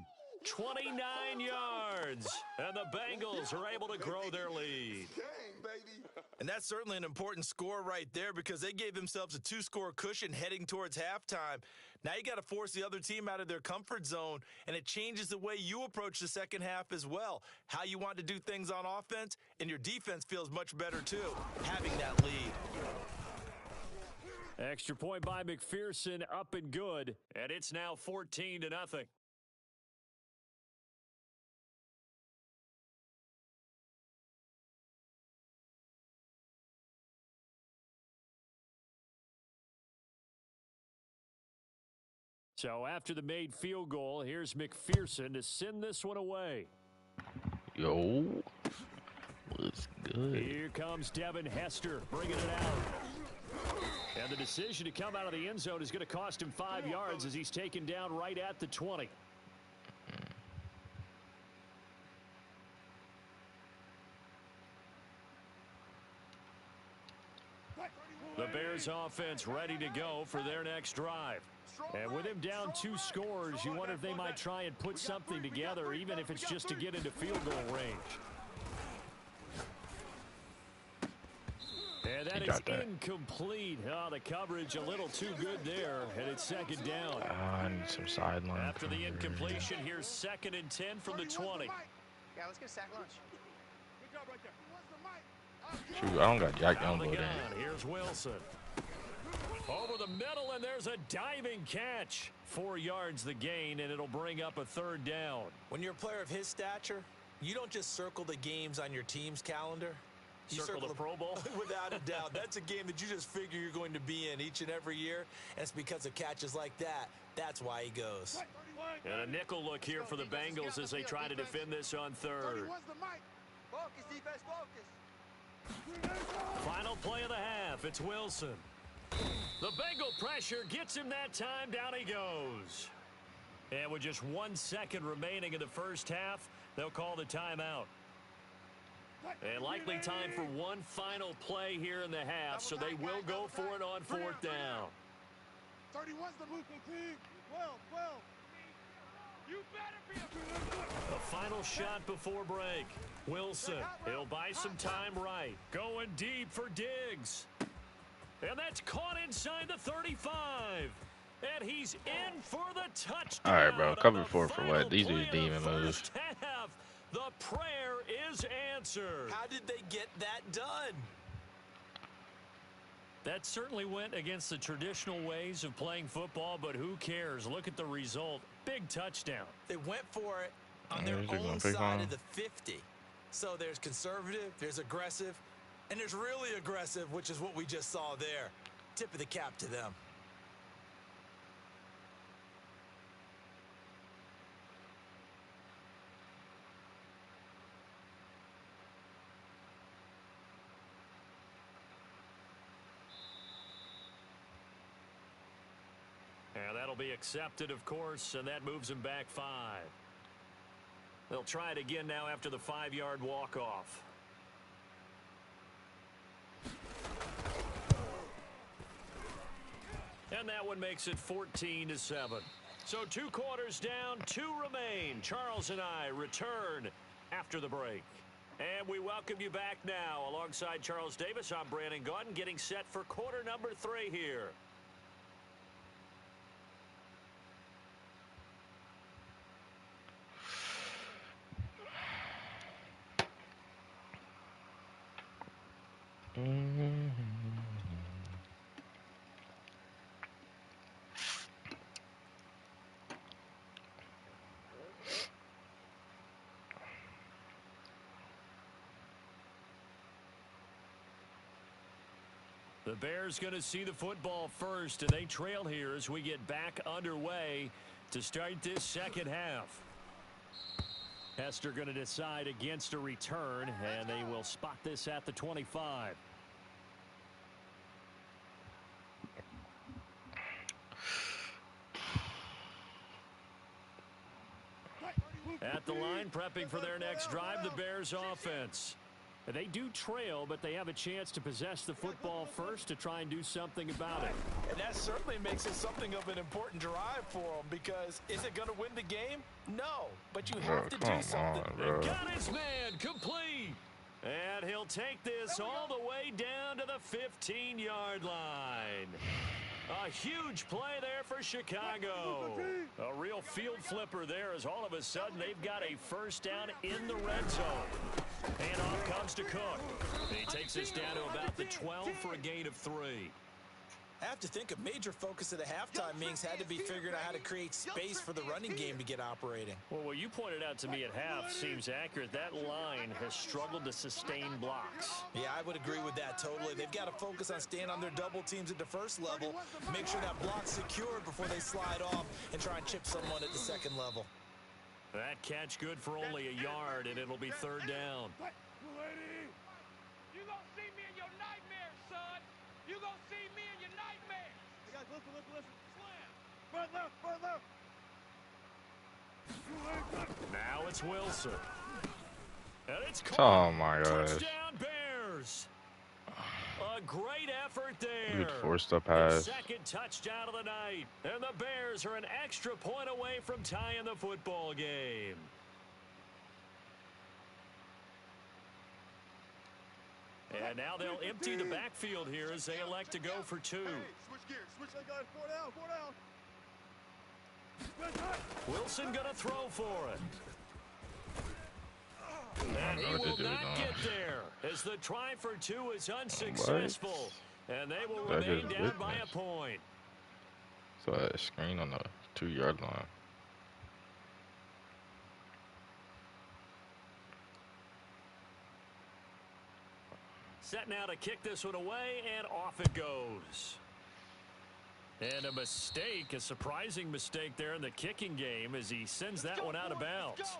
29 yards. And the Bengals are able to grow their lead. And that's certainly an important score right there because they gave themselves a 2-score cushion heading towards halftime. Now you got to force the other team out of their comfort zone, and it changes the way you approach the second half as well. How you want to do things on offense, and your defense feels much better too, having that lead. Extra point by McPherson, up and good. And it's now 14-0. So after the made field goal, here's McPherson to send this one away. Yo, what's good? Here comes Devin Hester bringing it out. And the decision to come out of the end zone is going to cost him 5 yards as he's taken down right at the 20. The Bears offense ready to go for their next drive. And with him down 2 scores, you wonder if they might try and put something together, even if it's just to get into field goal range. And that is incomplete. Oh, the coverage a little too good there, and it's 2nd down. I need some sideline After the coverage. incompletion, here's 2nd and 10 from the 20. Yeah, let's get a sack lunch. Good job right there. Shoot, I don't got Jack On the Youngblood gun, in. here's Wilson. Over the middle, and there's a diving catch. 4 yards the gain, and it'll bring up a 3rd down. When you're a player of his stature, you don't just circle the games on your team's calendar. You Circle the Pro Bowl? Without a doubt. That's a game that you just figure you're going to be in each and every year, and it's because of catches like that. That's why he goes. And a nickel look here for the Bengals as they try to defend this on 3rd. Focus, defense, focus. Final play of the half. It's Wilson. The Bengal pressure gets him that time. Down he goes. And with just 1 second remaining in the first half, they'll call the timeout. And likely time for one final play here in the half, so they will go for it on 4th down. 31's the move, team. 12. You better be a final shot before break. Wilson, he'll buy some time right. Going deep for Diggs. And that's caught inside the 35. And he's in for the touchdown. All right, bro. Cover 4 for what? These are demon moves. The prayer is answered. How did they get that done? That certainly went against the traditional ways of playing football, but who cares? Look at the result. Big touchdown. They went for it on their own side of the 50. So there's conservative, there's aggressive, and there's really aggressive, which is what we just saw there. Tip of the cap to them. And that'll be accepted, of course, and that moves him back 5. They'll try it again now after the 5-yard walk-off. And that one makes it 14-7. So 2 quarters down, 2 remain. Charles and I return after the break. And we welcome you back now. Alongside Charles Davis, I'm Brandon Gaudin, getting set for quarter number 3 here. The Bears going to see the football first, and they trail here as we get back underway to start this second half. Hester going to decide against a return, and they will spot this at the 25. At the line, prepping for their next drive, the Bears offense. They do trail, but they have a chance to possess the football first to try and do something about it. And that certainly makes it something of an important drive for them, because is it going to win the game? No, but you have to do something. Got his man complete. And he'll take this all the way down to the 15-yard line. A huge play there for Chicago. A real field flipper there, as all of a sudden they've got a first down in the red zone. And off comes to Cook. He takes this down to about the 12 for a gain of 3. I have to think a major focus of the halftime meetings had to be figuring out how to create space for the running game to get operating. Well, what you pointed out to me at half seems accurate. That line has struggled to sustain blocks. Yeah, I would agree with that totally. They've got to focus on staying on their double teams at the first level, make sure that block's secured before they slide off and try and chip someone at the second level. That catch good for only a yard, and it'll be third down. You gonna see me in your nightmares, son. You gonna see me in your nightmares. You guys, listen. Slam. Front left. Now it's Wilson. And it's Oh my gosh. Touchdown Bears. A great effort there. Good forced up pass. The second touchdown of the night. And the Bears are an extra point away from tying the football game. And now they'll empty the backfield here as they elect to go for 2. Switch gears. Switch gears. 4 down. Wilson gonna throw for it. And he what will they do, not no. get there as the try for 2 is unsuccessful. And they will That remain is down by a business. point. So a screen on the 2-yard line. Set now to kick this one away, and off it goes. And a mistake, a surprising mistake there in the kicking game as he sends that one out of bounds.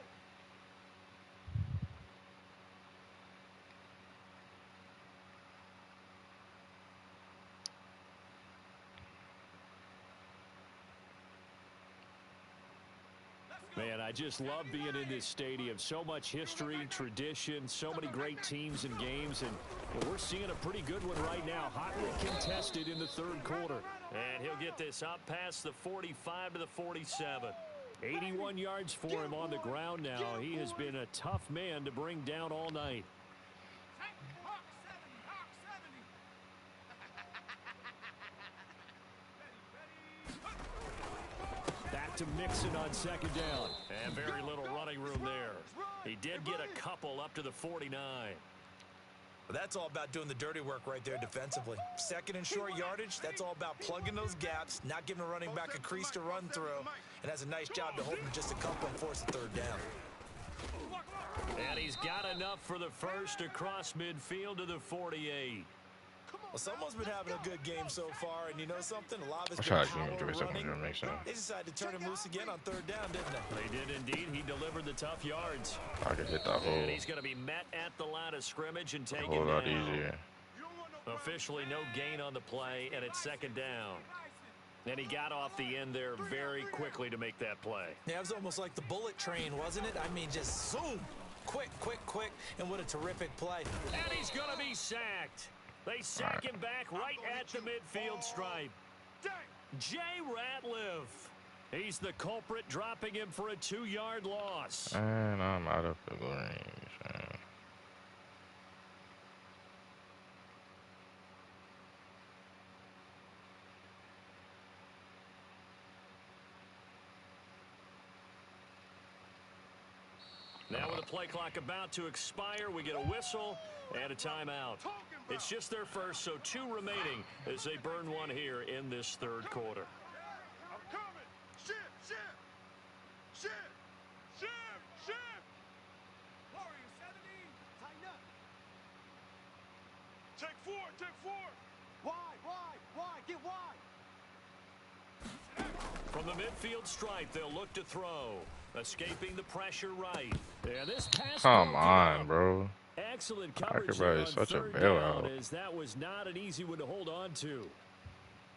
Man, I just love being in this stadium. So much history, tradition, so many great teams and games, and we're seeing a pretty good one right now. Hotly contested in the third quarter. And he'll get this up past the 45 to the 47. 81 yards for him on the ground now. He has been a tough man to bring down all night. Hawk 70. Back to Mixon on second down. And very little running room there. He did get a couple up to the 49. But that's all about doing the dirty work right there defensively. Second and short yardage, that's all about plugging those gaps, not giving a running back a crease to run through, and has a nice job to hold him just a couple and force a third down. And he's got enough for the first across midfield to the 48. Well, someone's been having a good game so far, and you know something? A lot of it's I'll been try to power enjoy something running. to make sense. They decided to turn him loose again on third down, didn't they? They did indeed. He delivered the tough yards. I could hit that hole And he's going to be met at the line of scrimmage and a taken whole lot down. easier. Officially no gain on the play, and it's second down. And he got off the end there very quickly to make that play. Yeah, it was almost like the bullet train, wasn't it? I mean, just zoom. Quick, and what a terrific play. And he's going to be sacked. They sack him back right at the midfield stripe. Jay Ratliff. He's the culprit, dropping him for a 2-yard loss. And I'm out of the range. Man. Now with the play clock about to expire, we get a whistle and a timeout. It's just their first, so 2 remaining as they burn one here in this third quarter. I'm coming. Shift. Warrior 70. Tighten up. Take 4. Wide. Get wide. From the midfield stripe, they'll look to throw. Escaping the pressure right. And this pass Come broken on, up. bro. Excellent Parker, coverage bro, here is on such a third down, bailout. as that was not an easy one to hold on to.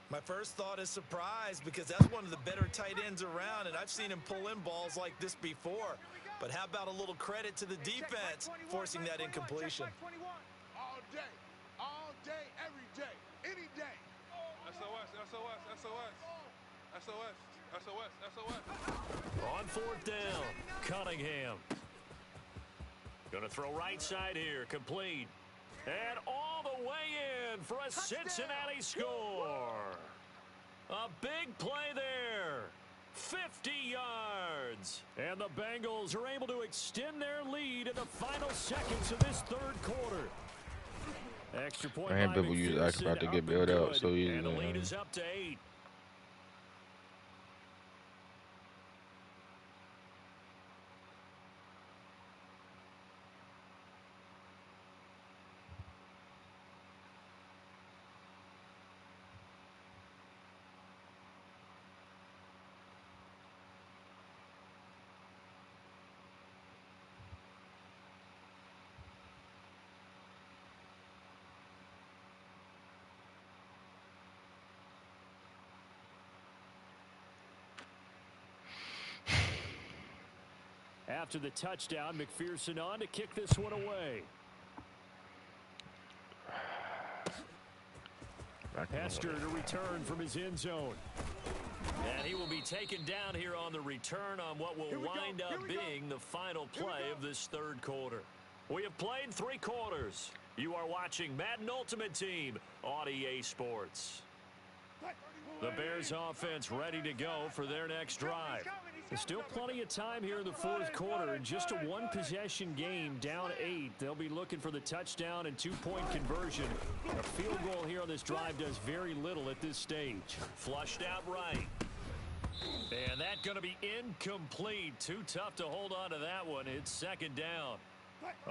My first thought is surprise, because that's one of the better tight ends around, and I've seen him pull in balls like this before. But how about a little credit to the defense forcing that incompletion? All day, every day, any day. SOS, SOS, SOS, SOS, SOS, SOS. On fourth down, Cunningham. Going to throw right side here, complete. And all the way in for a Cincinnati score. A big play there. 50 yards. And the Bengals are able to extend their lead in the final seconds of this third quarter. Extra point by People use that about to get bailed out so easy. And the lead is up to 8. After the touchdown, McPherson on to kick this one away. Hester to return from his end zone. And he will be taken down here on the return on what will wind up being the final play of this third quarter. We have played 3 quarters. You are watching Madden Ultimate Team on EA Sports. The Bears offense ready to go for their next drive. There's still plenty of time here in the fourth quarter. In just a one-possession game, down 8. They'll be looking for the touchdown and 2-point conversion. A field goal here on this drive does very little at this stage. Flushed out right. And that's going to be incomplete. Too tough to hold on to that one. It's second down.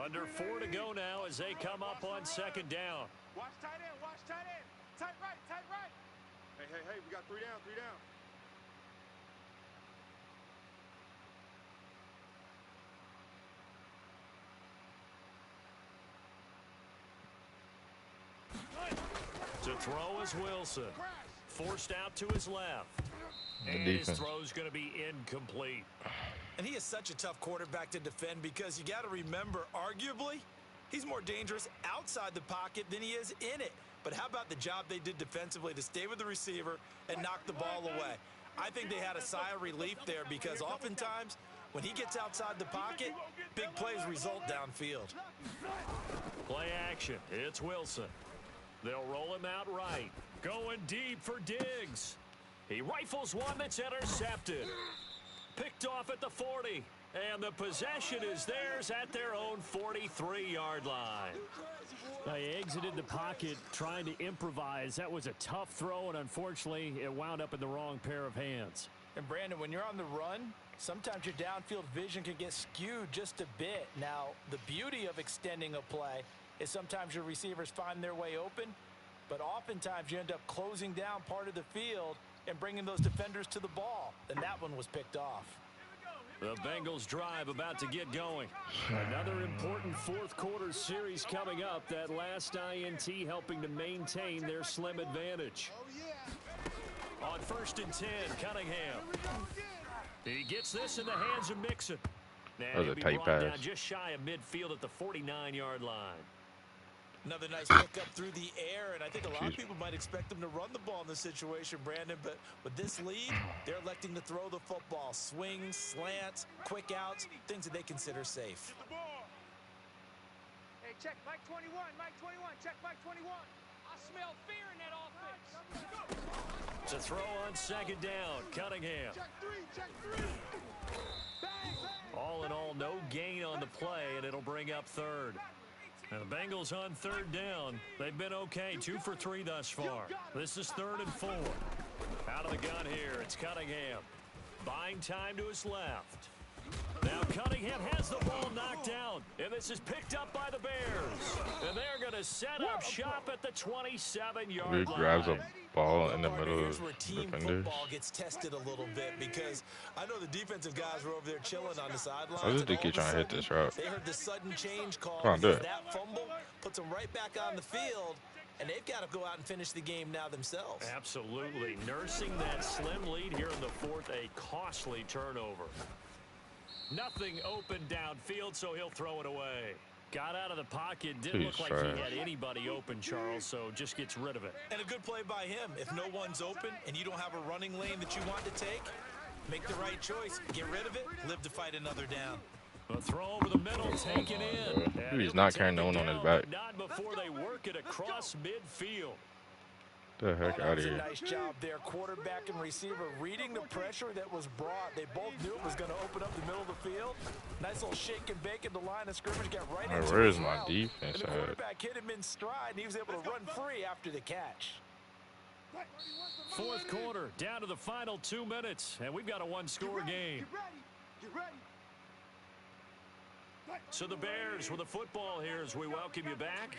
Under 4 to go now as they come up on second down. Watch tight end, watch tight end. Tight right, tight right. Hey, we got 3 down, 3 down. To throw is Wilson. Forced out to his left. And his throw's going to be incomplete. And he is such a tough quarterback to defend, because you got to remember, arguably, he's more dangerous outside the pocket than he is in it. But how about the job they did defensively to stay with the receiver and knock the ball away? I think they had a sigh of relief there, because oftentimes when he gets outside the pocket, big plays result downfield. Play action. It's Wilson. They'll roll him out right. Going deep for Diggs. He rifles one that's intercepted. Picked off at the 40. And the possession is theirs at their own 43-yard line. Now, he exited the pocket trying to improvise. That was a tough throw, and unfortunately, it wound up in the wrong pair of hands. And, Brandon, when you're on the run, sometimes your downfield vision can get skewed just a bit. Now, the beauty of extending a play is sometimes your receivers find their way open, but oftentimes you end up closing down part of the field and bringing those defenders to the ball. And that one was picked off. The Bengals drive about to get going. Another important fourth quarter series coming up. That last INT helping to maintain their slim advantage. On 1st and 10, Cunningham. He gets this in the hands of Mixon. That was a tight brought pass. down just shy of midfield at the 49-yard line. Another nice pickup through the air, and I think a lot of people might expect them to run the ball in this situation, Brandon, but with this lead, they're electing to throw the football. Swings, slants, quick outs, things that they consider safe. Hey, check Mike 21, Mike 21, check Mike 21. I smell fear in that offense. To throw on second down, Cunningham. Check three. All in all, no gain on the play, and it'll bring up third. And the Bengals on third down. They've been okay, 2 for 3 thus far. This is 3rd and 4. Out of the gun here, it's Cunningham. Buying time to his left. Now Cunningham has the ball knocked down, and this is picked up by the Bears. And they're going to set up shop at the 27-yard He grabs a line. ball in the Partner, middle here's of where team defenders. football gets tested a little bit because I know the defensive guys were over there chilling on the sidelines. Why does And they all keep of a trying to hit sudden, this route? they heard the sudden change call Come on, do because it. that fumble puts them right back on the field, and they've got to go out and finish the game now themselves. Absolutely. Nursing that slim lead here in the fourth, a costly turnover. Nothing open downfield, so he'll throw it away. Got out of the pocket. Didn't look like he had anybody open, Charles, so just gets rid of it. And a good play by him. If no one's open and you don't have a running lane that you want to take, make the right choice. Get rid of it. Live to fight another down. A throw over the middle, taken in. He's not carrying no one on his back. Not before they work it across midfield. Get the heck out of That was here. a nice job there. Quarterback and receiver reading the pressure that was brought. They both knew it was going to open up the middle of the field. Nice little shake and bake at the line of scrimmage. Got right into Where is his my route. defense And the at? quarterback hit him in stride, and he was able to run free after the catch. Fourth quarter, down to the final 2 minutes, and we've got a one-score game. Get ready. So the Bears with the football here as we welcome you back.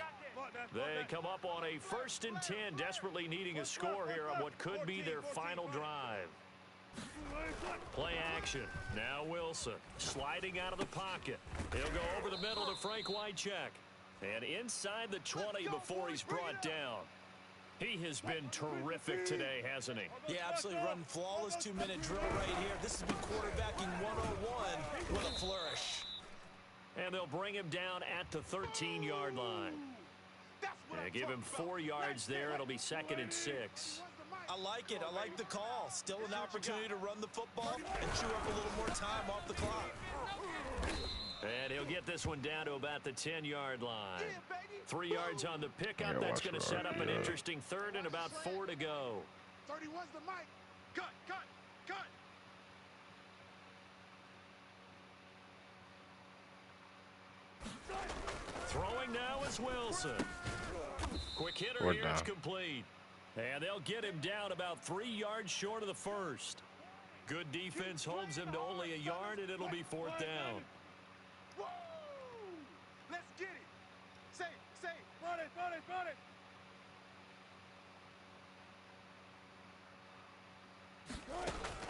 They come up on a 1st and 10, desperately needing a score here on what could be their final drive. Play action. Now Wilson sliding out of the pocket. He'll go over the middle to Frank Wycheck. And inside the 20 before he's brought down. He has been terrific today, hasn't he? Yeah, absolutely run flawless 2-minute drill right here. This has been quarterbacking 101 with a flourish. And they'll bring him down at the 13-yard line. Give him 4 yards there. It'll be 2nd and 6. I like it. I like the call. Still an opportunity to run the football and chew up a little more time off the clock. And he'll get this one down to about the 10-yard line. 3 yards on the pickup. That's going to set up an interesting 3rd and about 4 to go. 31's the mic. Cut. Throwing now is Wilson. Quick hitter here is complete. And they'll get him down about 3 yards short of the first. Good defense holds him to only a yard, and it'll be 4th down. Woo! Let's get it. Say. Run it.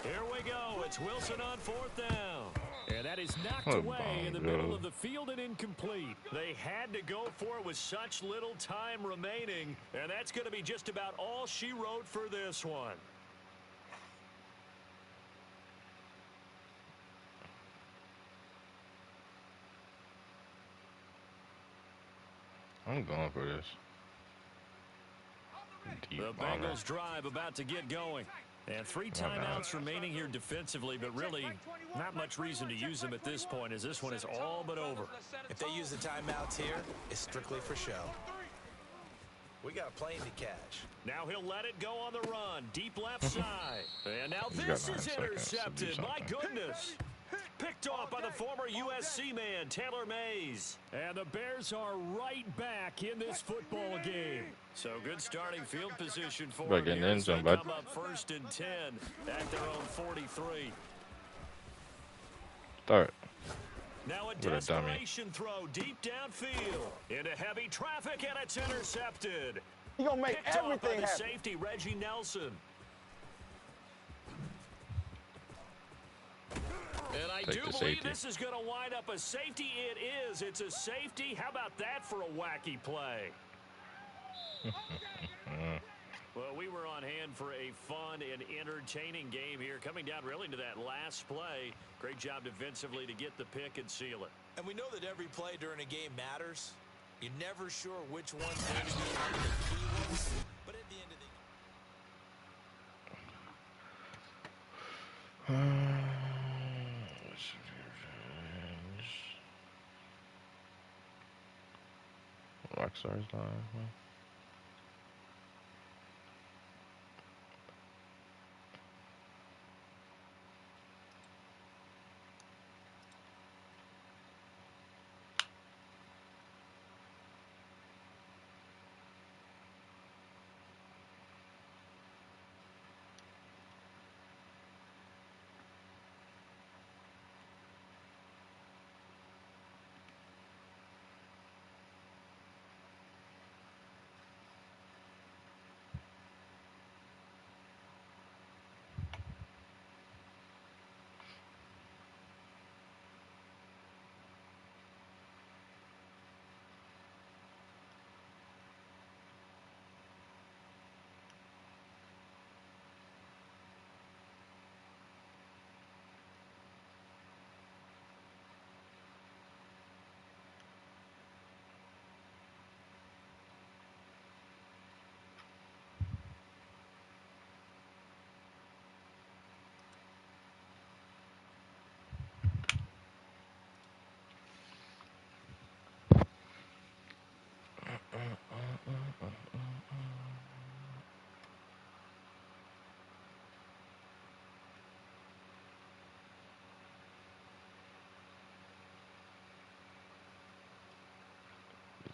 Here we go. It's Wilson on 4th down. And that is knocked away in the middle of the field and incomplete. They had to go for it with such little time remaining, and that's going to be just about all she wrote for this one. I'm going for this. The Bengals drive about to get going. And 3 timeouts remaining here defensively, but really not much reason to use them at this point as this one is all but over. If they use the timeouts here, it's strictly for show. We got a plane to catch. Now he'll let it go on the run. Deep left side. And now this is intercepted. My goodness. Picked off by the former USC man, Taylor Mays. And the Bears are right back in this football game. So good starting field position for them. Getting in zone, bud. Come up 1st and 10 at their own 43. Start. Now a desperation throw deep downfield into heavy traffic, and it's intercepted. You're going to make Picked off by everything the happen. safety, Reggie Nelson. And I do believe this is going to wind up a safety. It is. It's a safety. How about that for a wacky play? Well, we were on hand for a fun and entertaining game here. Coming down really to that last play. Great job defensively to get the pick and seal it. And we know that every play during a game matters. You're never sure which one's going to be one of the key ones. But at the end of the Rockstar's live.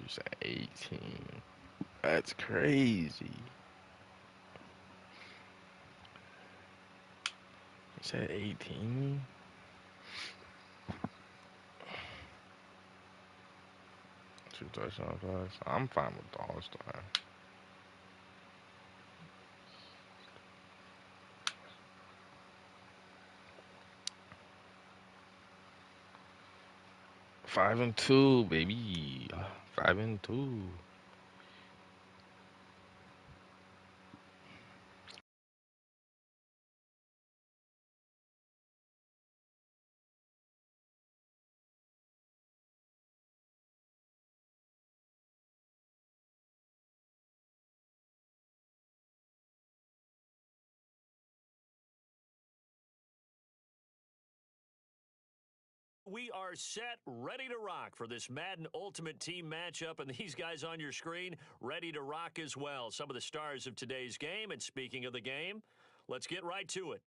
said 18. That's crazy. You said 18? Two touchdown pass. I'm fine with the All-Star. Five and two, baby. 5-2. We are set, ready to rock for this Madden Ultimate Team matchup, and these guys on your screen ready to rock as well. Some of the stars of today's game, and speaking of the game, let's get right to it.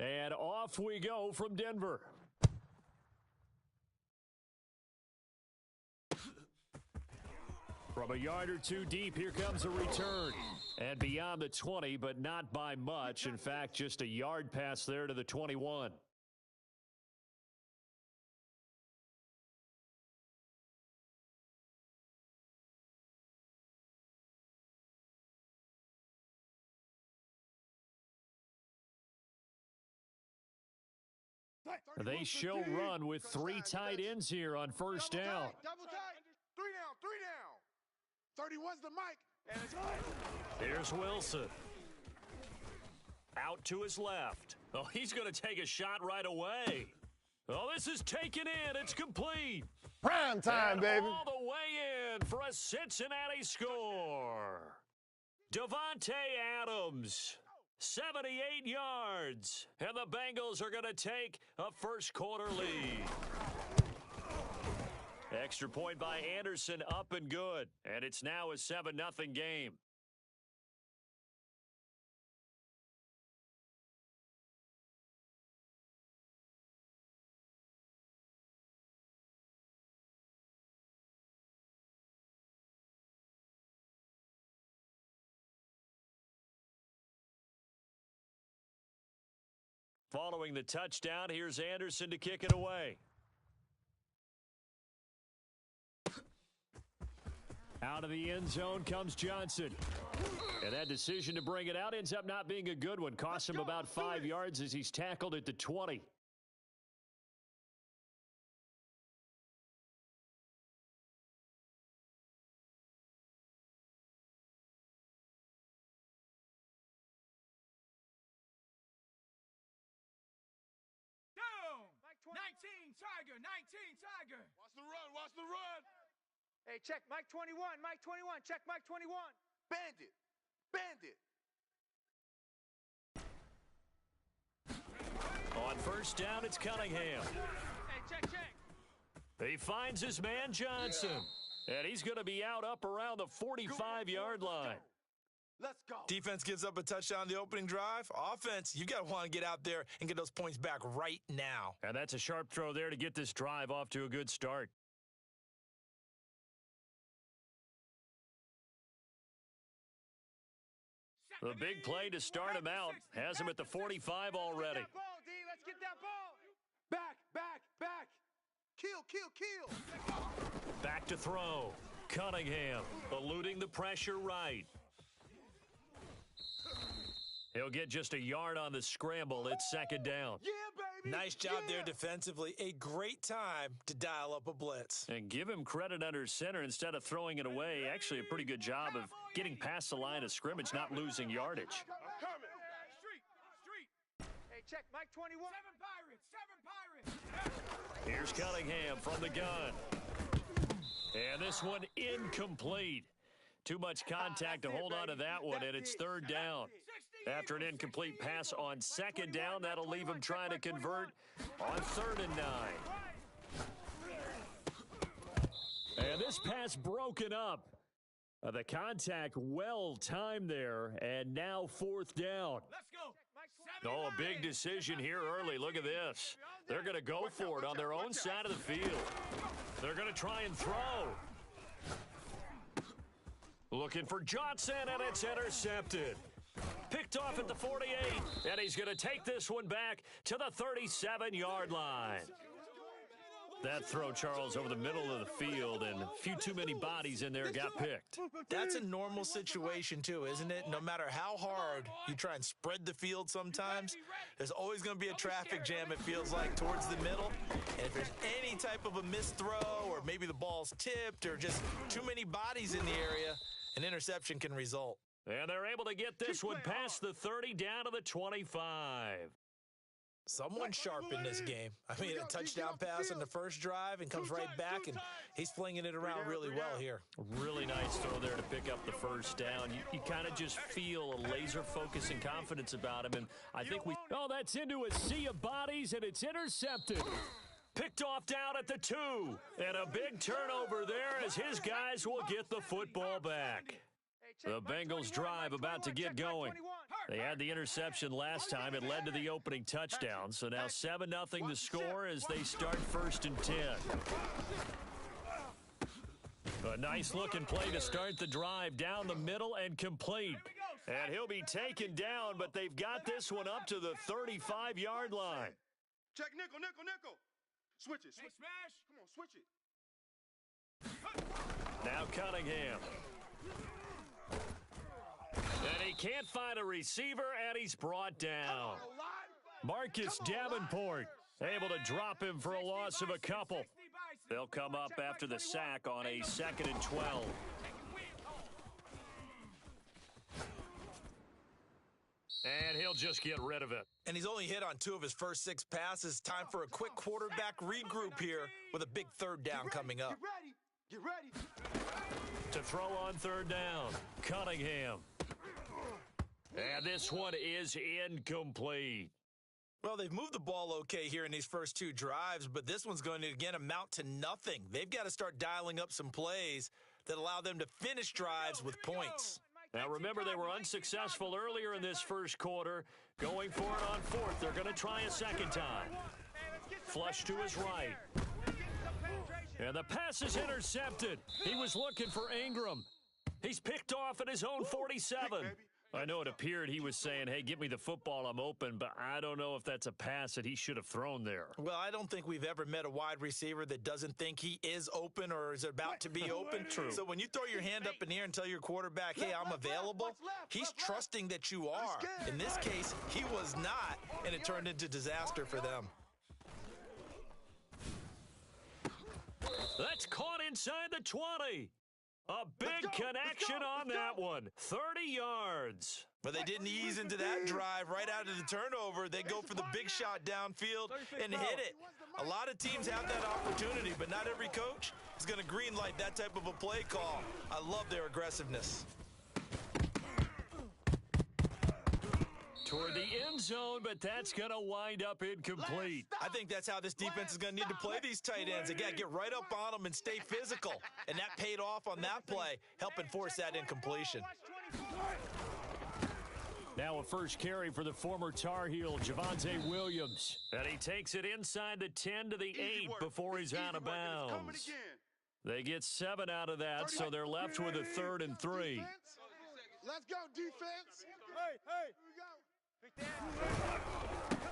And off we go from Denver. From a yard or two deep, here comes a return. And beyond the 20, but not by much. In fact, just a yard pass there to the 21. They show run with three tight ends here on first down. Double tight. Three down. 31's the mic. And it's Here's Wilson. Out to his left. Oh, he's going to take a shot right away. Oh, this is taken in. It's complete. prime time, And baby. all the way in for a Cincinnati score. Devontae Adams, 78 yards. And the Bengals are going to take a first quarter lead. Extra point by Anderson, up and good. And it's now a 7-0 game. Following the touchdown, here's Anderson to kick it away. Out of the end zone comes Johnson. And that decision to bring it out ends up not being a good one. Costs him about 5 yards as he's tackled at the 20. Down. 19 Tiger. 19 Tiger. Watch the run. Watch the run. Hey, check Mike 21. Mike 21. Check Mike 21. Bandit. Bandit. On first down, it's Cunningham. Hey, check. He finds his man Johnson. And he's going to be out up around the 45-yard line. Let's go. Defense gives up a touchdown the opening drive. Offense, you got to want to get out there and get those points back right now. And that's a sharp throw there to get this drive off to a good start. The big play to start him out has him at the 45 already. Let's get that ball, D. Let's get that ball. Back. Kill. Back to throw. Cunningham eluding the pressure right. He'll get just a yard on the scramble. It's second down. Yeah, baby. Nice job there defensively. A great time to dial up a blitz. And give him credit under center instead of throwing it away. Actually, a pretty good job of getting past the line of scrimmage, not losing yardage. I'm coming. Street. Hey, check Mike 21. 7 Pirates. Here's Cunningham from the gun. And this one incomplete. Too much contact to hold on to that one, and it's third down. After an incomplete pass on second down, that'll leave him trying to convert on 3rd and 9. And this pass broken up. The contact well timed there, and now 4th down. Oh, a big decision here early. Look at this. They're going to go for it on their own side of the field. They're going to try and throw. Looking for Johnson, and it's intercepted. Picked off at the 48, and he's going to take this one back to the 37-yard line. That throw, Charles, over the middle of the field, and a few too many bodies in there got picked. That's a normal situation, too, isn't it? No matter how hard you try and spread the field sometimes, there's always going to be a traffic jam, it feels like, towards the middle. And if there's any type of a missed throw, or maybe the ball's tipped, or just too many bodies in the area, an interception can result. And they're able to get this one past the 30 down to the 25. Someone's sharp in this game. I mean, a touchdown pass on the first drive and comes right back, and he's flinging it around really well here. Really nice throw there to pick up the first down. You kind of just feel a laser focus and confidence about him, and I think we... Oh, that's into a sea of bodies, and it's intercepted. Picked off down at the 2, and a big turnover there as his guys will get the football back. The Bengals drive about to get going. They had the interception last time. It led to the opening touchdown. So now 7-0 the score as they start 1st and 10. A nice looking play to start the drive down the middle and complete. And he'll be taken down, but they've got this one up to the 35-yard line. Check nickel, nickel, nickel. Switch it. Switch. Smash. Come on, switch it. Now Cunningham. And he can't find a receiver, and he's brought down. Marcus Davenport able to drop him for a loss of a couple. They'll come up after the sack on a 2nd and 12. And he'll just get rid of it. And he's only hit on 2 of his first 6 passes. Time for a quick quarterback regroup here with a big 3rd down coming up. Get ready. To throw on 3rd down, Cunningham. And this one is incomplete. Well, they've moved the ball okay here in these first 2 drives, but this one's going to, again, amount to nothing. They've got to start dialing up some plays that allow them to finish drives with points. Now, remember, they were unsuccessful earlier in this first quarter. Going for it on 4th. They're going to try a second time. Flush to his right. And the pass is intercepted. He was looking for Ingram. He's picked off at his own 47. I know it appeared he was saying, hey, give me the football, I'm open, but I don't know if that's a pass that he should have thrown there. Well, I don't think we've ever met a wide receiver that doesn't think he is open or is about to be open. True. So when you throw your hand up in the air and tell your quarterback, hey, I'm available, he's trusting that you are. In this case, he was not, and it turned into disaster for them. That's caught inside the 20. A big connection on that one. 30 yards. But they didn't ease into that drive. Right out of the turnover, they go for the big shot downfield and hit it. A lot of teams have that opportunity, but not every coach is going to greenlight that type of a play call. I love their aggressiveness. Toward the end zone, but that's going to wind up incomplete. I think that's how this defense is going to need to play these tight ends. They got to get right up on them and stay physical. And that paid off on that play, helping force that incompletion. Now a first carry for the former Tar Heel, Javonte Williams. And he takes it inside the 10 to the 8 before he's out of bounds. They get 7 out of that, so they're left with a 3rd and 3. Let's go, defense. Hey, here we go.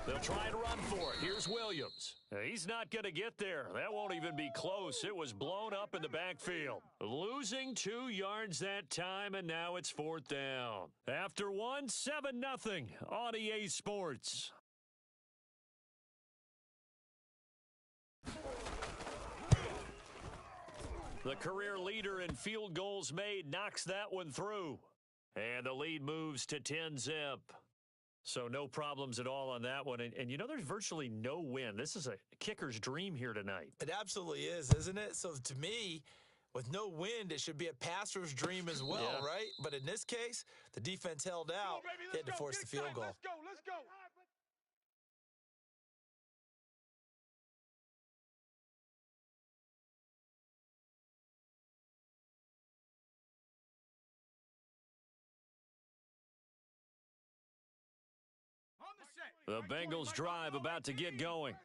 They'll try and run for it. Here's Williams. He's not going to get there. That won't even be close. It was blown up in the backfield. Losing 2 yards that time, and now it's 4th down. After 7-0 on EA Sports. The career leader in field goals made knocks that one through. And the lead moves to 10-zip. So no problems at all on that one. And you know, there's virtually no wind. This is a kicker's dream here tonight. It absolutely is, isn't it? So to me, with no wind, it should be a passer's dream as well, right? But in this case, the defense held out. They had to force the field goal. Let's go, let's go. The Bengals drive about to get going.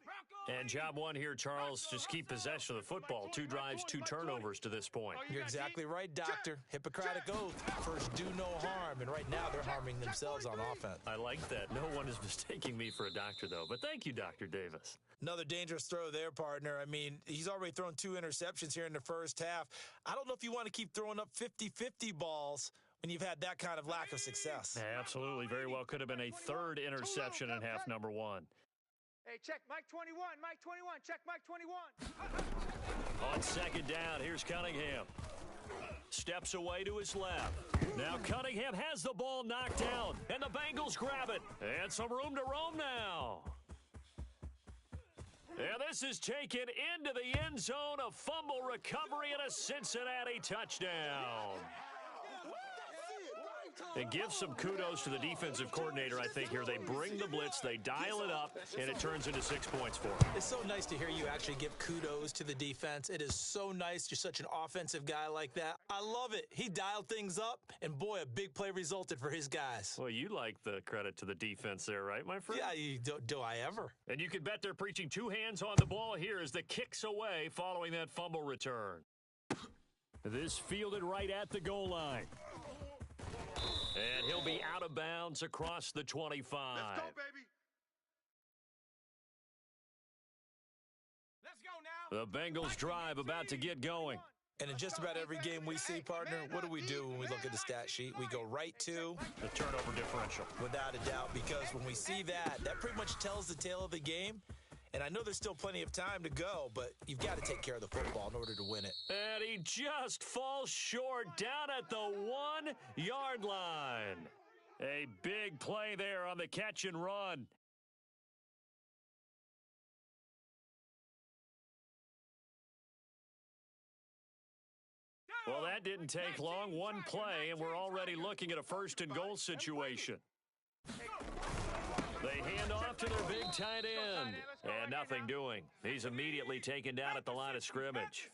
And job one here, Charles, just keep possession of the football. 2 drives, 2 turnovers to this point. You're exactly right, Doctor. Hippocratic oath. First, do no harm. And right now, they're harming themselves on offense. I like that. No one is mistaking me for a doctor, though. But thank you, Dr. Davis. Another dangerous throw there, partner. I mean, he's already thrown 2 interceptions here in the first half. I don't know if you want to keep throwing up 50-50 balls when you've had that kind of lack of success. Absolutely. Very well could have been a 3rd interception in half number 1. Hey, check Mike 21, Mike 21, check Mike 21. On 2nd down, here's Cunningham. Steps away to his left. Now Cunningham has the ball knocked down, and the Bengals grab it. And some room to roam now. And this is taken into the end zone, a fumble recovery and a Cincinnati touchdown. And give some kudos to the defensive coordinator, I think, here. They bring the blitz, they dial it up, and it turns into 6 points for them. It's so nice to hear you actually give kudos to the defense. It is so nice. You're such an offensive guy like that. I love it. He dialed things up, and boy, a big play resulted for his guys. Well, you like the credit to the defense there, right, my friend? Yeah, do I ever? And you can bet they're preaching 2 hands on the ball here as the kick's away following that fumble return. This fielded right at the goal line. And he'll be out of bounds across the 25. Let's go, baby. Let's go now. The Bengals drive about to get going. And in just about every game we see, partner, what do we do when we look at the stat sheet? We go right to the turnover differential. Without a doubt, because when we see that pretty much tells the tale of the game. And I know there's still plenty of time to go, but you've got to take care of the football in order to win it. And he just falls short down at the 1-yard line. A big play there on the catch and run. Well, that didn't take long. 1 play, and we're already looking at a 1st and goal situation. They hand off to their big tight end, and nothing doing. He's immediately taken down at the line of scrimmage.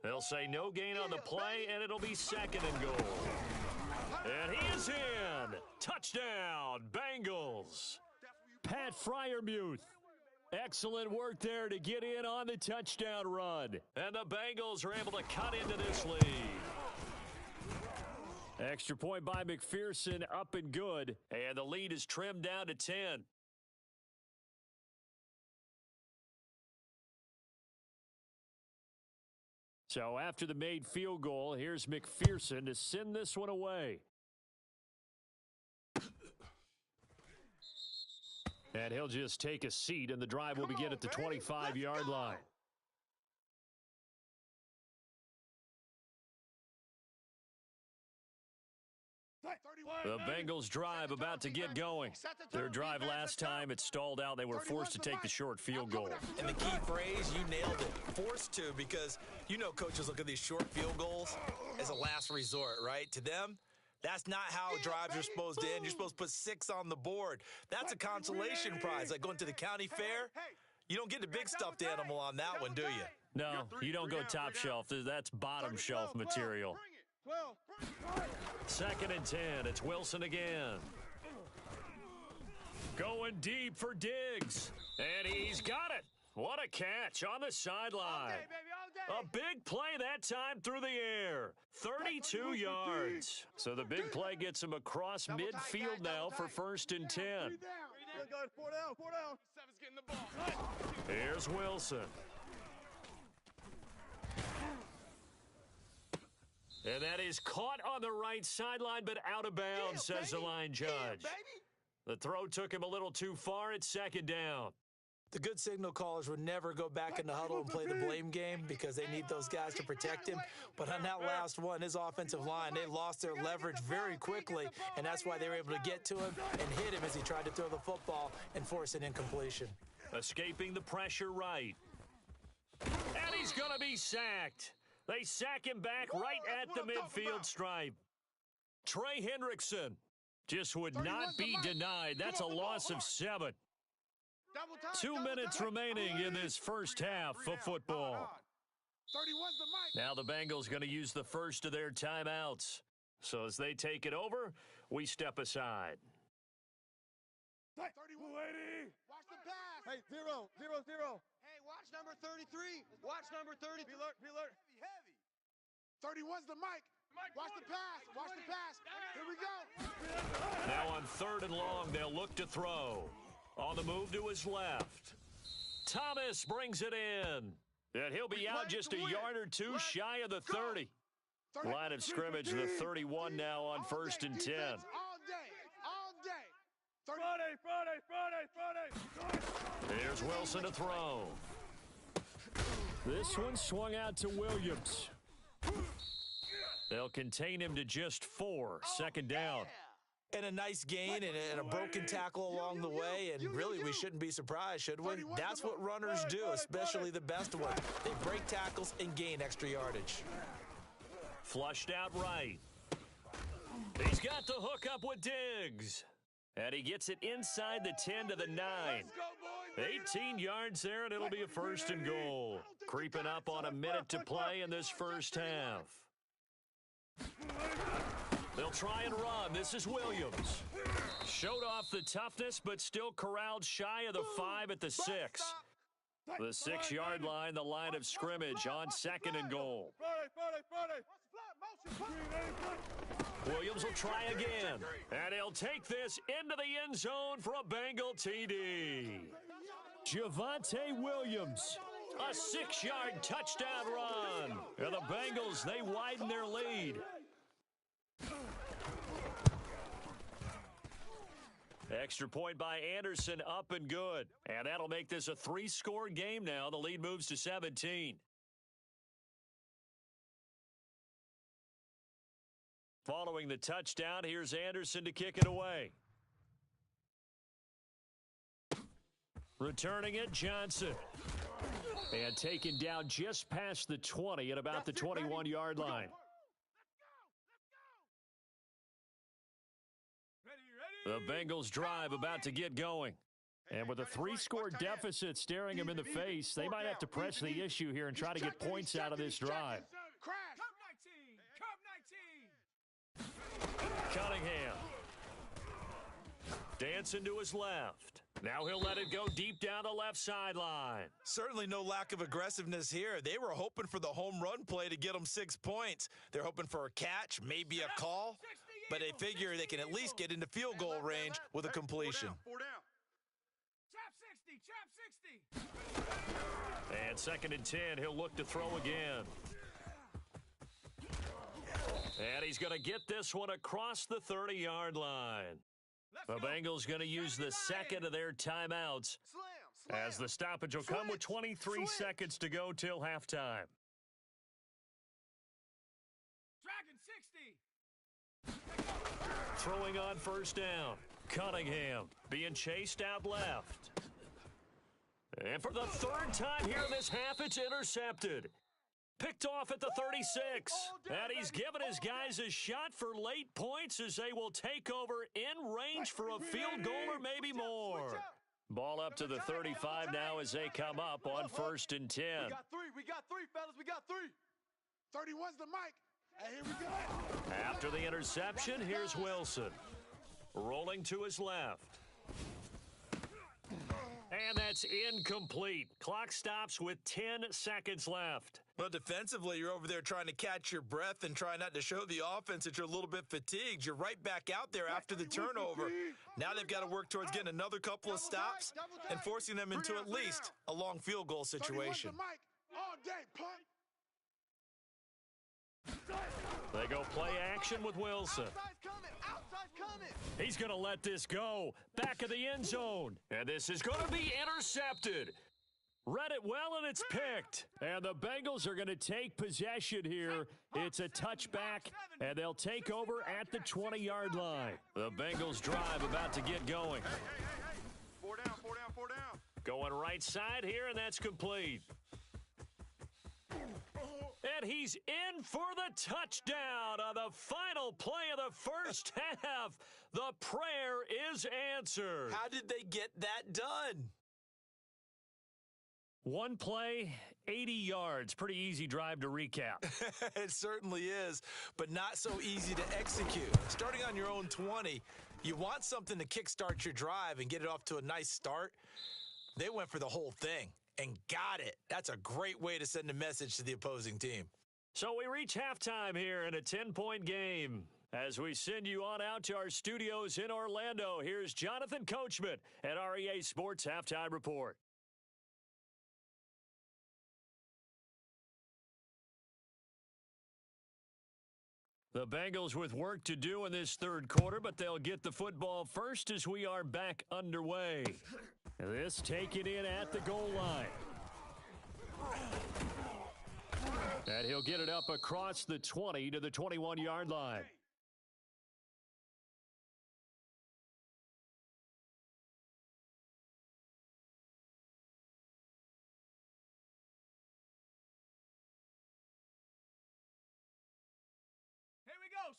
They'll say no gain on the play, and it'll be 2nd and goal. And he is in. Touchdown, Bengals. Pat Freiermuth. Excellent work there to get in on the touchdown run. And the Bengals are able to cut into this lead. Extra point by McPherson, up and good. And the lead is trimmed down to 10. So after the made field goal, here's McPherson to send this one away. And he'll just take a seat, and the drive will begin at the 25-yard line. The Bengals drive about to get going. Their drive last time, it stalled out. They were forced to take the short field goal. And the key phrase, you nailed it. Forced to, because you know coaches look at these short field goals as a last resort, right? To them, that's not how drives are supposed to end. You're supposed to put 6 on the board. That's a consolation prize. Like going to the county fair, you don't get the big stuffed animal on that one, do you? No, you don't go top shelf. That's bottom shelf material. 2nd and 10. It's Wilson again. Going deep for Diggs. And he's got it. What a catch on the sideline. A big play that time through the air. 32 yards. So the big play gets him across midfield now for 1st and 10. 4 down, 4 down. Seven's getting the ball. Here's Wilson. And that is caught on the right sideline, but out of bounds, says the line judge. The throw took him a little too far at 2nd down. The good signal callers would never go back in the huddle and play the blame game because they need those guys to protect him. But on that last one, his offensive line, they lost their leverage very quickly, and that's why they were able to get to him and hit him as he tried to throw the football and force an incompletion. Escaping the pressure right. And he's going to be sacked. They sack him back right at the midfield stripe. Trey Hendrickson just would not be denied. That's a loss of 7. 2 minutes remaining in this first half of football. Now the Bengals going to use the first of their timeouts. So as they take it over, we step aside. 280. Watch the pass. Hey, 0, 0, 0. Hey, watch number 33. Watch number 30. Be alert, be alert. Heavy. 31's the mic. Watch the pass. Watch the pass. Here we go. Now on 3rd and long, they'll look to throw. On the move to his left. Thomas brings it in. And he'll be out just a yard or two shy of the 30. Line of scrimmage, the 31 now on 1st and 10. All day. Friday. Here's Wilson to throw. This one swung out to Williams. They'll contain him to just 4. 2nd down. And a nice gain and a broken tackle along the way, and really we shouldn't be surprised, should we? That's what runners do, especially the best ones. They break tackles and gain extra yardage. Flushed out right. He's got the hook up with Diggs. And he gets it inside the 10 to the 9. 18 yards there, and it'll be a 1st and goal. Creeping up on a minute to play in this first half. They'll try and run. This is Williams. Showed off the toughness, but still corralled shy of the 5 at the 6. The 6-yard line, the line of scrimmage on 2nd and goal. Williams will try again. And he'll take this into the end zone for a Bengal TD. Javonte Williams. A 6-yard touchdown run. And the Bengals, they widen their lead. Extra point by Anderson, up and good. And that'll make this a 3-score game now. The lead moves to 17. Following the touchdown, here's Anderson to kick it away. Returning it, Johnson. And taken down just past the 20 at about the 21-yard line. The Bengals drive about to get going. And with a 3-score deficit staring them in the face, they might have to press the issue here and try to get points out of this drive. Cunningham. Dancing to his left. Now he'll let it go deep down the left sideline. Certainly no lack of aggressiveness here. They were hoping for the home run play to get them 6 points. They're hoping for a catch, maybe a call. But they figure they can at least get into field goal range with a completion. 4 down. And 2nd and 10, he'll look to throw again. And he's going to get this one across the 30-yard line. The Bengals going to use the 2nd of their timeouts as the stoppage will come with 23 seconds to go till halftime. Throwing on 1st down. Cunningham being chased out left. And for the 3rd time here in this half, it's intercepted. Picked off at the 36. And he's given his guys a shot for late points as they will take over in range for a field goal or maybe more. Ball up to the 35 now as they come up on 1st and 10. We got three, fellas. We got 3. 31's the mic. And here we go. After the interception, here's Wilson. Rolling to his left. And that's incomplete. Clock stops with 10 seconds left. Well, defensively, you're over there trying to catch your breath and try not to show the offense that you're a little bit fatigued. You're right back out there after the turnover. Now they've got to work towards getting another couple of stops and forcing them into at least a long field goal situation. All day, punt. They go play action with Wilson. Outside's coming. He's going to let this go. Back of the end zone. And this is going to be intercepted. Read it well, and it's picked. And the Bengals are going to take possession here. It's a touchback, and they'll take over at the 20-yard line. The Bengals drive about to get going. Hey. 4 down, 4 down, 4 down. Going right side here, and that's complete. And he's in for the touchdown on the final play of the first half. The prayer is answered. How did they get that done? One play, 80 yards. Pretty easy drive to recap. It certainly is, but not so easy to execute. Starting on your own 20, you want something to kickstart your drive and get it off to a nice start. They went for the whole thing and got it. That's a great way to send a message to the opposing team. So we reach halftime here in a 10-point game. As we send you on out to our studios in Orlando, here's Jonathan Coachman at REA Sports Halftime Report. The Bengals with work to do in this third quarter, but they'll get the football first as we are back underway. This taken in at the goal line. And he'll get it up across the 20 to the 21-yard line.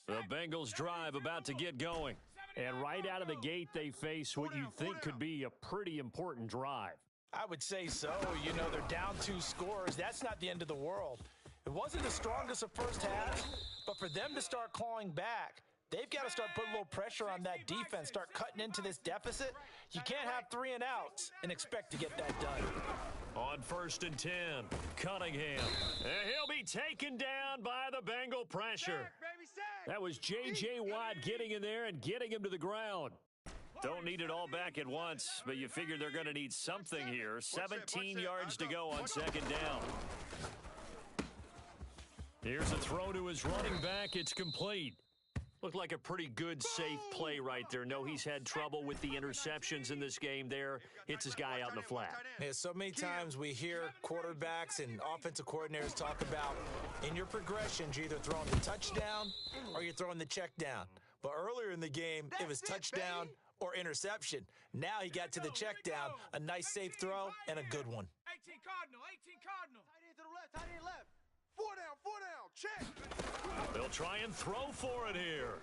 The Bengals drive about to get going. And right out of the gate, they face what you think could be a pretty important drive. I would say so. You know, they're down 2 scores. That's not the end of the world. It wasn't the strongest of first halves, but for them to start clawing back, they've got to start putting a little pressure on that defense, start cutting into this deficit. You can't have 3 and outs and expect to get that done. On 1st and 10, Cunningham. And he'll be taken down by the Bengal pressure. That was J.J. Watt getting in there and getting him to the ground. Don't need it all back at once, but you figure they're going to need something here. 17 yards to go on 2nd down. Here's a throw to his running back. It's complete. Looked like a pretty good, safe play right there. No, he's had trouble with the interceptions in this game there. Hits his guy out in the flat. Yeah, so many times we hear quarterbacks and offensive coordinators talk about in your progressions, you're either throwing the touchdown or you're throwing the check down. But earlier in the game, it was touchdown or interception. Now he got to the check down, a nice safe throw, and a good one. 18 Cardinal. Tight end to the left, tight end left. 4 down, check. They'll try and throw for it here.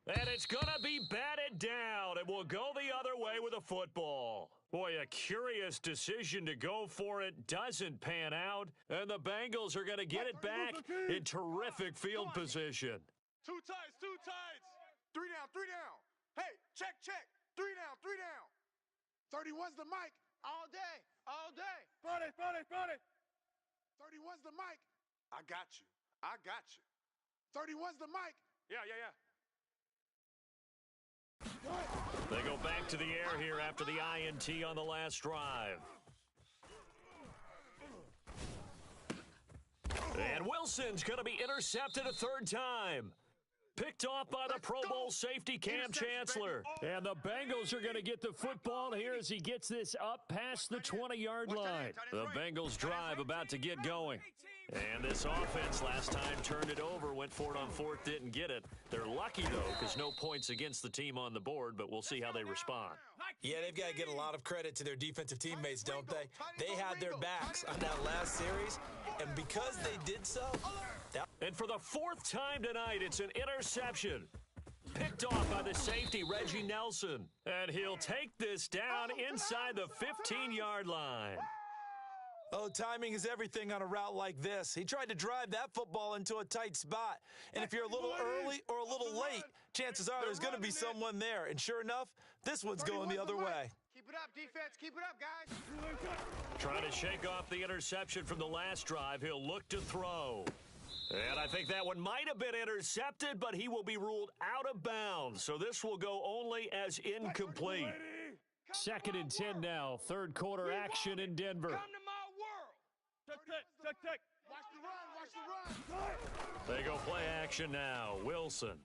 And it's going to be batted down. It will go the other way with a football. Boy, a curious decision to go for it. Doesn't pan out. And the Bengals are going to get it back in terrific field position. 2 tights. 3 down. Hey, check. 3 down. 31's the mic. All day. Front it. 31's the mic. I got you. 31's the mic. Yeah. They go back to the air here after the INT on the last drive. And Wilson's going to be intercepted a 3rd time. Picked off by the Pro Bowl safety Cam Chancellor. And the Bengals are going to get the football here as he gets this up past the 20-yard line. The Bengals drive about to get going. And this offense last time turned it over, went for it on 4th, didn't get it. They're lucky, though, because no points against the team on the board, but we'll see how they respond. Yeah, they've got to get a lot of credit to their defensive teammates, don't they? They had their backs on that last series, and because they did so... And for the 4th time tonight, it's an interception. Picked off by the safety, Reggie Nelson. And he'll take this down inside the 15-yard line. Oh, timing is everything on a route like this. He tried to drive that football into a tight spot. And if you're a little early or a little late, chances are there's going to be someone there. And sure enough, this one's going the other way. Keep it up, defense. Keep it up, guys. Trying to shake off the interception from the last drive. He'll look to throw. And I think that one might have been intercepted, but he will be ruled out of bounds. So this will go only as incomplete. 2nd and 10 now. 3rd quarter action in Denver. Come to my world. Check. Watch the run. They go play action now. Wilson.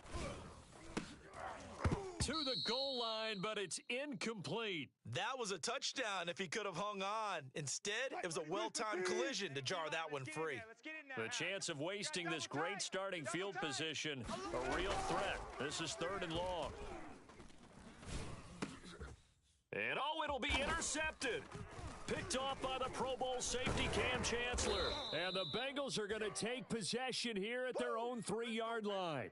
To the goal line, but it's incomplete. That was a touchdown if he could have hung on. Instead, it was a well-timed collision to jar that one free. The chance of wasting this great starting field position, a real threat. This is 3rd and long. And oh, it'll be intercepted. Picked off by the Pro Bowl safety Cam Chancellor. And the Bengals are going to take possession here at their own 3-yard line.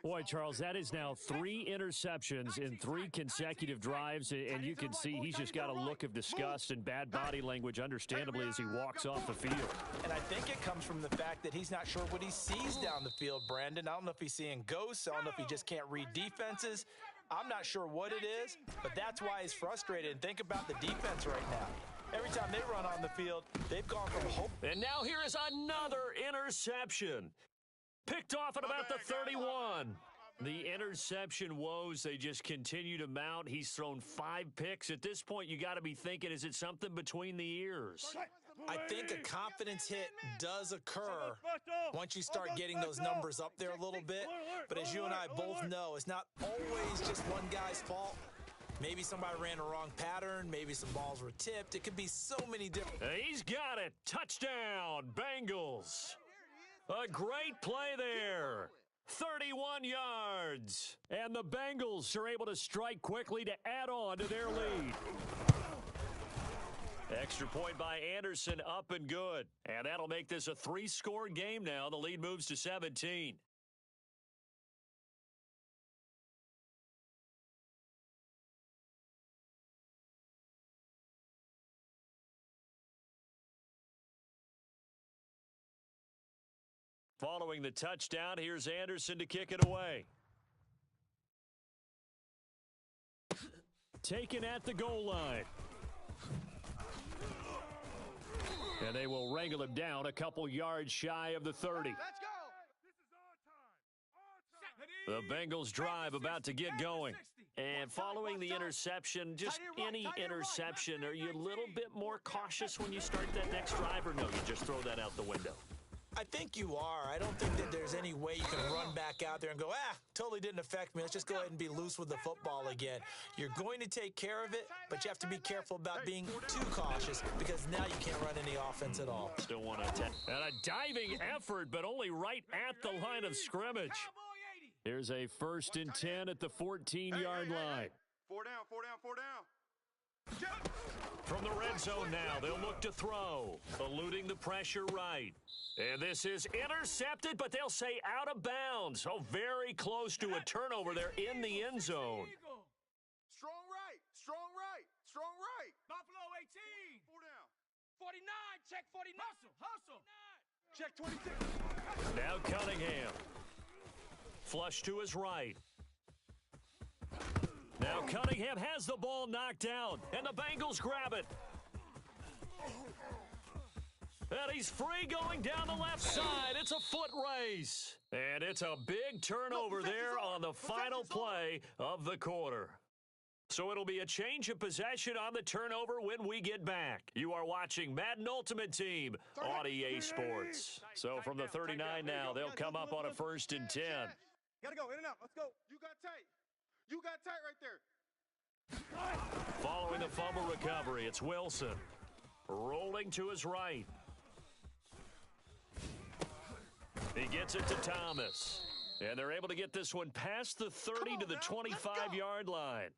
Boy, Charles, that is now 3 interceptions in 3 consecutive drives, and you can see he's just got a look of disgust and bad body language, understandably, as he walks off the field. And I think it comes from the fact that he's not sure what he sees down the field, Brandon. I don't know if he's seeing ghosts. I don't know if he just can't read defenses. I'm not sure what it is, but that's why he's frustrated. And think about the defense right now. Every time they run on the field, they've gone from hope. And now here is another interception. Picked off at about the 31. The interception woes, they just continue to mount. He's thrown 5 picks. At this point, you got to be thinking, is it something between the ears? I think a confidence hit does occur once you start getting those numbers up there a little bit. But as you and I both know, it's not always just one guy's fault. Maybe somebody ran a wrong pattern. Maybe some balls were tipped. It could be so many different. He's got it. Touchdown, Bengals. A great play there. 31 yards. And the Bengals are able to strike quickly to add on to their lead. Extra point by Anderson, up and good. And that'll make this a 3-score game now. The lead moves to 17. Following the touchdown, here's Anderson to kick it away. Taken at the goal line. And they will wrangle him down a couple yards shy of the 30. Let's go. The Bengals drive about to get going. And following the interception, just any interception, are you a little bit more cautious when you start that next drive, or no, you just throw that out the window? I think you are. I don't think that there's any way you can run back out there and go, totally didn't affect me. Let's just go ahead and be loose with the football again. You're going to take care of it, but you have to be careful about being too cautious because now you can't run any offense at all. Still want to attack. And a diving effort, but only right at the line of scrimmage. Here's a 1st and 10 at the 14-yard line. 4 down, 4 down, 4 down. From the red zone now, they'll look to throw, eluding the pressure right. And this is intercepted, but they'll say out of bounds. Oh, very close to a turnover there in the end zone. Strong right, strong right, strong right. Buffalo 18. 4 down. 49, check 49. Hustle. Check 26. Now Cunningham. Flush to his right. Now Cunningham has the ball knocked down, and the Bengals grab it. And he's free going down the left side. It's a foot race. And it's a big turnover there on the final play of the quarter. So it'll be a change of possession on the turnover when we get back. You are watching Madden Ultimate Team on EA Sports. So from the 39 now, they'll come up on a 1st and 10. Gotta go, in and out. Let's go. You got tight. You got tight right there. Following the fumble recovery, it's Wilson. Rolling to his right. He gets it to Thomas. And they're able to get this one past the 30 to the 25-yard line.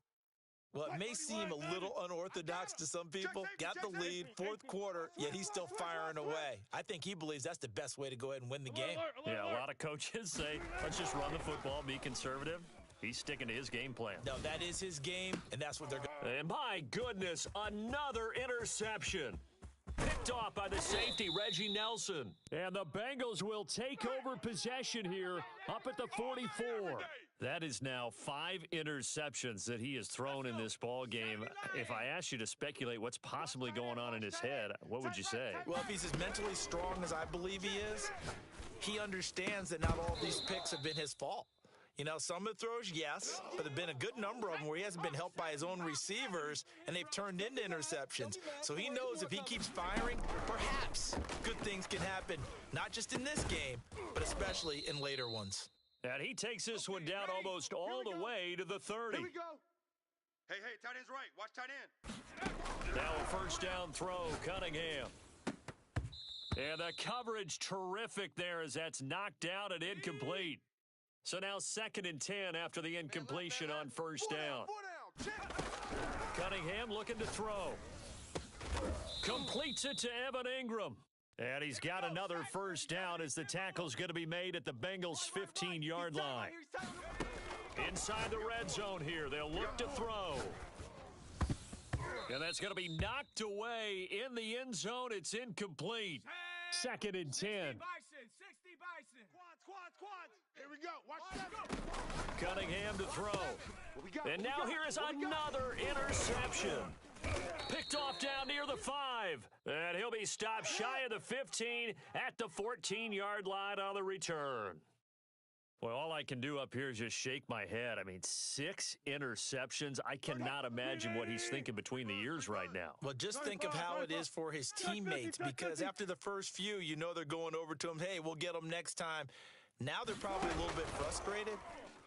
Well, it may seem a little unorthodox to some people. Got the lead, 4th quarter, yet he's still firing away. I think he believes that's the best way to go ahead and win the game. Yeah, a lot of coaches say, let's just run the football, be conservative. He's sticking to his game plan. No, that is his game, and that's what they're going. And my goodness, another interception. Picked off by the safety, Reggie Nelson. And the Bengals will take over possession here up at the 44. That is now 5 interceptions that he has thrown in this ball game. If I asked you to speculate what's possibly going on in his head, what would you say? Well, if he's as mentally strong as I believe he is, he understands that not all of these picks have been his fault. You know, some of the throws, yes, but there have been a good number of them where he hasn't been helped by his own receivers, and they've turned into interceptions. So he knows if he keeps firing, perhaps good things can happen, not just in this game, but especially in later ones. And he takes this one down almost all the way to the 30. Here we go. Hey, tight end's right. Watch tight end. Now a first down throw, Cunningham. And the coverage terrific there as that's knocked down and incomplete. So now 2nd and 10 after the incompletion on first down. Cunningham looking to throw. Completes it to Evan Ingram. And he's got another first down as the tackle's going to be made at the Bengals' 15-yard line. Inside the red zone here, they'll look to throw. And that's going to be knocked away in the end zone. It's incomplete. 2nd and 10. 60 Bison. Quads. Here we go. Watch that. Cunningham to throw. And now here is another interception. Picked off down near the 5. And he'll be stopped shy of the 15 at the 14-yard line on the return. Well, all I can do up here is just shake my head. I mean, 6 interceptions. I cannot imagine what he's thinking between the ears right now. Well, just think of how it is for his teammates, because after the first few, you know they're going over to him, hey, we'll get them next time. Now they're probably a little bit frustrated.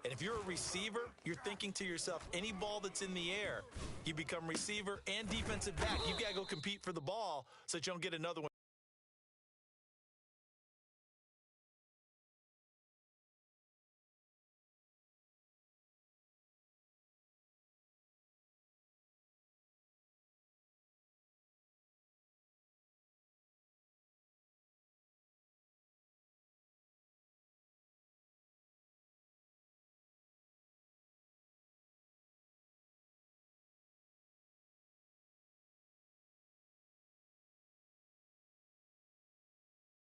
And if you're a receiver, you're thinking to yourself, any ball that's in the air, you become receiver and defensive back. You got to go compete for the ball so that you don't get another one.